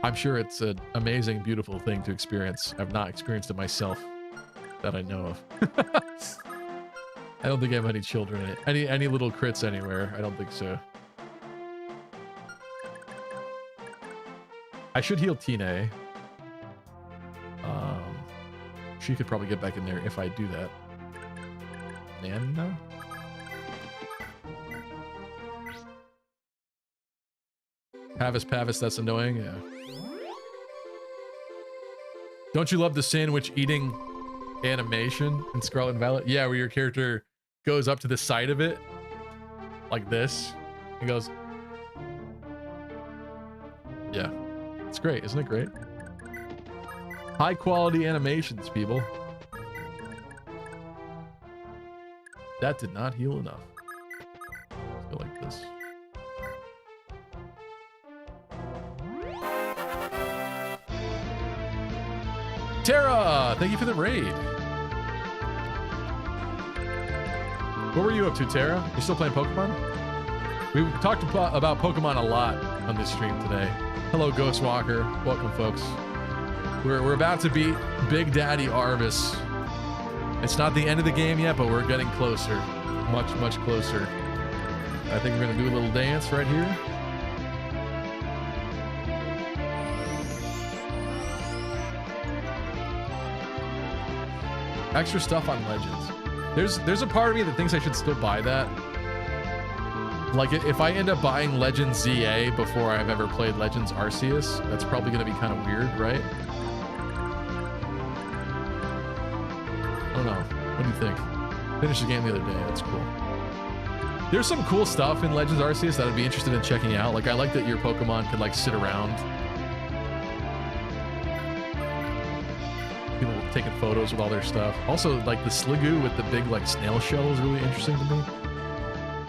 [SPEAKER 1] I'm sure it's an amazing, beautiful thing to experience. I've not experienced it myself that I know of. I don't think I have any children in it. Any little crits anywhere. I don't think so. I should heal Tina. She could probably get back in there if I do that. Nana? Pavis, that's annoying, yeah. Don't you love the sandwich eating animation in Scarlet and Violet? Yeah, where your character goes up to the side of it, like this, and goes... Yeah. It's great, isn't it great? High quality animations, people. That did not heal enough. Let's go like this. Tara, thank you for the raid. What were you up to, Tara? You still playing Pokemon? We talked about Pokemon a lot on this stream today. Hello, Ghostwalker. Welcome, folks. We're about to beat Big Daddy Arvis. It's not the end of the game yet, but we're getting closer. Much, much closer. I think we're going to do a little dance right here. Extra stuff on Legends. There's a part of me that thinks I should still buy that. Like, if I end up buying Legends ZA before I've ever played Legends Arceus, that's probably going to be kind of weird, right? I don't know. What do you think? Finished the game the other day. That's cool. There's some cool stuff in Legends Arceus that I'd be interested in checking out. Like, I like that your Pokemon could, like, sit around. People taking photos with all their stuff. Also, like, the Sliggoo with the big, like, snail shell is really interesting to me.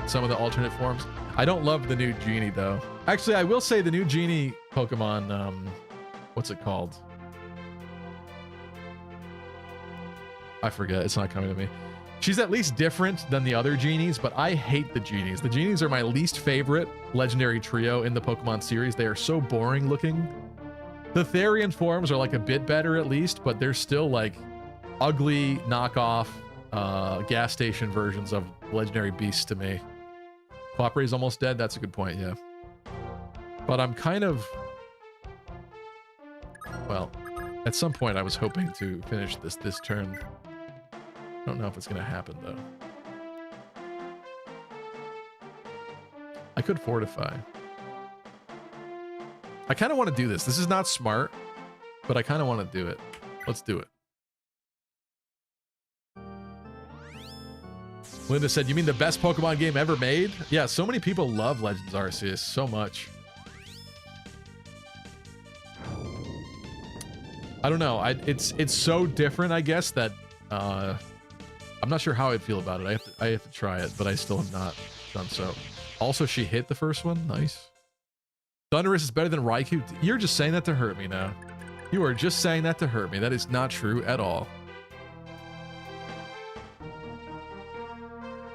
[SPEAKER 1] Some of the alternate forms. I don't love the new Genie, though. Actually, I will say the new Genie Pokemon, what's it called? I forget. It's not coming to me. She's at least different than the other Genies, but I hate the Genies. The Genies are my least favorite legendary trio in the Pokemon series. They are so boring looking. The Therian forms are like a bit better at least, but they're still like ugly knockoff gas station versions of legendary beasts to me. Cloppery's almost dead. That's a good point, yeah. But I'm kind of... Well, at some point I was hoping to finish this turn. I don't know if it's going to happen, though. I could fortify. I kind of want to do this. This is not smart, but I kind of want to do it. Let's do it. Linda said, you mean the best Pokemon game ever made? Yeah, so many people love Legends Arceus so much. I don't know. It's so different, I guess, that I'm not sure how I'd feel about it. I have to try it, but I still have not done so. Also, she hit the first one. Nice. Thundurus is better than Raikou. You're just saying that to hurt me now. You are just saying that to hurt me. That is not true at all.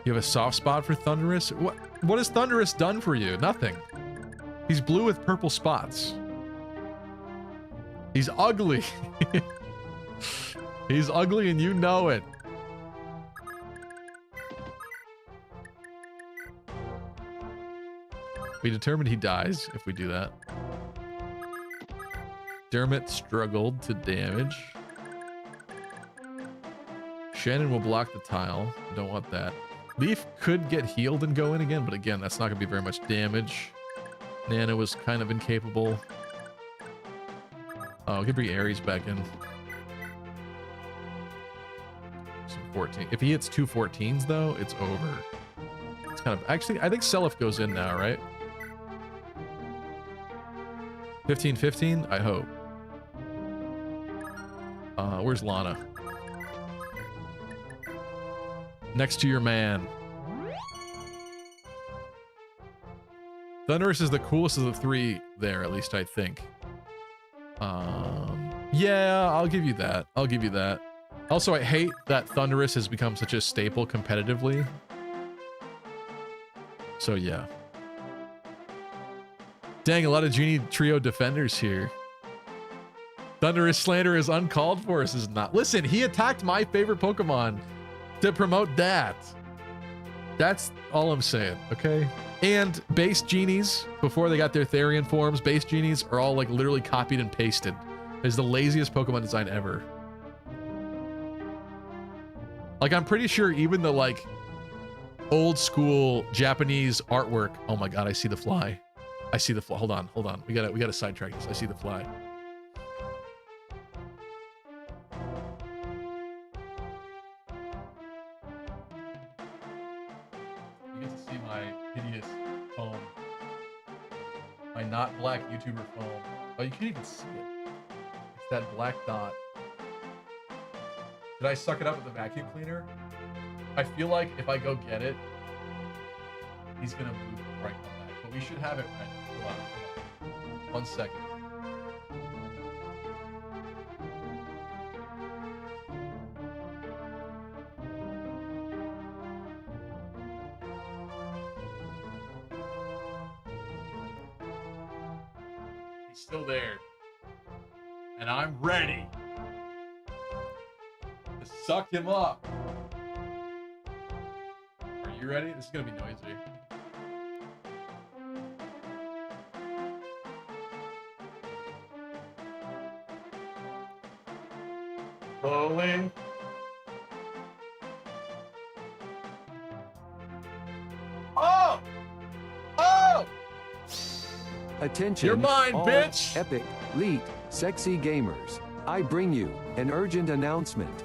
[SPEAKER 1] You have a soft spot for Thundurus? What has Thundurus done for you? Nothing. He's blue with purple spots. He's ugly. He's ugly and you know it. We determined he dies if we do that. Dermot struggled to damage. Shannon will block the tile. I don't want that. Leaf could get healed and go in again, but again, that's not going to be very much damage. Nana was kind of incapable. Oh, I could bring Ares back in. Some 14. If he hits 2 14s, though, it's over. It's kind of... Actually, I think Seliph goes in now, right? 15-15? I hope. Where's Lana? Next to your man. Thundurus is the coolest of the three there, at least I think. Yeah, I'll give you that. I'll give you that. Also, I hate that Thundurus has become such a staple competitively. So, yeah. Dang, a lot of Genie Trio defenders here. Thundurus slander is uncalled for. This is not. Listen, he attacked my favorite Pokemon to promote that. That's all I'm saying, okay? And base Genies, before they got their Therian forms, base Genies are all like literally copied and pasted. It's the laziest Pokemon design ever. Like, I'm pretty sure even the like old school Japanese artwork. Oh my God, I see the fly. I see the fly. Hold on. We gotta sidetrack this. I see the fly. You get to see my hideous foam. My not black YouTuber foam. Oh, you can't even see it. It's that black dot. Did I suck it up with the vacuum cleaner? I feel like if I go get it, he's gonna move right come back. But we should have it ready. Hold on. 1 second. He's still there. And I'm ready to suck him up. Are you ready? This is gonna be noisy. Slowly. Oh! Oh!
[SPEAKER 8] Attention,
[SPEAKER 1] You're mine,
[SPEAKER 8] all
[SPEAKER 1] bitch!
[SPEAKER 8] Epic, elite, sexy gamers. I bring you an urgent announcement.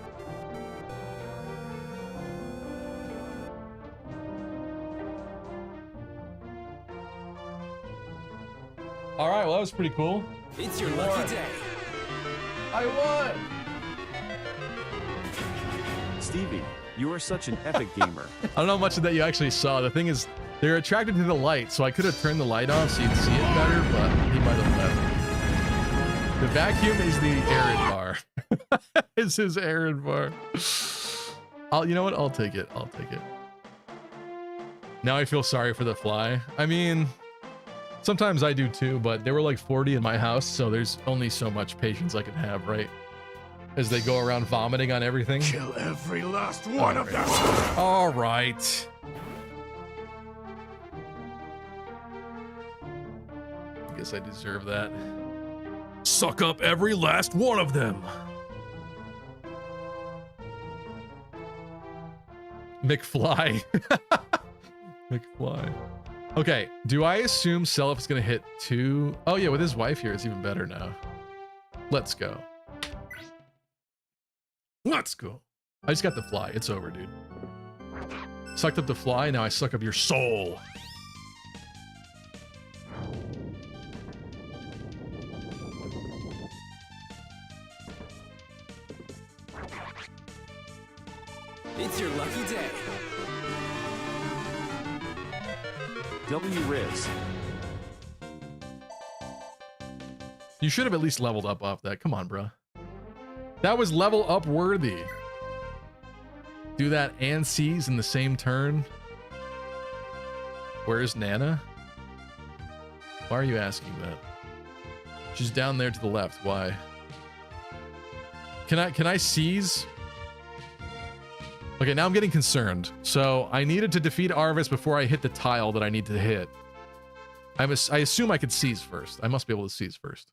[SPEAKER 1] All right, well, that was pretty cool.
[SPEAKER 2] It's your lucky day.
[SPEAKER 1] I won!
[SPEAKER 5] Stevie, you are such an epic gamer.
[SPEAKER 1] I don't know how much of that you actually saw. The thing is, they're attracted to the light, so I could have turned the light off so you'd see it better, but he might have left. The vacuum is the errand bar. It's his errand bar. You know what? I'll take it. I'll take it. Now I feel sorry for the fly. I mean, sometimes I do too, but there were like 40 in my house, so there's only so much patience I can have, right? As they go around vomiting on everything.
[SPEAKER 3] Kill every last one of them.
[SPEAKER 1] All right. I guess I deserve that. Suck up every last one of them. McFly. McFly. Okay, do I assume Self is gonna hit 2? Oh yeah, with his wife here, it's even better now. Let's go. Let's go. I just got the fly. It's over, dude. Sucked up the fly, now I suck up your soul.
[SPEAKER 2] It's your lucky day.
[SPEAKER 5] W Riz.
[SPEAKER 1] You should have at least leveled up off that. Come on, bro. That was level up worthy. Do that and C's in the same turn. Where's Nana? Why are you asking that? She's down there to the left. Why? Can I seize? Okay, now I'm getting concerned. So I needed to defeat Arvis before I hit the tile that I need to hit. I assume I could seize first. I must be able to seize first.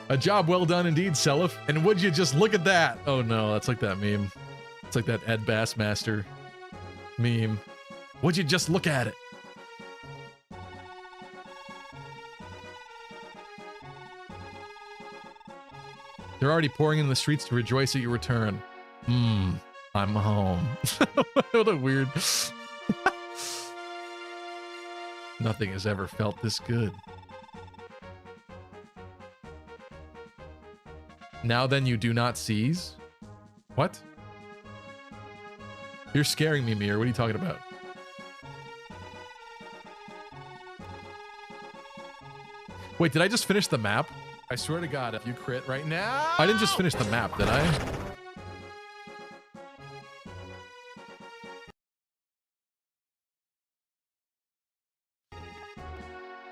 [SPEAKER 1] A job well done indeed, Selif. And would you just look at that? Oh no, that's like that meme. It's like that Ed Bassmaster meme. Would you just look at it? They're already pouring in the streets to rejoice at your return. I'm home. What a weird... Nothing has ever felt this good. Now then you do not seize? What? You're scaring me, Mir. What are you talking about? Wait, did I just finish the map? I swear to God, if you crit right now... I didn't just finish the map, did I?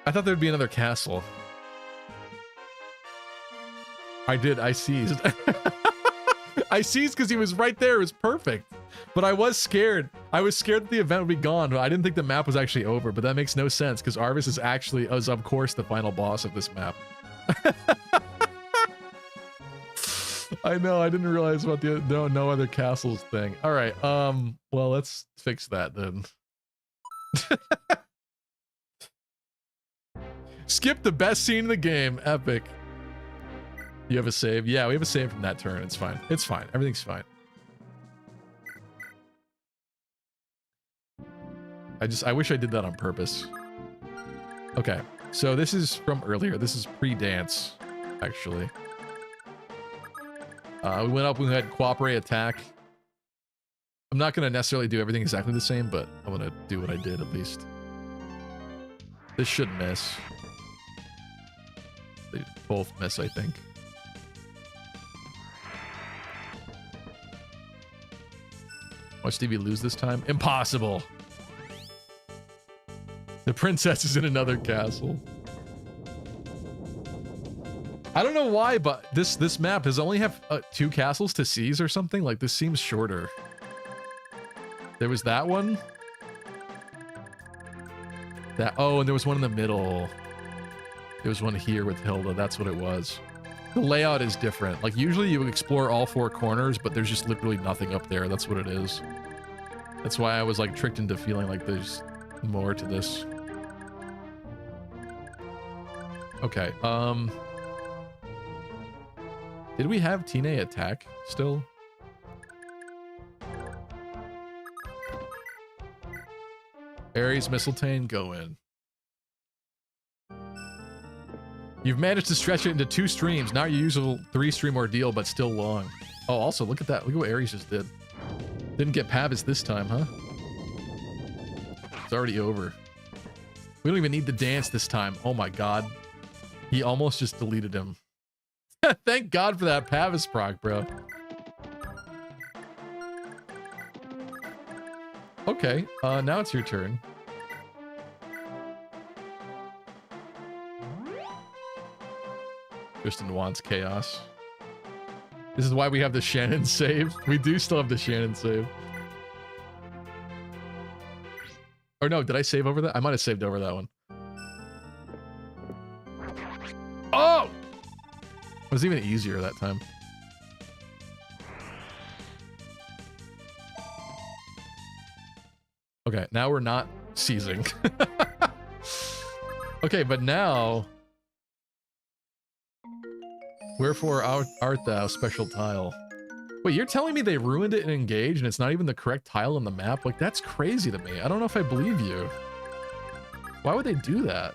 [SPEAKER 1] I thought there'd be another castle. I did, I seized. I seized because he was right there, it was perfect. But I was scared. I was scared that the event would be gone, but I didn't think the map was actually over, but that makes no sense because Arvis is of course the final boss of this map. I know, I didn't realize about the no other castles thing. All right, well, let's fix that then. Skip the best scene in the game, epic. You have a save? Yeah, we have a save from that turn. It's fine. It's fine. Everything's fine. I wish I did that on purpose. Okay, so this is from earlier. This is pre-dance, actually. We went up, we had cooperate attack. I'm not going to necessarily do everything exactly the same, but I'm going to do what I did at least. This should miss. They both miss, I think. Watch Stevie lose this time? Impossible! The princess is in another castle. I don't know why, but this map does only have 2 castles to seize or something. Like, this seems shorter. There was that one. Oh, and there was one in the middle. There was one here with Hilda. That's what it was. The layout is different. Like, usually you explore all 4 corners, but there's just literally nothing up there. That's what it is. That's why I was, like, tricked into feeling like there's more to this. Okay, did we have Tine attack still? Ares, Mistletoe, go in. You've managed to stretch it into 2 streams. Not your usual 3-stream ordeal, but still long. Oh, also, look at that. Look at what Ares just did. Didn't get Pavis this time, huh? It's already over. We don't even need the dance this time. Oh my god. He almost just deleted him. Thank God for that Pavis proc, bro. Okay, now it's your turn. Tristan wants chaos. This is why we have the Shannon save. We do still have the Shannon save. Or no, did I save over that? I might have saved over that one. Oh! It was even easier that time. Okay, now we're not seizing. Okay, but now... Wherefore art thou, special tile? Wait, you're telling me they ruined it in Engage and it's not even the correct tile on the map? Like, that's crazy to me. I don't know if I believe you. Why would they do that?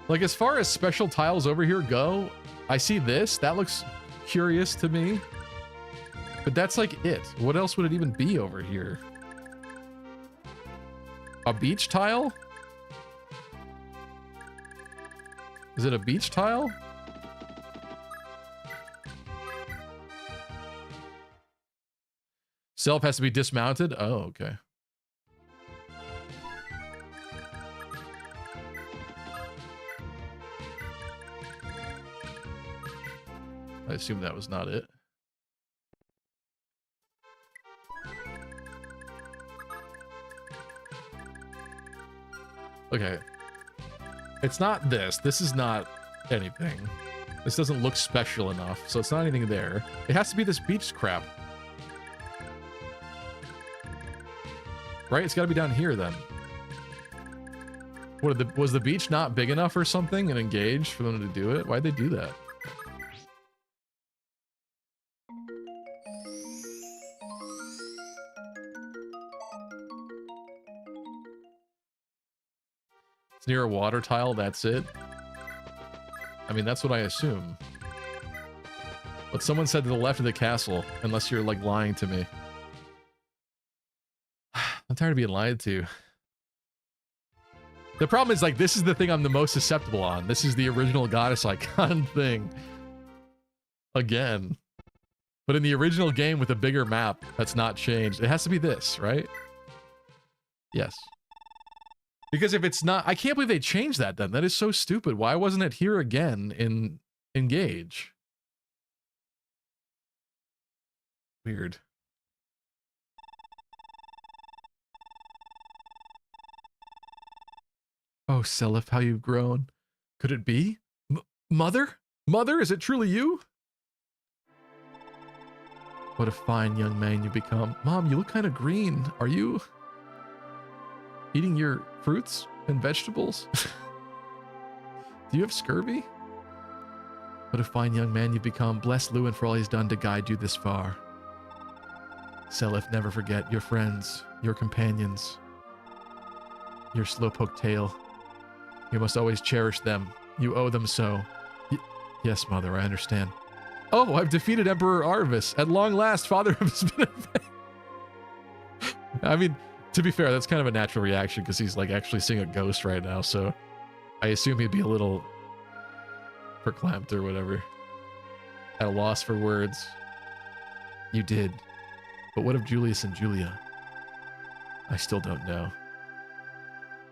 [SPEAKER 1] Like, as far as special tiles over here go, I see this. That looks curious to me. But that's like it. What else would it even be over here? A beach tile? Is it a beach tile? Self has to be dismounted? Oh, okay. I assume that was not it. Okay. It's not this. This is not anything. This doesn't look special enough, so it's not anything there. It has to be this beach crap. Right? It's got to be down here then. What, was the beach not big enough or something and engaged for them to do it? Why'd they do that? It's near a water tile, that's it? I mean, that's what I assume. But someone said to the left of the castle, unless you're, like, lying to me. I'm tired of being lied to. The problem is, like, this is the thing I'm the most susceptible on. This is the original goddess icon thing. Again. But in the original game with a bigger map that's not changed, it has to be this, right? Yes. Because if it's not... I can't believe they changed that then. That is so stupid. Why wasn't it here again in Engage? Weird. Oh, Seliph, how you've grown. Could it be? Mother? Mother, is it truly you? What a fine young man you become. Mom, you look kind of green. Are you eating your fruits and vegetables? Do you have scurvy? What a fine young man you've become. Bless Lewin for all he's done to guide you this far. Seliph, never forget your friends, your companions, your slowpoke tail. You must always cherish them. You owe them so. Yes, Mother, I understand. Oh, I've defeated Emperor Arvis. At long last, Father has been... I mean, to be fair, that's kind of a natural reaction because he's like actually seeing a ghost right now, so I assume he'd be a little verklempt or whatever. At a loss for words. You did. But what of Julius and Julia? I still don't know.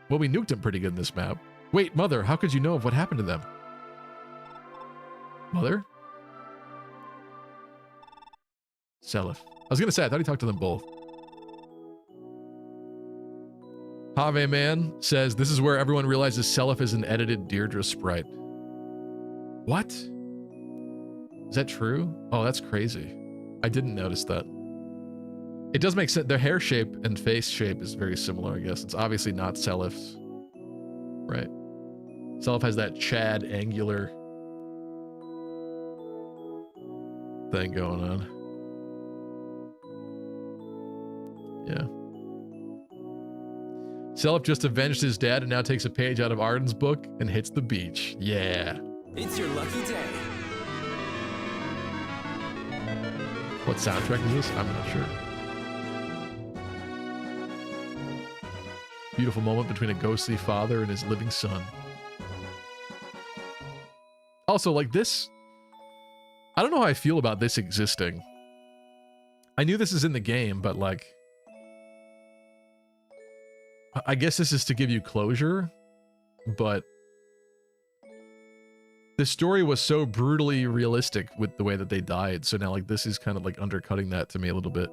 [SPEAKER 1] Well, we nuked him pretty good in this map. Wait, Mother, how could you know of what happened to them? Mother? Seliph. I was gonna say, I thought he talked to them both. Have Man says, this is where everyone realizes Seliph is an edited Deirdre sprite. What? Is that true? Oh, that's crazy. I didn't notice that. It does make sense. Their hair shape and face shape is very similar, I guess. It's obviously not Seliph's. Right. Seliph has that Chad angular thing going on. Yeah. Seliph just avenged his dad and now takes a page out of Arden's book and hits the beach. Yeah.
[SPEAKER 2] It's your lucky day.
[SPEAKER 1] What soundtrack is this? I'm not sure. Beautiful moment between a ghostly father and his living son. Also, like this... I don't know how I feel about this existing. I knew this is in the game, but like... I guess this is to give you closure, but... The story was so brutally realistic with the way that they died, so now like this is kind of like undercutting that to me a little bit.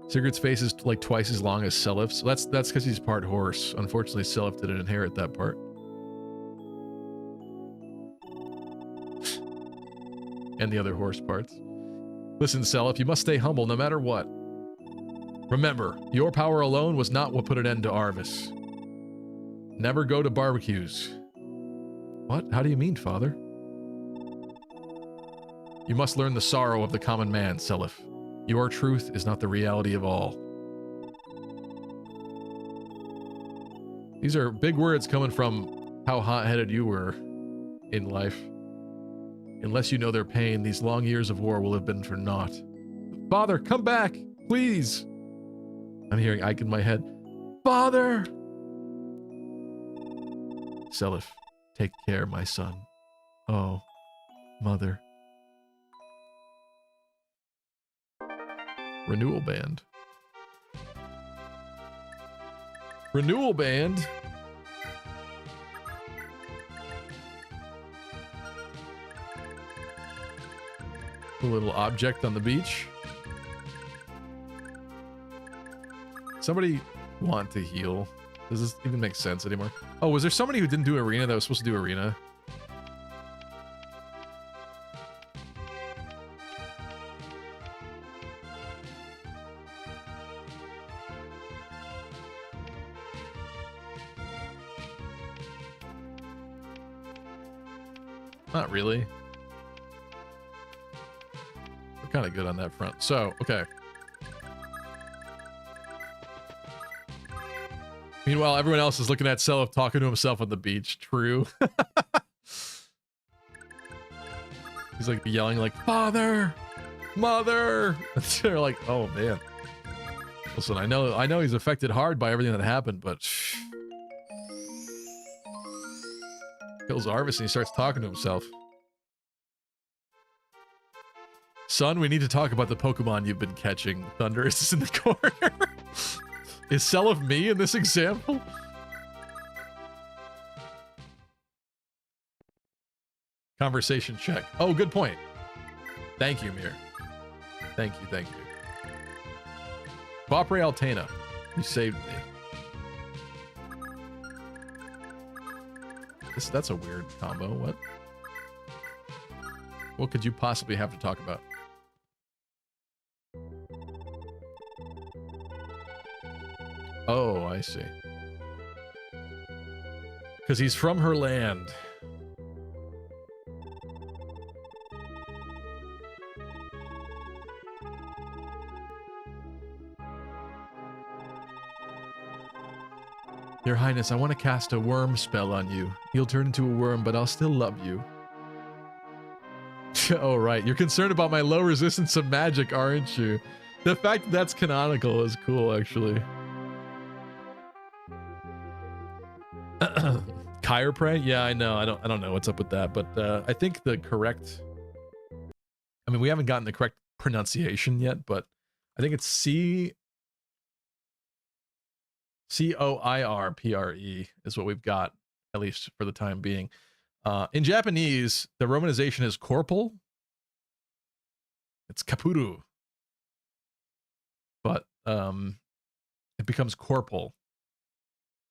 [SPEAKER 1] Sigurd's face is like twice as long as Seliph's. So that's because he's part horse. Unfortunately, Seliph didn't inherit that part. And the other horse parts. Listen, Seliph, you must stay humble no matter what. Remember, your power alone was not what put an end to Arvis. Never go to barbecues. What? How do you mean, Father? You must learn the sorrow of the common man, Seliph. Your truth is not the reality of all. These are big words coming from how hot-headed you were in life. Unless you know their pain, these long years of war will have been for naught. Father, come back, please! I'm hearing Ike in my head. Father! Seliph, take care, my son. Oh, mother. Renewal band. Renewal band? A little object on the beach. Somebody want to heal? Does this even make sense anymore? Oh, was there somebody who didn't do arena that was supposed to do arena? Not really. We're kind of good on that front. So, okay. Meanwhile, everyone else is looking at Seliph talking to himself on the beach. True. He's like yelling like, Father! Mother! They're like, oh man. Listen, I know he's affected hard by everything that happened, but kills Arvis and he starts talking to himself. Son, we need to talk about the Pokemon you've been catching. Thunder is in the corner. Is Seliph me in this example? Conversation check. Oh, good point. Thank you, Mir. Thank you, thank you. Vapre Altena, you saved me. That's a weird combo. What could you possibly have to talk about? Oh, I see. Because he's from her land. Your Highness, I want to cast a worm spell on you. You'll turn into a worm, but I'll still love you. Oh, right. You're concerned about my low resistance to magic, aren't you? The fact that that's canonical is cool, actually. Chiroprey? Yeah, I know. I don't know what's up with that, but I think the correct... I mean, we haven't gotten the correct pronunciation yet, but I think it's C-O-I-R-P-R-E is what we've got, at least for the time being. In Japanese, the romanization is corpul. It's kapuru. But it becomes corpul.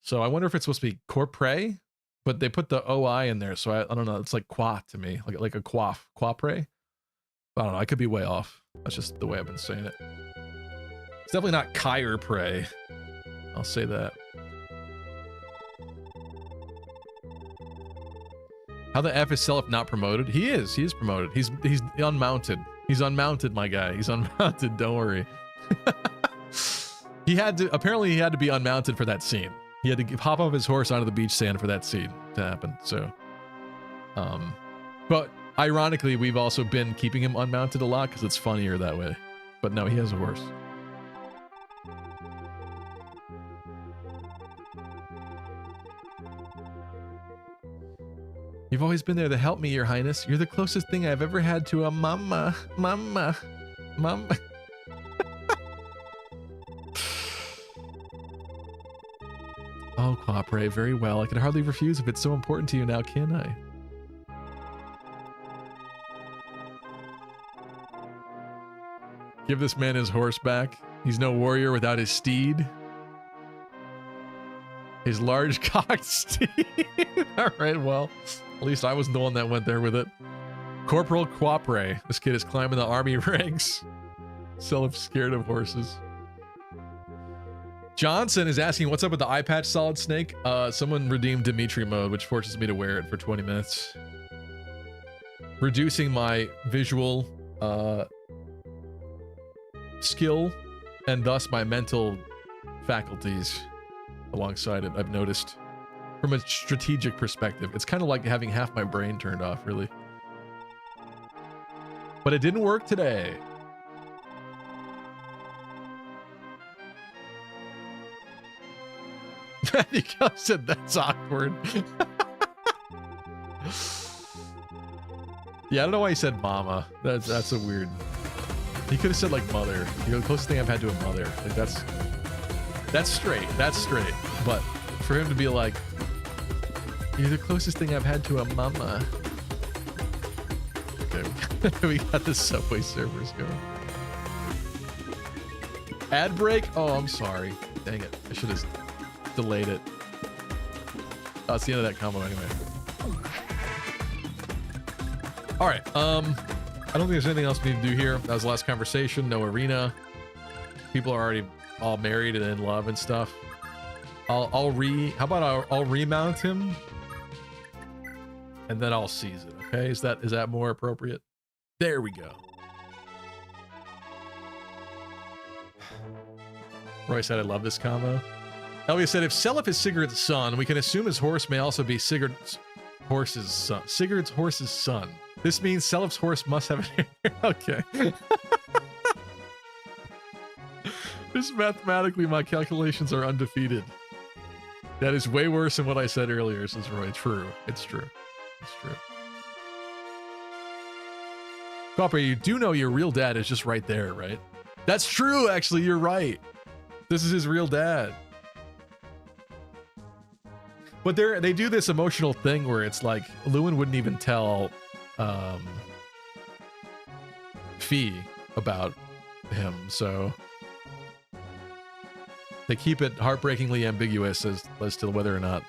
[SPEAKER 1] So I wonder if it's supposed to be corpre, but they put the OI in there, so I don't know. It's like qua to me, like a quaff, quapre. I don't know. I could be way off. That's just the way I've been saying it. It's definitely not chiroprey. I'll say that. How the F is Seliph not promoted? He is promoted. He's unmounted. He's unmounted, my guy. He's unmounted, don't worry. Apparently he had to be unmounted for that scene. He had to hop off his horse onto the beach sand for that scene to happen, so. But ironically, we've also been keeping him unmounted a lot because it's funnier that way. But no, he has a horse. You've always been there to help me, Your Highness. You're the closest thing I've ever had to a mama. Mama. Mama. Oh, cooperate very well. I can hardly refuse if it's so important to you now, can I? Give this man his horse back. He's no warrior without his steed. His large cocked steed. All right, well, at least I wasn't the one that went there with it. Corporal Quapre. This kid is climbing the army ranks. Seliph scared of horses. Johnson is asking, what's up with the eye patch Solid Snake? Someone redeemed Dimitri mode, which forces me to wear it for 20 minutes. Reducing my visual skill and thus my mental faculties alongside it, I've noticed. From a strategic perspective, it's kind of like having half my brain turned off, really. But it didn't work today. Matthew Kelly said that's awkward. Yeah, I don't know why he said mama. That's a weird. He could have said like mother. You know, the closest thing I've had to a mother. Like that's straight. That's straight. But for him to be like, you're the closest thing I've had to a mama. Okay, we got the Subway servers going. Ad break? Oh, I'm sorry. Dang it. I should have delayed it. Oh, it's the end of that combo anyway. All right. I don't think there's anything else we need to do here. That was the last conversation. No arena. People are already all married and in love and stuff. How about I'll remount him and then I'll seize it. Okay, is that more appropriate? There we go. Roy said, I love this combo. Elvia said, if Seliph is Sigurd's son, we can assume his horse may also be Sigurd's horse's son. Sigurd's horse's son. This means Seliph's horse must have an heir. Okay. Just mathematically, my calculations are undefeated. That is way worse than what I said earlier, says Roy. True. It's true. It's true. Copper, you do know your real dad is just right there, right? That's true, actually. You're right. This is his real dad. But they do this emotional thing where it's like Lewin wouldn't even tell Fee about him, so they keep it heartbreakingly ambiguous as to whether or not,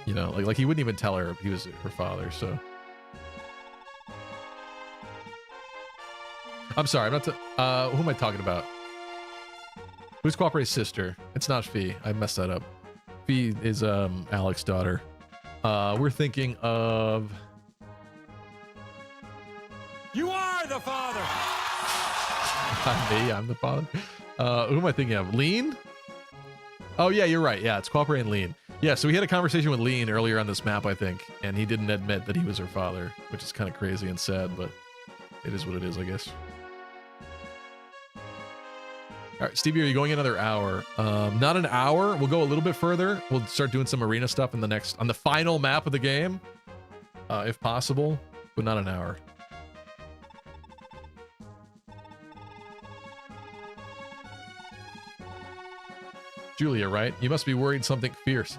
[SPEAKER 1] you know, like he wouldn't even tell her he was her father. So I'm sorry, I'm not. Who am I talking about? Who's Cooperate's sister? It's not Fee. I messed that up. Fee is Alex's daughter. We're thinking of.
[SPEAKER 6] You are the father.
[SPEAKER 1] Me, I'm the father. Who am I thinking of? Lean? Oh yeah, you're right. Yeah, it's Cooperate and Lean. Yeah, so we had a conversation with Lean earlier on this map, I think, and he didn't admit that he was her father, which is kind of crazy and sad, but it is what it is, I guess. All right, Stevie, are you going another hour? Not an hour. We'll go a little bit further. We'll start doing some arena stuff on the final map of the game, if possible, but not an hour. Julia, right? You must be worried something fierce.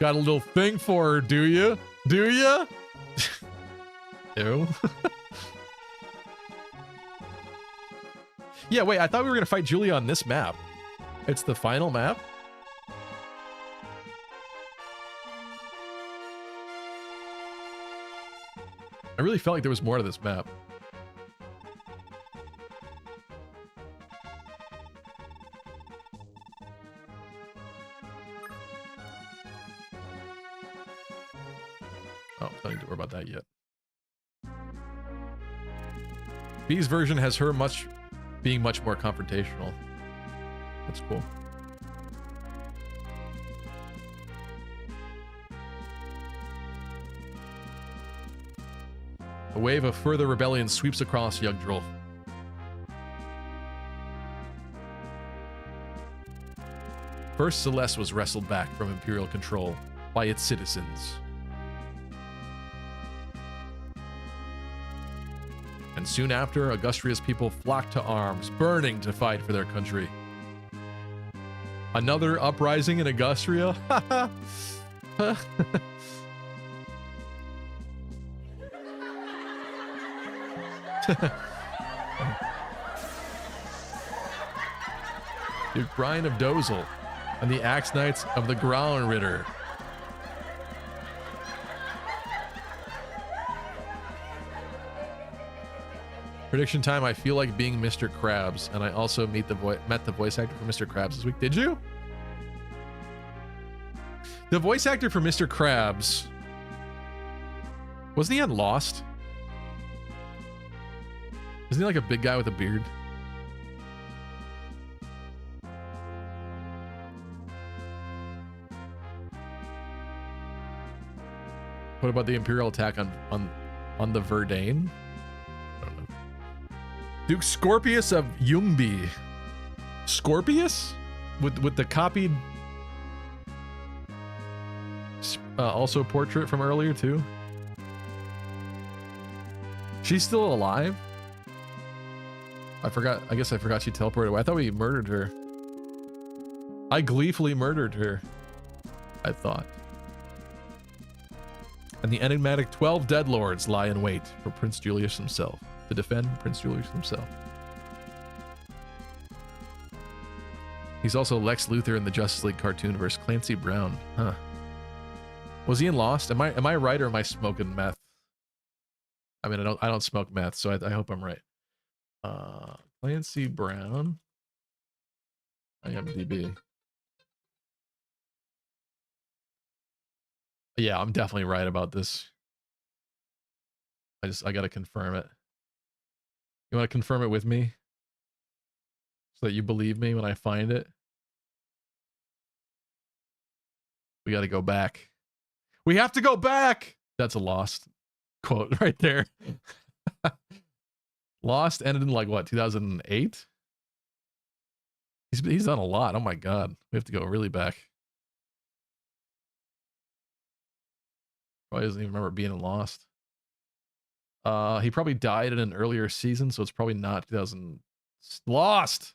[SPEAKER 1] Got a little thing for her, do you? Do you? Ew. Yeah, wait, I thought we were going to fight Julia on this map. It's the final map? I really felt like there was more to this map. Oh, don't need to worry about that yet. B's version has her being much more confrontational. That's cool. A wave of further rebellion sweeps across Yggdrasil. First, Celeste was wrestled back from Imperial control by its citizens. And soon after, Augustria's people flocked to arms, burning to fight for their country. Another uprising in Augustria? Duke Brian of Dozel and the Axe Knights of the Ground Ritter. Prediction time. I feel like being Mr. Krabs, and I also met the voice actor for Mr. Krabs this week. Did you? The voice actor for Mr. Krabs, wasn't he on Lost? Isn't he like a big guy with a beard? What about the Imperial attack on the Verdane? I don't know. Duke Scorpius of Ljungby. Scorpius? With the copied also portrait from earlier too. She's still alive? I forgot. I guess I forgot she teleported away. I thought we murdered her. I gleefully murdered her, I thought. And the enigmatic 12 dead lords lie in wait for Prince Julius himself, to defend Prince Julius himself. He's also Lex Luthor in the Justice League cartoon versus Clancy Brown. Huh. Was he in Lost? Am I right, or am I smoking meth? I mean, I don't smoke meth, so I hope I'm right. Clancy Brown. IMDb. Yeah, I'm definitely right about this. I gotta confirm it. You want to confirm it with me? So that you believe me when I find it? We gotta go back. We have to go back! That's a Lost quote right there. Lost ended in like what, 2008? He's done a lot. Oh my god. We have to go really back. Probably doesn't even remember being in Lost. He probably died in an earlier season, so it's probably not 2000. Lost!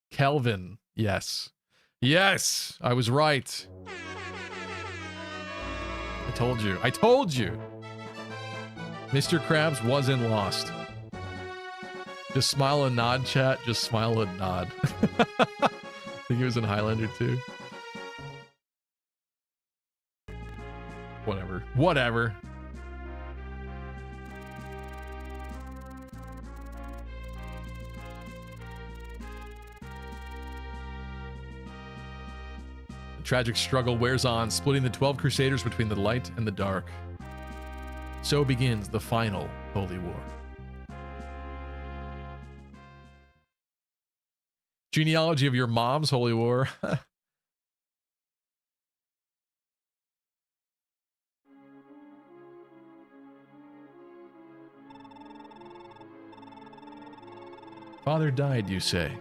[SPEAKER 1] Kelvin. Yes. Yes! I was right. I told you. I told you! Mr. Krabs was in Lost. Just smile and nod, chat. Just smile and nod. I think he was in Highlander too. Whatever. Whatever. The tragic struggle wears on, splitting the 12 Crusaders between the light and the dark. So begins the final Holy War. Genealogy of your mom's Holy War. Father died, you say?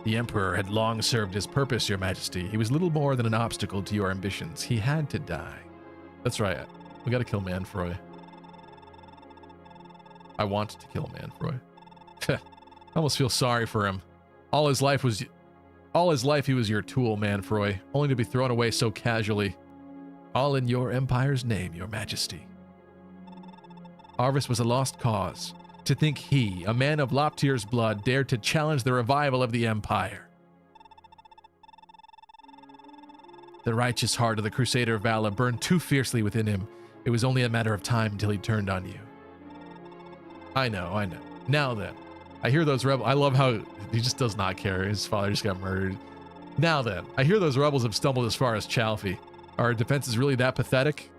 [SPEAKER 1] The Emperor had long served his purpose, Your Majesty. He was little more than an obstacle to your ambitions. He had to die. That's right. We gotta kill Manfroy. I want to kill Manfroy. I almost feel sorry for him. All his life he was your tool, Manfroy, only to be thrown away so casually. All in your empire's name, Your Majesty. Arvis was a lost cause. To think he, a man of Loptier's blood, dared to challenge the revival of the Empire. The righteous heart of the Crusader Vala burned too fiercely within him. It was only a matter of time until he turned on you. I know. Now then, I hear those rebels. I love how he just does not care. His father just got murdered. Now then, I hear those rebels have stumbled as far as Chalfie. Are our defenses really that pathetic?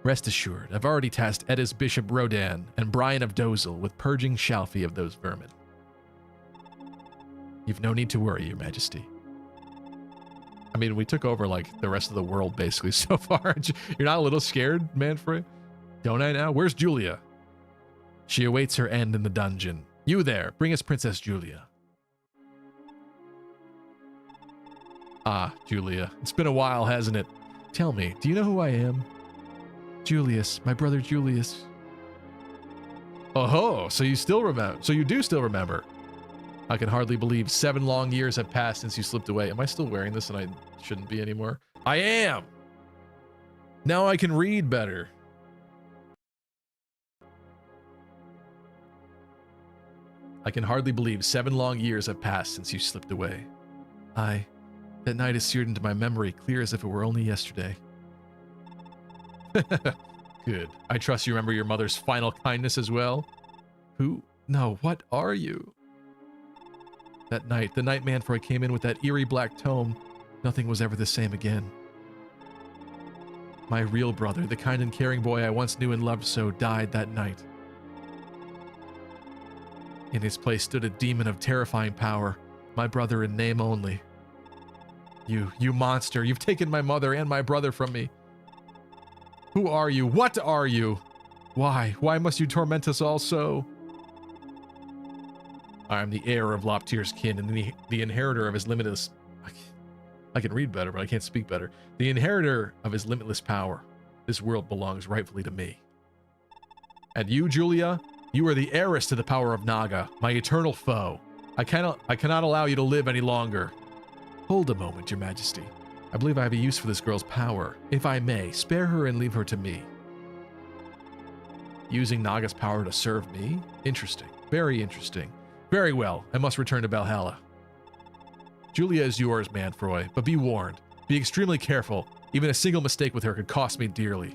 [SPEAKER 1] Rest assured, I've already tasked Edis Bishop Rodan and Brian of Dozel with purging Chalfie of those vermin. You've no need to worry, Your Majesty. I mean, we took over, like, the rest of the world, basically, so far. You're not a little scared, Manfred? Don't I now? Where's Julia? She awaits her end in the dungeon. You there, bring us Princess Julia. Ah, Julia. It's been a while, hasn't it? Tell me, do you know who I am? Julius, my brother Julius. Oh-ho, so you still remember. So you do still remember. I can hardly believe 7 long years have passed since you slipped away. Am I still wearing this and I shouldn't be anymore? I am! Now I can read better. I can hardly believe 7 long years have passed since you slipped away. Aye, that night is seared into my memory, clear as if it were only yesterday. Good. I trust you remember your mother's final kindness as well. Who? No, what are you? That night, the night Manfroy came in with that eerie black tome. Nothing was ever the same again. My real brother, the kind and caring boy I once knew and loved so, died that night. In his place stood a demon of terrifying power, my brother in name only. You monster, you've taken my mother and my brother from me. Who are you? What are you? Why? Why must you torment us all so? I am the heir of Loptier's kin and the inheritor of his limitless... I can read better, but I can't speak better. The inheritor of his limitless power. This world belongs rightfully to me. And you, Julia, you are the heiress to the power of Naga, my eternal foe. I cannot allow you to live any longer. Hold a moment, Your Majesty. I believe I have a use for this girl's power. If I may, spare her and leave her to me. Using Naga's power to serve me? Interesting. Very interesting. Very well. I must return to Valhalla. Julia is yours, Manfroy, but be warned. Be extremely careful. Even a single mistake with her could cost me dearly.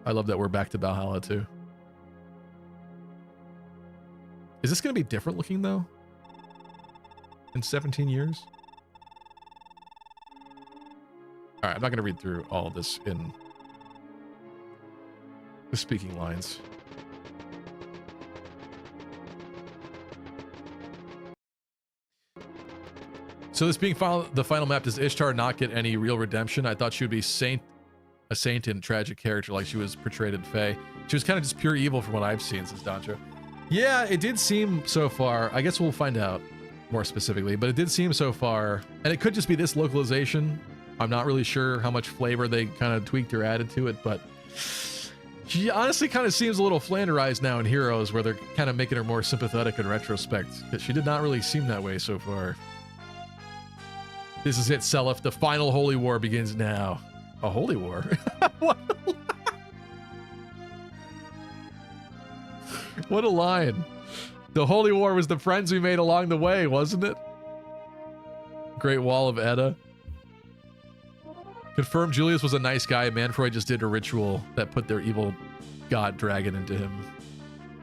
[SPEAKER 1] I love that we're back to Valhalla, too. Is this going to be different looking, though? In 17 years? Alright, I'm not going to read through all of this in the speaking lines. So this being the final map, does Ishtar not get any real redemption? I thought she would be a saint and tragic character like she was portrayed in Fae. She was kind of just pure evil from what I've seen, says Dancho. Yeah, it did seem so far. I guess we'll find out more specifically, but it did seem so far, and it could just be this localization. I'm not really sure how much flavor they kind of tweaked or added to it, but she honestly kind of seems a little Flanderized now in Heroes, where they're kind of making her more sympathetic in retrospect. She did not really seem that way so far. This is it, Seliph. The final holy war begins now. A holy war? What? What a line. The holy war was the friends we made along the way, wasn't it? Great Wall of Edda. Confirmed Julius was a nice guy. Manfroy just did a ritual that put their evil god dragon into him.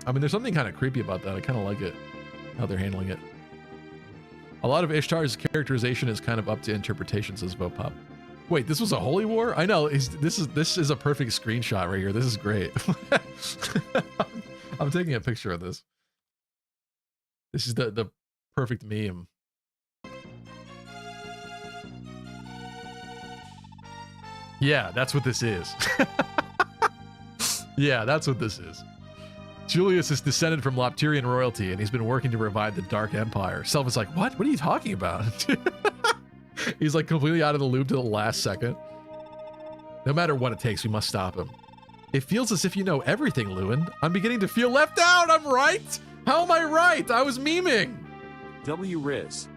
[SPEAKER 1] I mean, there's something kind of creepy about that. I kind of like it, how they're handling it. A lot of Ishtar's characterization is kind of up to interpretation, says Vopop. Wait, this was a holy war? I know. This is a perfect screenshot right here. This is great. I'm taking a picture of this. This is the perfect meme. Yeah, that's what this is. Yeah, that's what this is. Julius is descended from Loptirian royalty, and he's been working to revive the Dark Empire. Self is like, what? What are you talking about? He's like completely out of the loop to the last second. No matter what it takes, we must stop him. It feels as if you know everything, Lewin. I'm beginning to feel left out. I'm right. How am I right? I was memeing.
[SPEAKER 5] W Riz.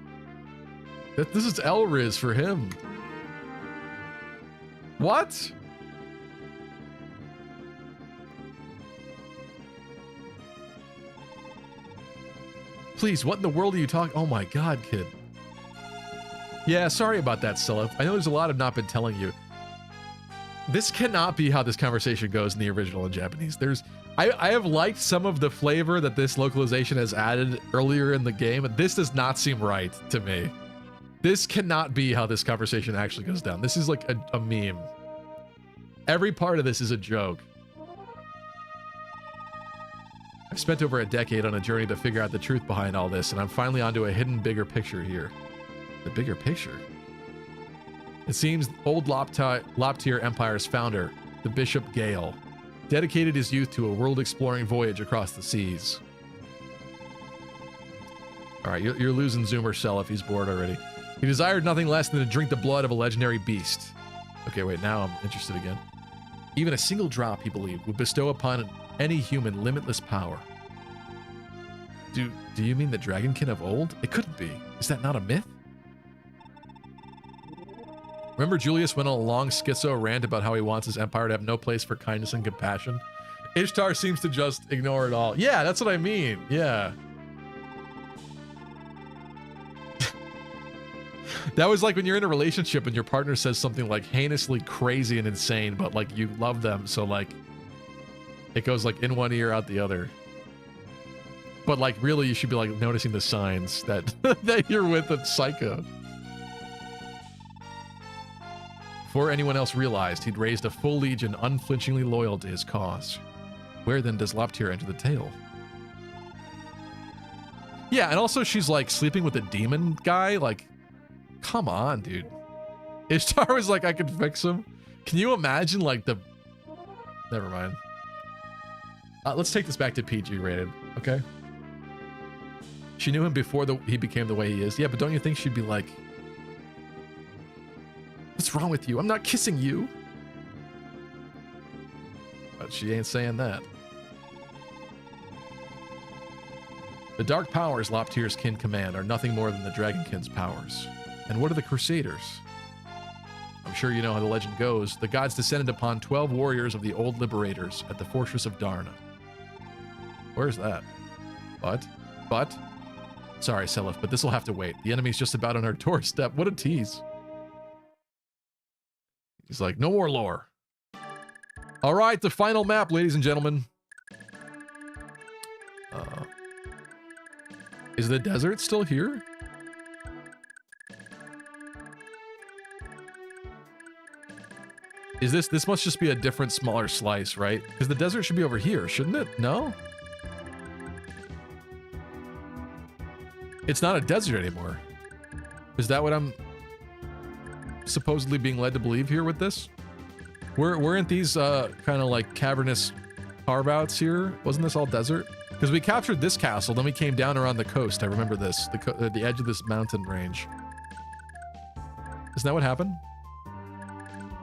[SPEAKER 1] This is L Riz for him. What? Please, what in the world are you talking? Oh my god, kid. Yeah, sorry about that, Seliph. I know there's a lot I've not been telling you. This cannot be how this conversation goes in the original in Japanese. I have liked some of the flavor that this localization has added earlier in the game, and this does not seem right to me. This cannot be how this conversation actually goes down. This is like a meme. Every part of this is a joke. I've spent over a decade on a journey to figure out the truth behind all this, and I'm finally onto a hidden bigger picture here. The bigger picture? It seems old Loptier Empire's founder, the Bishop Gale, dedicated his youth to a world-exploring voyage across the seas. Alright, you're losing Zoomer Cell if he's bored already. He desired nothing less than to drink the blood of a legendary beast. Okay, wait, now I'm interested again. Even a single drop, he believed, would bestow upon any human limitless power. Do you mean the Dragonkin of old? It couldn't be. Is that not a myth? Remember Julius went on a long schizo rant about how he wants his empire to have no place for kindness and compassion? Ishtar seems to just ignore it all. Yeah, that's what I mean. Yeah. That was like when you're in a relationship and your partner says something like heinously crazy and insane, but like you love them, so like it goes like in one ear out the other. But like really you should be like noticing the signs that that you're with a psycho. Before anyone else realized, he'd raised a full legion unflinchingly loyal to his cause. Where then does Loptir enter the tale? Yeah, and also she's like sleeping with a demon guy, like come on, dude. Ishtar was like, I could fix him. Can you imagine like the... Never mind. Let's take this back to PG rated, okay? She knew him before he became the way he is. Yeah, but don't you think she'd be like, what's wrong with you? I'm not kissing you. But she ain't saying that. The dark powers Loptir's kin command are nothing more than the Dragonkin's powers. And what are the Crusaders? I'm sure you know how the legend goes. The gods descended upon 12 warriors of the old liberators at the fortress of Darna. Where's that? But? Sorry, Selif, but this will have to wait. The enemy's just about on our doorstep. What a tease. He's like, no more lore. All right, the final map, ladies and gentlemen. Is the desert still here? Is this must just be a different, smaller slice, right? Because the desert should be over here, shouldn't it? No? It's not a desert anymore. Is that what I'm supposedly being led to believe here with this? Weren't these kind of like cavernous carve-outs here? Wasn't this all desert? Because we captured this castle, then we came down around the coast. I remember this, the edge of this mountain range. Isn't that what happened?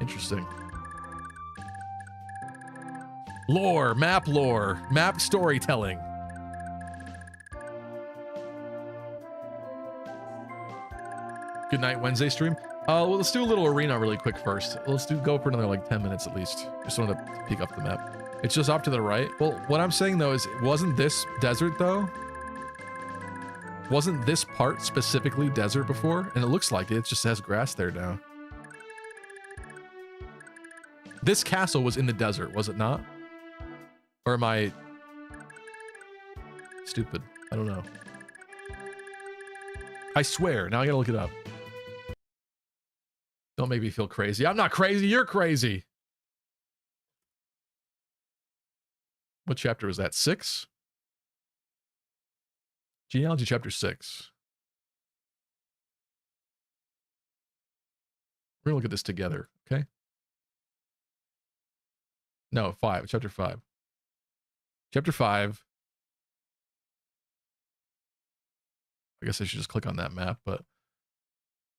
[SPEAKER 1] Interesting. Lore, map storytelling. Good night, Wednesday stream. Well, let's do a little arena really quick first. Let's go for another like 10 minutes at least. Just wanted to peek up the map. It's just off to the right. Well, what I'm saying though is, wasn't this desert though? Wasn't this part specifically desert before? And it looks like it. It just has grass there now. This castle was in the desert, was it not? Or am I stupid? I don't know. I swear. Now I gotta look it up. Don't make me feel crazy. I'm not crazy. You're crazy. What chapter was that? 6? Genealogy chapter 6. We're gonna look at this together, okay? No, 5. Chapter 5. Chapter 5. I guess I should just click on that map, but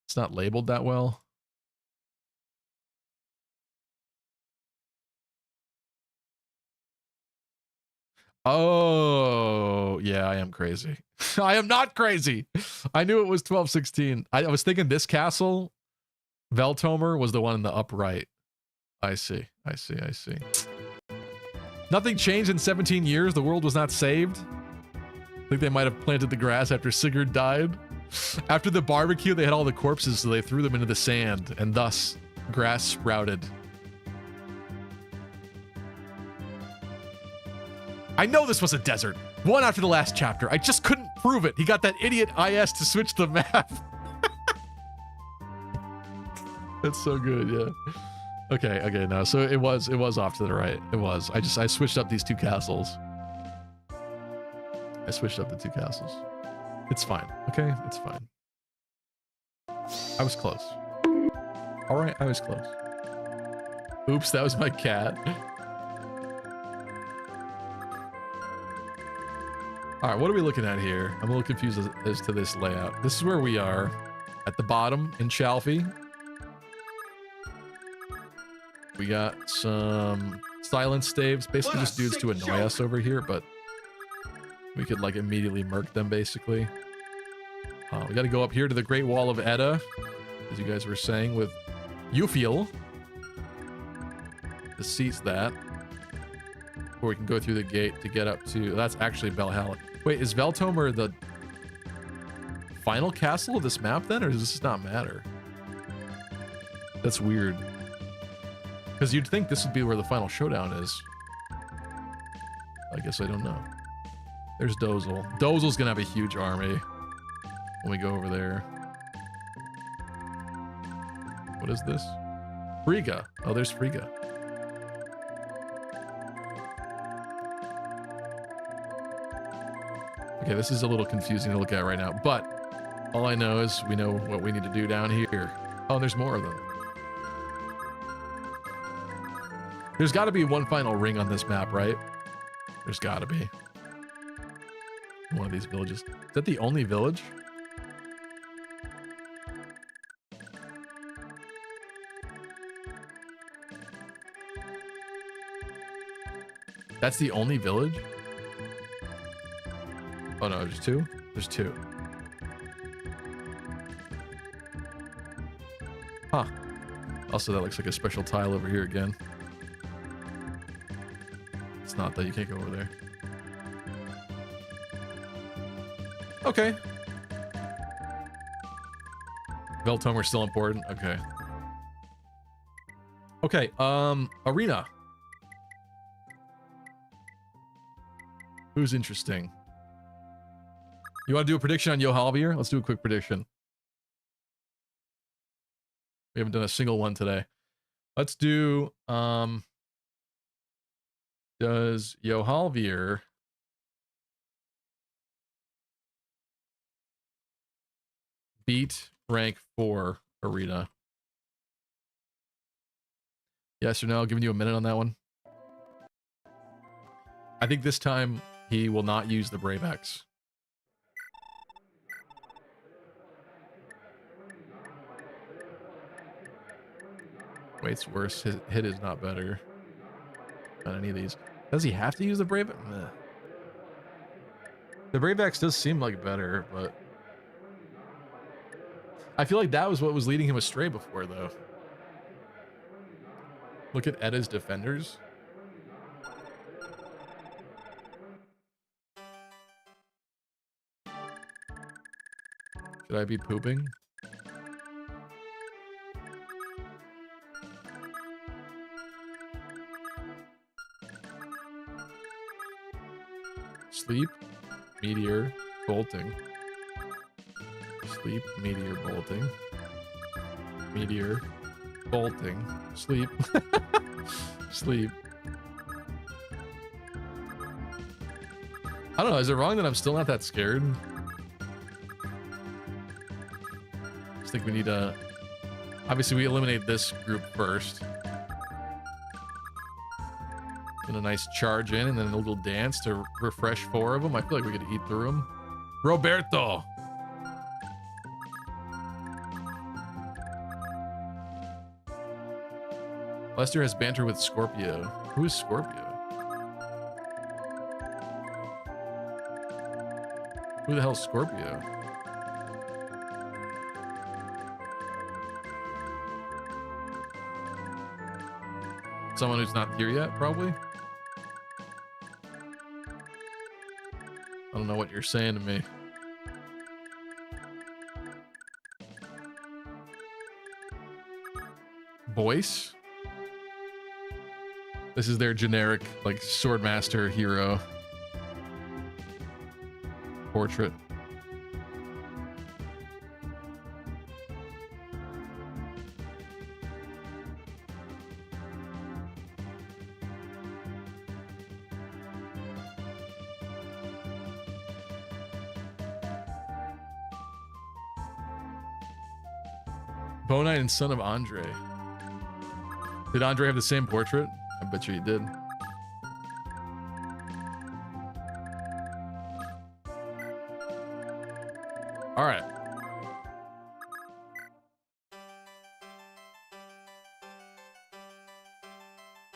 [SPEAKER 1] it's not labeled that well. Oh, yeah, I am crazy. I am not crazy. I knew it was 1216. I was thinking this castle, Veltomer, was the one in the upright. I see. Nothing changed in 17 years. The world was not saved. I think they might have planted the grass after Sigurd died. After the barbecue, they had all the corpses, so they threw them into the sand, and thus grass sprouted. I know this was a desert. One after the last chapter. I just couldn't prove it. He got that idiot IS to switch the map. That's so good, yeah. Okay, no. So it was off to the right. It was. I switched up these two castles. I switched up the two castles. It's fine. Okay, it's fine. I was close. All right, I was close. Oops, that was my cat. All right, what are we looking at here? I'm a little confused as to this layout. This is where we are, at the bottom in Chalfie. We got some silence staves, basically just dudes to annoy us over here, but we could like immediately murk them basically. We got to go up here to the Great Wall of Edda, as you guys were saying, with Yufiel. To seize that. Or we can go through the gate to get up to... That's actually Belhalla. Wait, is Veltomer the final castle of this map then, or does this not matter? That's weird. Because you'd think this would be where the final showdown is. I guess I don't know. There's Dozel. Dozel's gonna have a huge army when we go over there. What is this? Frigga. Oh, there's Frigga. Okay, this is a little confusing to look at right now, but all I know is we know what we need to do down here. Oh, there's more of them. There's got to be one final ring on this map, right? There's got to be. One of these villages. Is that the only village? That's the only village? Oh no, there's two? There's two. Huh. Also, that looks like a special tile over here again. It's not that, you can't go over there. Okay. Veltomer's still important. Okay. Okay, arena. Who's interesting? You want to do a prediction on Yohalvir? Let's do a quick prediction. We haven't done a single one today. Let's do, does Yohalvir beat rank 4 arena? Yes or no? Giving you a minute on that one. I think this time he will not use the Brave X. Wait's worse. His hit is not better on any of these. Does he have to use the Brave? Meh. The Brave X does seem like better, but I feel like that was what was leading him astray before, though. Look at Edda's defenders. Should I be pooping? Sleep, meteor, bolting. Sleep, meteor, bolting. Meteor, bolting. Sleep. Sleep. I don't know, is it wrong that I'm still not that scared? I just think we need to... Obviously, we eliminate this group first. Get a nice charge in and then a little dance to refresh 4 of them. I feel like we could eat through them. Roberto! Lester has banter with Scorpio. Who is Scorpio? Who the hell is Scorpio? Someone who's not here yet, probably? I don't know what you're saying to me. Boyce? This is their generic, like, swordmaster hero portrait. Bonite and son of Andre. Did Andre have the same portrait? I bet you he did. All right.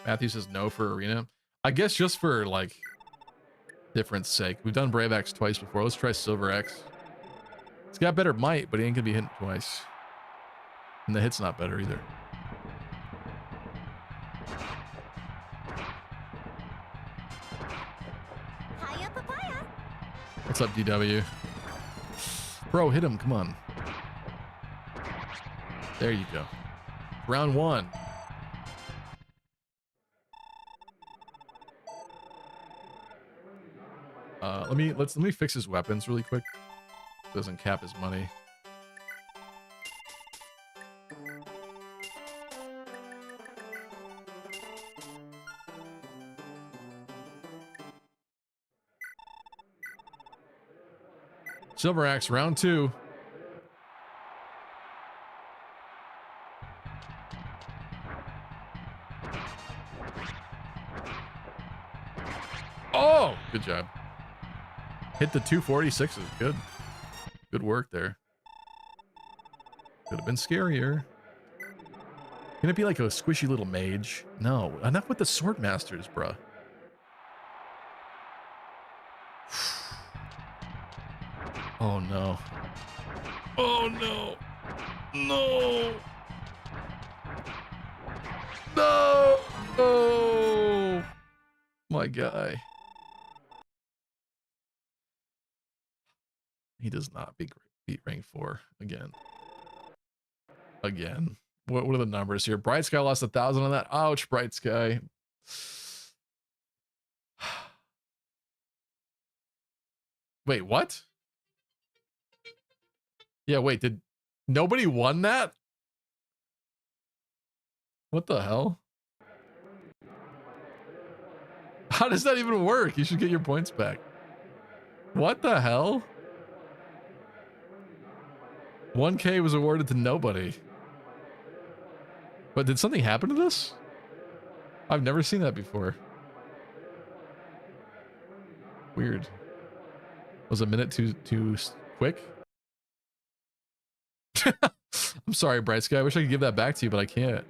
[SPEAKER 1] Matthew says no for arena. I guess just for, like, difference sake. We've done Brave X twice before. Let's try Silver X. It's got better might, but he ain't gonna be hit twice. And the hit's not better either. What's up, DW? Bro, hit him. Come on. There you go. Round 1. Let me fix his weapons really quick. Doesn't cap his money. Silver Axe, round 2. Oh, good job. Hit the 246s. Good. Good work there. Could have been scarier. Can it be like a squishy little mage? No. Enough with the sword masters, bruh. Oh no. Oh no. No. No. Oh. My guy. He does not beat rank 4 again. Again. What are the numbers here? Bright Sky lost 1,000 on that. Ouch, Bright Sky. Wait, what? Yeah, wait, did nobody won that? What the hell? How does that even work? You should get your points back. What the hell? 1K was awarded to nobody. But did something happen to this? I've never seen that before. Weird. Was a minute too quick? I'm sorry, Bright Sky. I wish I could give that back to you, but I can't.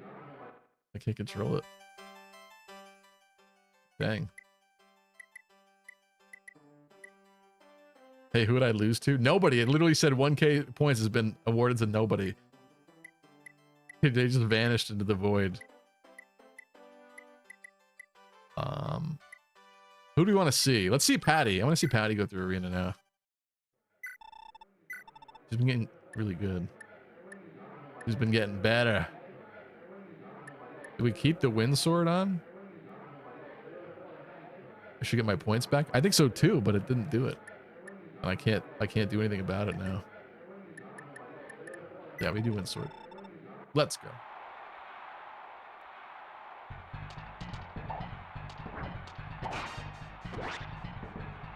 [SPEAKER 1] I can't control it. Dang. Hey, who would I lose to? Nobody. It literally said 1K points has been awarded to nobody. They just vanished into the void. Who do we want to see? Let's see Patty. I want to see Patty go through arena now. She's been getting really good. She's been getting better. Do we keep the wind sword on? I should get my points back. I think so too, but it didn't do it. And I can't do anything about it now. Yeah, we do wind sword. Let's go.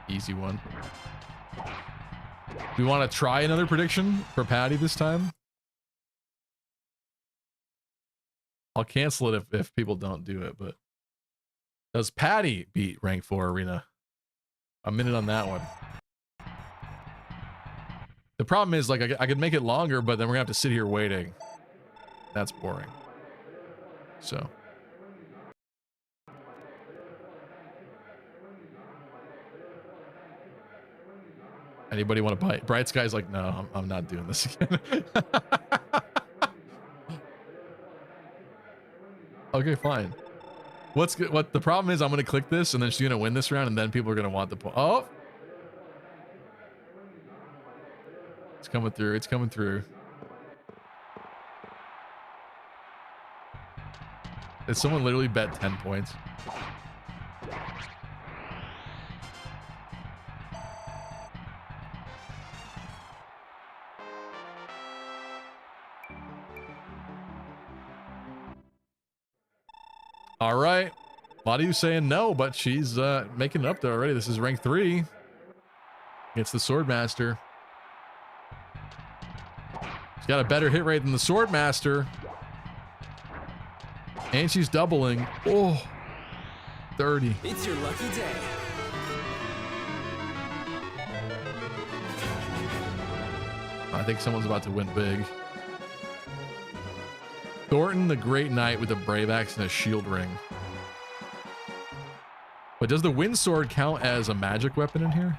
[SPEAKER 1] Easy one. Do we want to try another prediction for Patty this time? I'll cancel it if people don't do it, but does Patty beat rank 4 arena? A minute on that one. The problem is, like, I could make it longer, but then we're gonna have to sit here waiting. That's boring. So. Anybody want to buy it? Bright Sky's like, no, I'm not doing this again. Okay, fine. What's good? What the problem is? I'm gonna click this, and then she's gonna win this round, and then people are gonna want the point. Oh, it's coming through. It's coming through. Did someone literally bet 10 points? All right. A lot of you saying no, but she's making it up there already. This is rank 3 against the Swordmaster. She's got a better hit rate than the Swordmaster. And she's doubling. Oh, 30.
[SPEAKER 2] It's your lucky day.
[SPEAKER 1] I think someone's about to win big. Thornton, the Great Knight with a Brave Axe and a Shield Ring. But does the Wind Sword count as a magic weapon in here?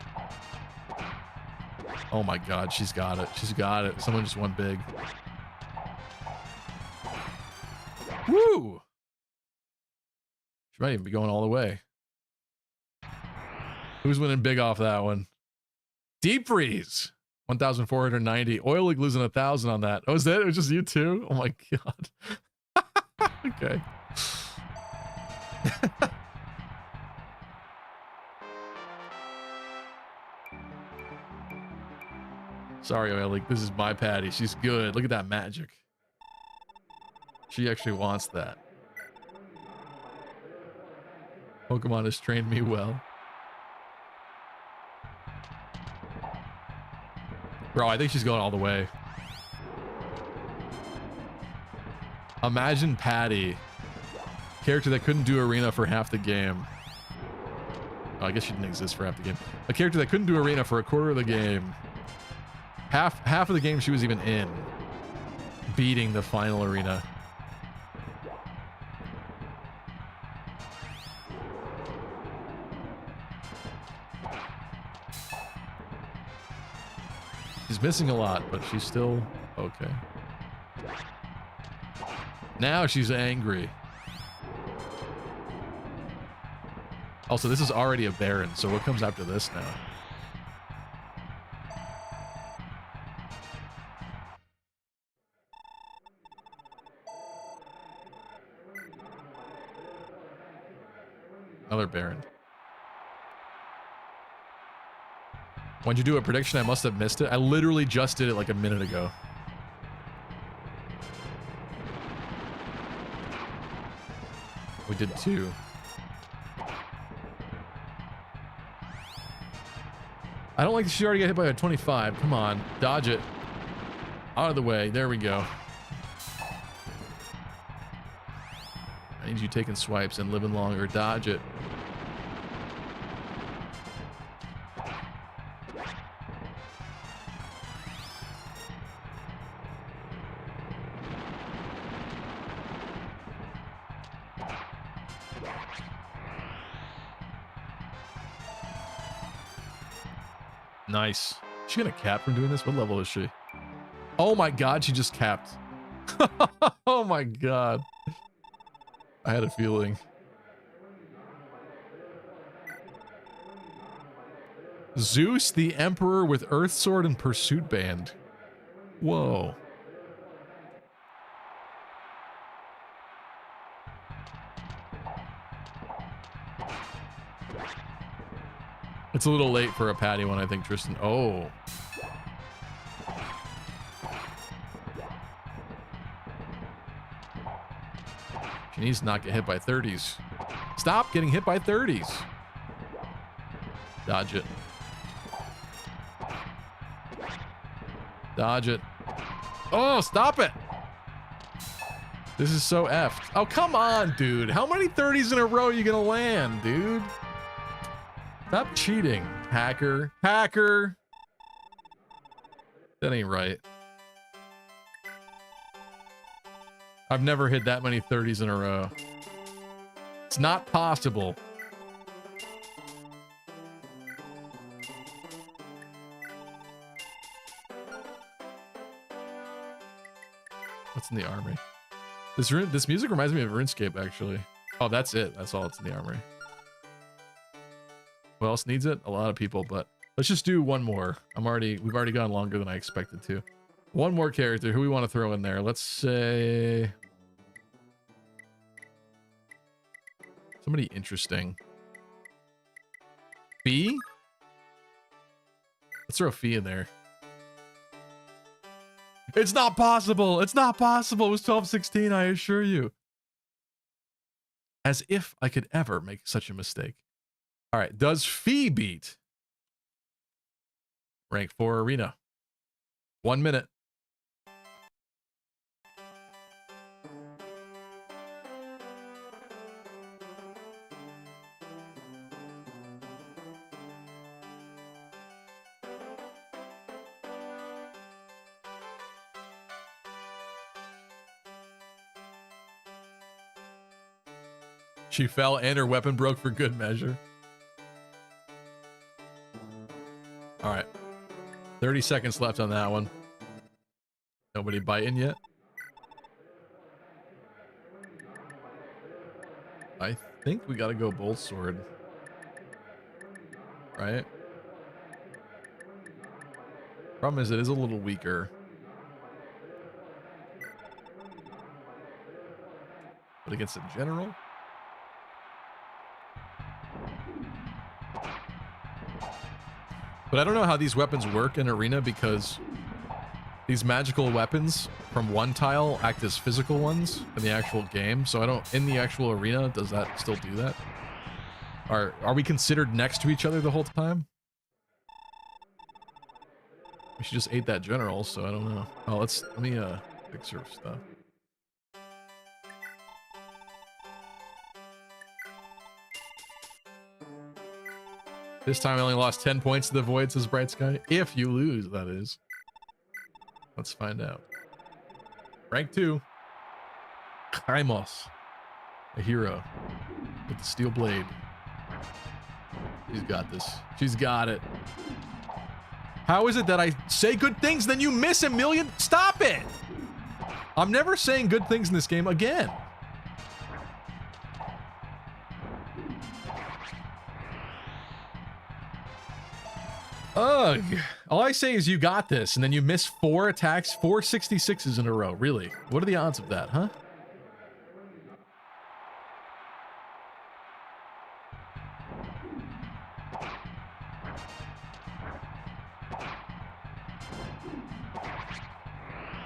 [SPEAKER 1] Oh my god, she's got it. She's got it. Someone just won big. Woo! She might even be going all the way. Who's winning big off that one? Deep Freeze! 1,490. Oil League losing 1,000 on that. Oh, is that? It was just you too? Oh my god. Okay. Sorry, Oil League. This is my Patty. She's good. Look at that magic. She actually wants that. Pokemon has trained me well. Bro, I think she's going all the way. Imagine Patty. Character that couldn't do arena for half the game. Oh, I guess she didn't exist for half the game. A character that couldn't do arena for a quarter of the game. Half of the game she was even in. Beating the final arena. She's missing a lot, but she's still okay. Now she's angry. Also, this is already a Baron, so what comes after this now? Another Baron. When'd you do a prediction? I must have missed it. I literally just did it like a minute ago. We did 2. I don't like that she already got hit by a 25. Come on, dodge it. Out of the way. There we go. I need you taking swipes and living longer. Dodge it. Nice. Is she gonna cap from doing this? What level is she? Oh my god, she just capped. Oh my god. I had a feeling. Zeus the Emperor with Earth Sword and Pursuit Band. Whoa. It's a little late for a Patty one, I think, Tristan. Oh. She needs to not get hit by 30s. Stop getting hit by 30s. Dodge it. Dodge it. Oh, stop it. This is so effed. Oh, come on, dude. How many 30s in a row are you gonna land, dude? Stop cheating, hacker. Hacker. That ain't right. I've never hit that many 30s in a row. It's not possible. What's in the armory? This music reminds me of RuneScape, actually. Oh, that's it. That's all that's in the armory. Who else needs it? A lot of people, but let's just do one more. We've already gone longer than I expected to. One more character. Who we want to throw in there? Let's say somebody interesting. Fee? Let's throw Fee in there. It's not possible. It's not possible. It was 12-16, I assure you. As if I could ever make such a mistake. All right, does Fee beat rank 4 arena? 1 minute. She fell and her weapon broke for good measure. All right. 30 seconds left on that one. Nobody biting yet? I think we gotta go bolt sword. Right? Problem is, it is a little weaker. But against a general? But I don't know how these weapons work in Arena because these magical weapons from one tile act as physical ones in the actual game. So I don't, in the actual arena, does that still do that? Are we considered next to each other the whole time? She just ate that general, so I don't know. Oh, let me fix her stuff. This time I only lost 10 points to the void, says Bright Sky. If you lose, that is. Let's find out. Rank 2. Kaimos. A hero. With the steel blade. She's got this. She's got it. How is it that I say good things, then you miss a million? Stop it! I'm never saying good things in this game again. Ugh. All I say is you got this, and then you miss 4 attacks, 4 66s in a row. Really? What are the odds of that, huh?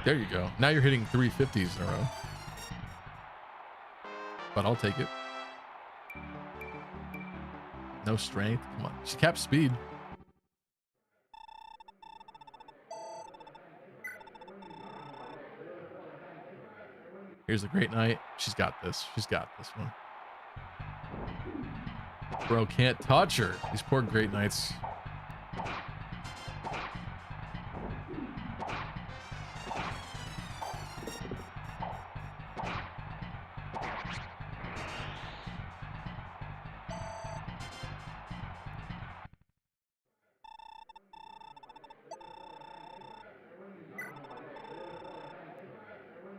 [SPEAKER 1] There you go. Now you're hitting 350s in a row. But I'll take it. No strength. Come on. She capped speed. Here's the Great Knight. She's got this. She's got this one. Bro, can't touch her. These poor Great Knights.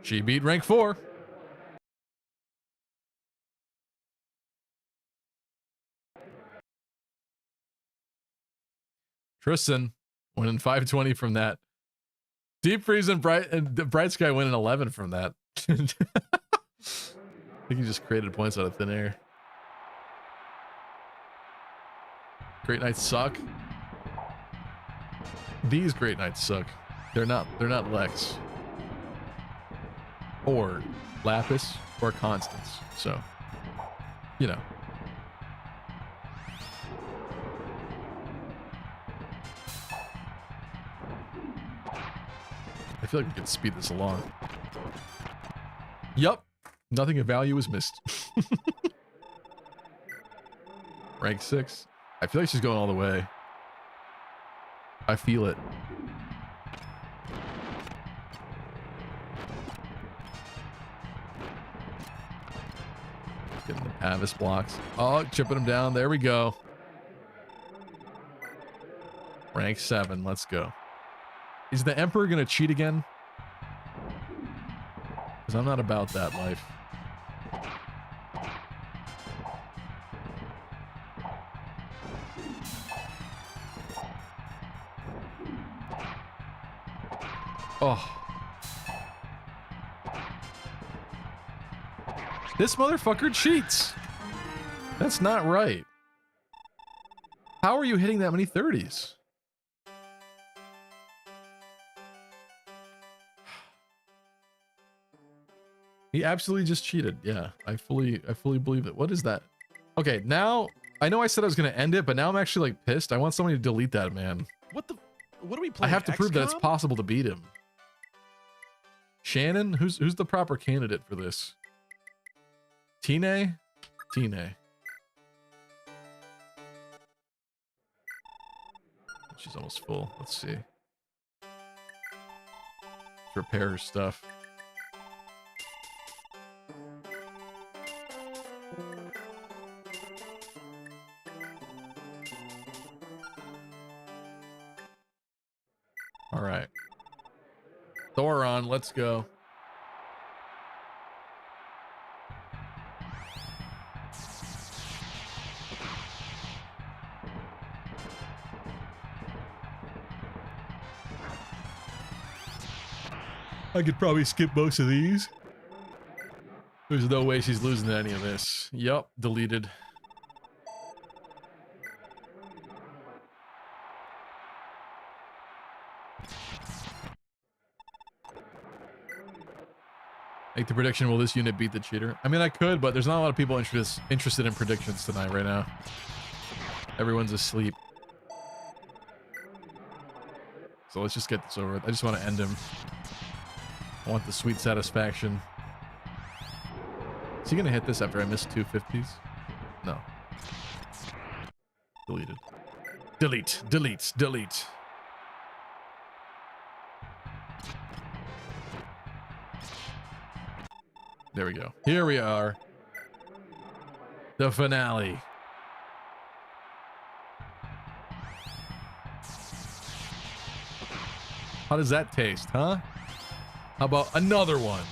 [SPEAKER 1] She beat rank 4. Tristan winning 520 from that. Deep Freeze and Bright Sky winning 11 from that. I think he just created points out of thin air. Great Knights suck. These Great Knights suck. They're not Lex. Or Lapis or Constance. So, you know. I feel like we could speed this along. Yup. Nothing of value is missed. Rank 6. I feel like she's going all the way. I feel it. Getting the Arvis blocks. Oh, chipping him down. There we go. Rank 7. Let's go. Is the Emperor going to cheat again? Because I'm not about that life. Oh. This motherfucker cheats. That's not right. How are you hitting that many 30s? He absolutely just cheated. Yeah, I fully believe it. What is that? Okay, now I know I said I was gonna end it, but now I'm actually like pissed. I want somebody to delete that man.
[SPEAKER 2] What are we playing?
[SPEAKER 1] I have to prove that it's
[SPEAKER 2] XCOM?
[SPEAKER 1] possible to beat him. Shannon, who's the proper candidate for this? Tine? Tine. She's almost full. Let's see. Let's repair her stuff. All right. Thoron, let's go. I could probably skip most of these. There's no way she's losing any of this. Yup, deleted. Make the prediction, will this unit beat the cheater? I mean, I could, but there's not a lot of people interested in predictions tonight right now. Everyone's asleep. So let's just get this over with. I just want to end him. I want the sweet satisfaction. Is he going to hit this after I miss 250s? No. Deleted. Delete, delete, delete. There we go. Here we are. The finale. How does that taste, huh? How about another one?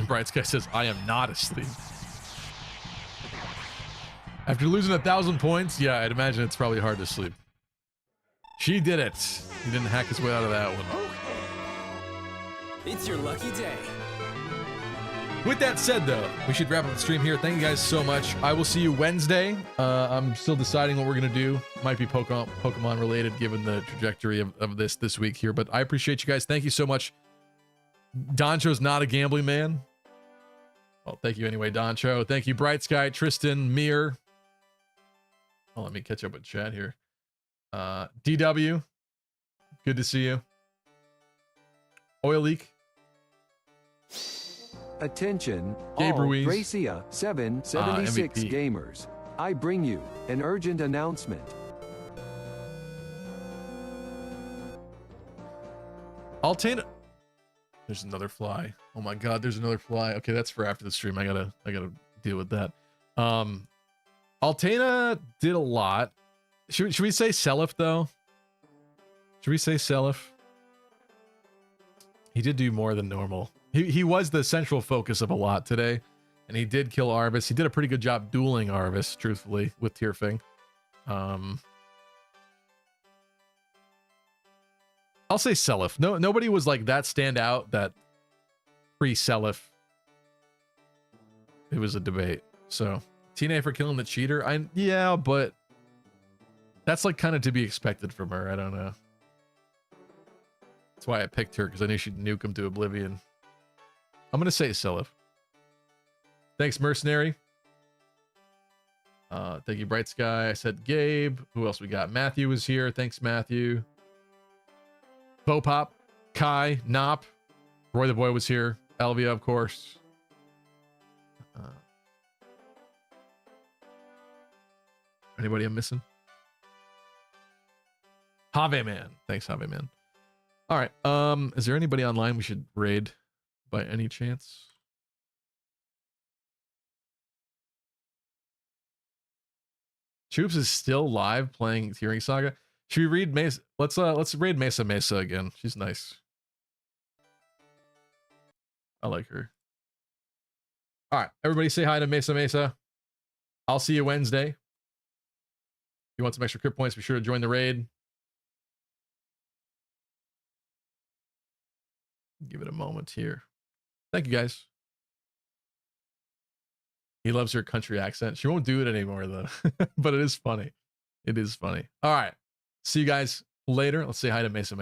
[SPEAKER 1] Bright Sky says, I am not asleep. After losing 1,000 points, yeah, I'd imagine it's probably hard to sleep. She did it. He didn't hack his way out of that one.
[SPEAKER 2] It's your lucky day.
[SPEAKER 1] With that said, though, we should wrap up the stream here. Thank you guys so much. I will see you Wednesday. I'm still deciding what we're going to do. Might be Pokemon related, given the trajectory of this week here. But I appreciate you guys. Thank you so much. Doncho's not a gambling man. Well, thank you anyway, Doncho. Thank you, Bright Sky, Tristan, Mir. Oh, let me catch up with chat here. DW, good to see you. Oil Leak.
[SPEAKER 8] Attention,
[SPEAKER 1] Gabe
[SPEAKER 8] all
[SPEAKER 1] Ruiz.
[SPEAKER 8] Gracia 776
[SPEAKER 1] MVP.
[SPEAKER 8] gamers. I bring you an urgent announcement.
[SPEAKER 1] Altana. There's another fly. Oh my god, there's another fly. Okay, that's for after the stream. I gotta deal with that. Altana did a lot. Should we say Selif though? Should we say Selif? He did do more than normal. He was the central focus of a lot today, and he did kill Arvis. He did a pretty good job dueling Arvis, truthfully, with Tierfing. I'll say Selif. Nobody was like that standout that pre-Selif. It was a debate. So Tina for killing the cheater. Yeah, but that's like kind of to be expected from her. I don't know. That's why I picked her, because I knew she'd nuke him to oblivion. I'm gonna say Selif. Thanks, Mercenary. Thank you, Bright Sky. I said Gabe. Who else we got? Matthew was here. Thanks, Matthew. Bopop, Kai, Nop, Roy the Boy was here. Elvia, of course. Anybody I'm missing? Have Man. Thanks, Have Man. All right. Is there anybody online we should raid by any chance? Troops is still live playing Tearing Saga. Should we read Mesa? Let's raid Mesa again. She's nice. I like her. All right, everybody say hi to Mesa. I'll see you Wednesday. If you want some extra crit points, be sure to join the raid. Give it a moment here. Thank you, guys. He loves her country accent. She won't do it anymore, though. But it is funny. It is funny. All right. See you guys later. Let's say hi to Mesa.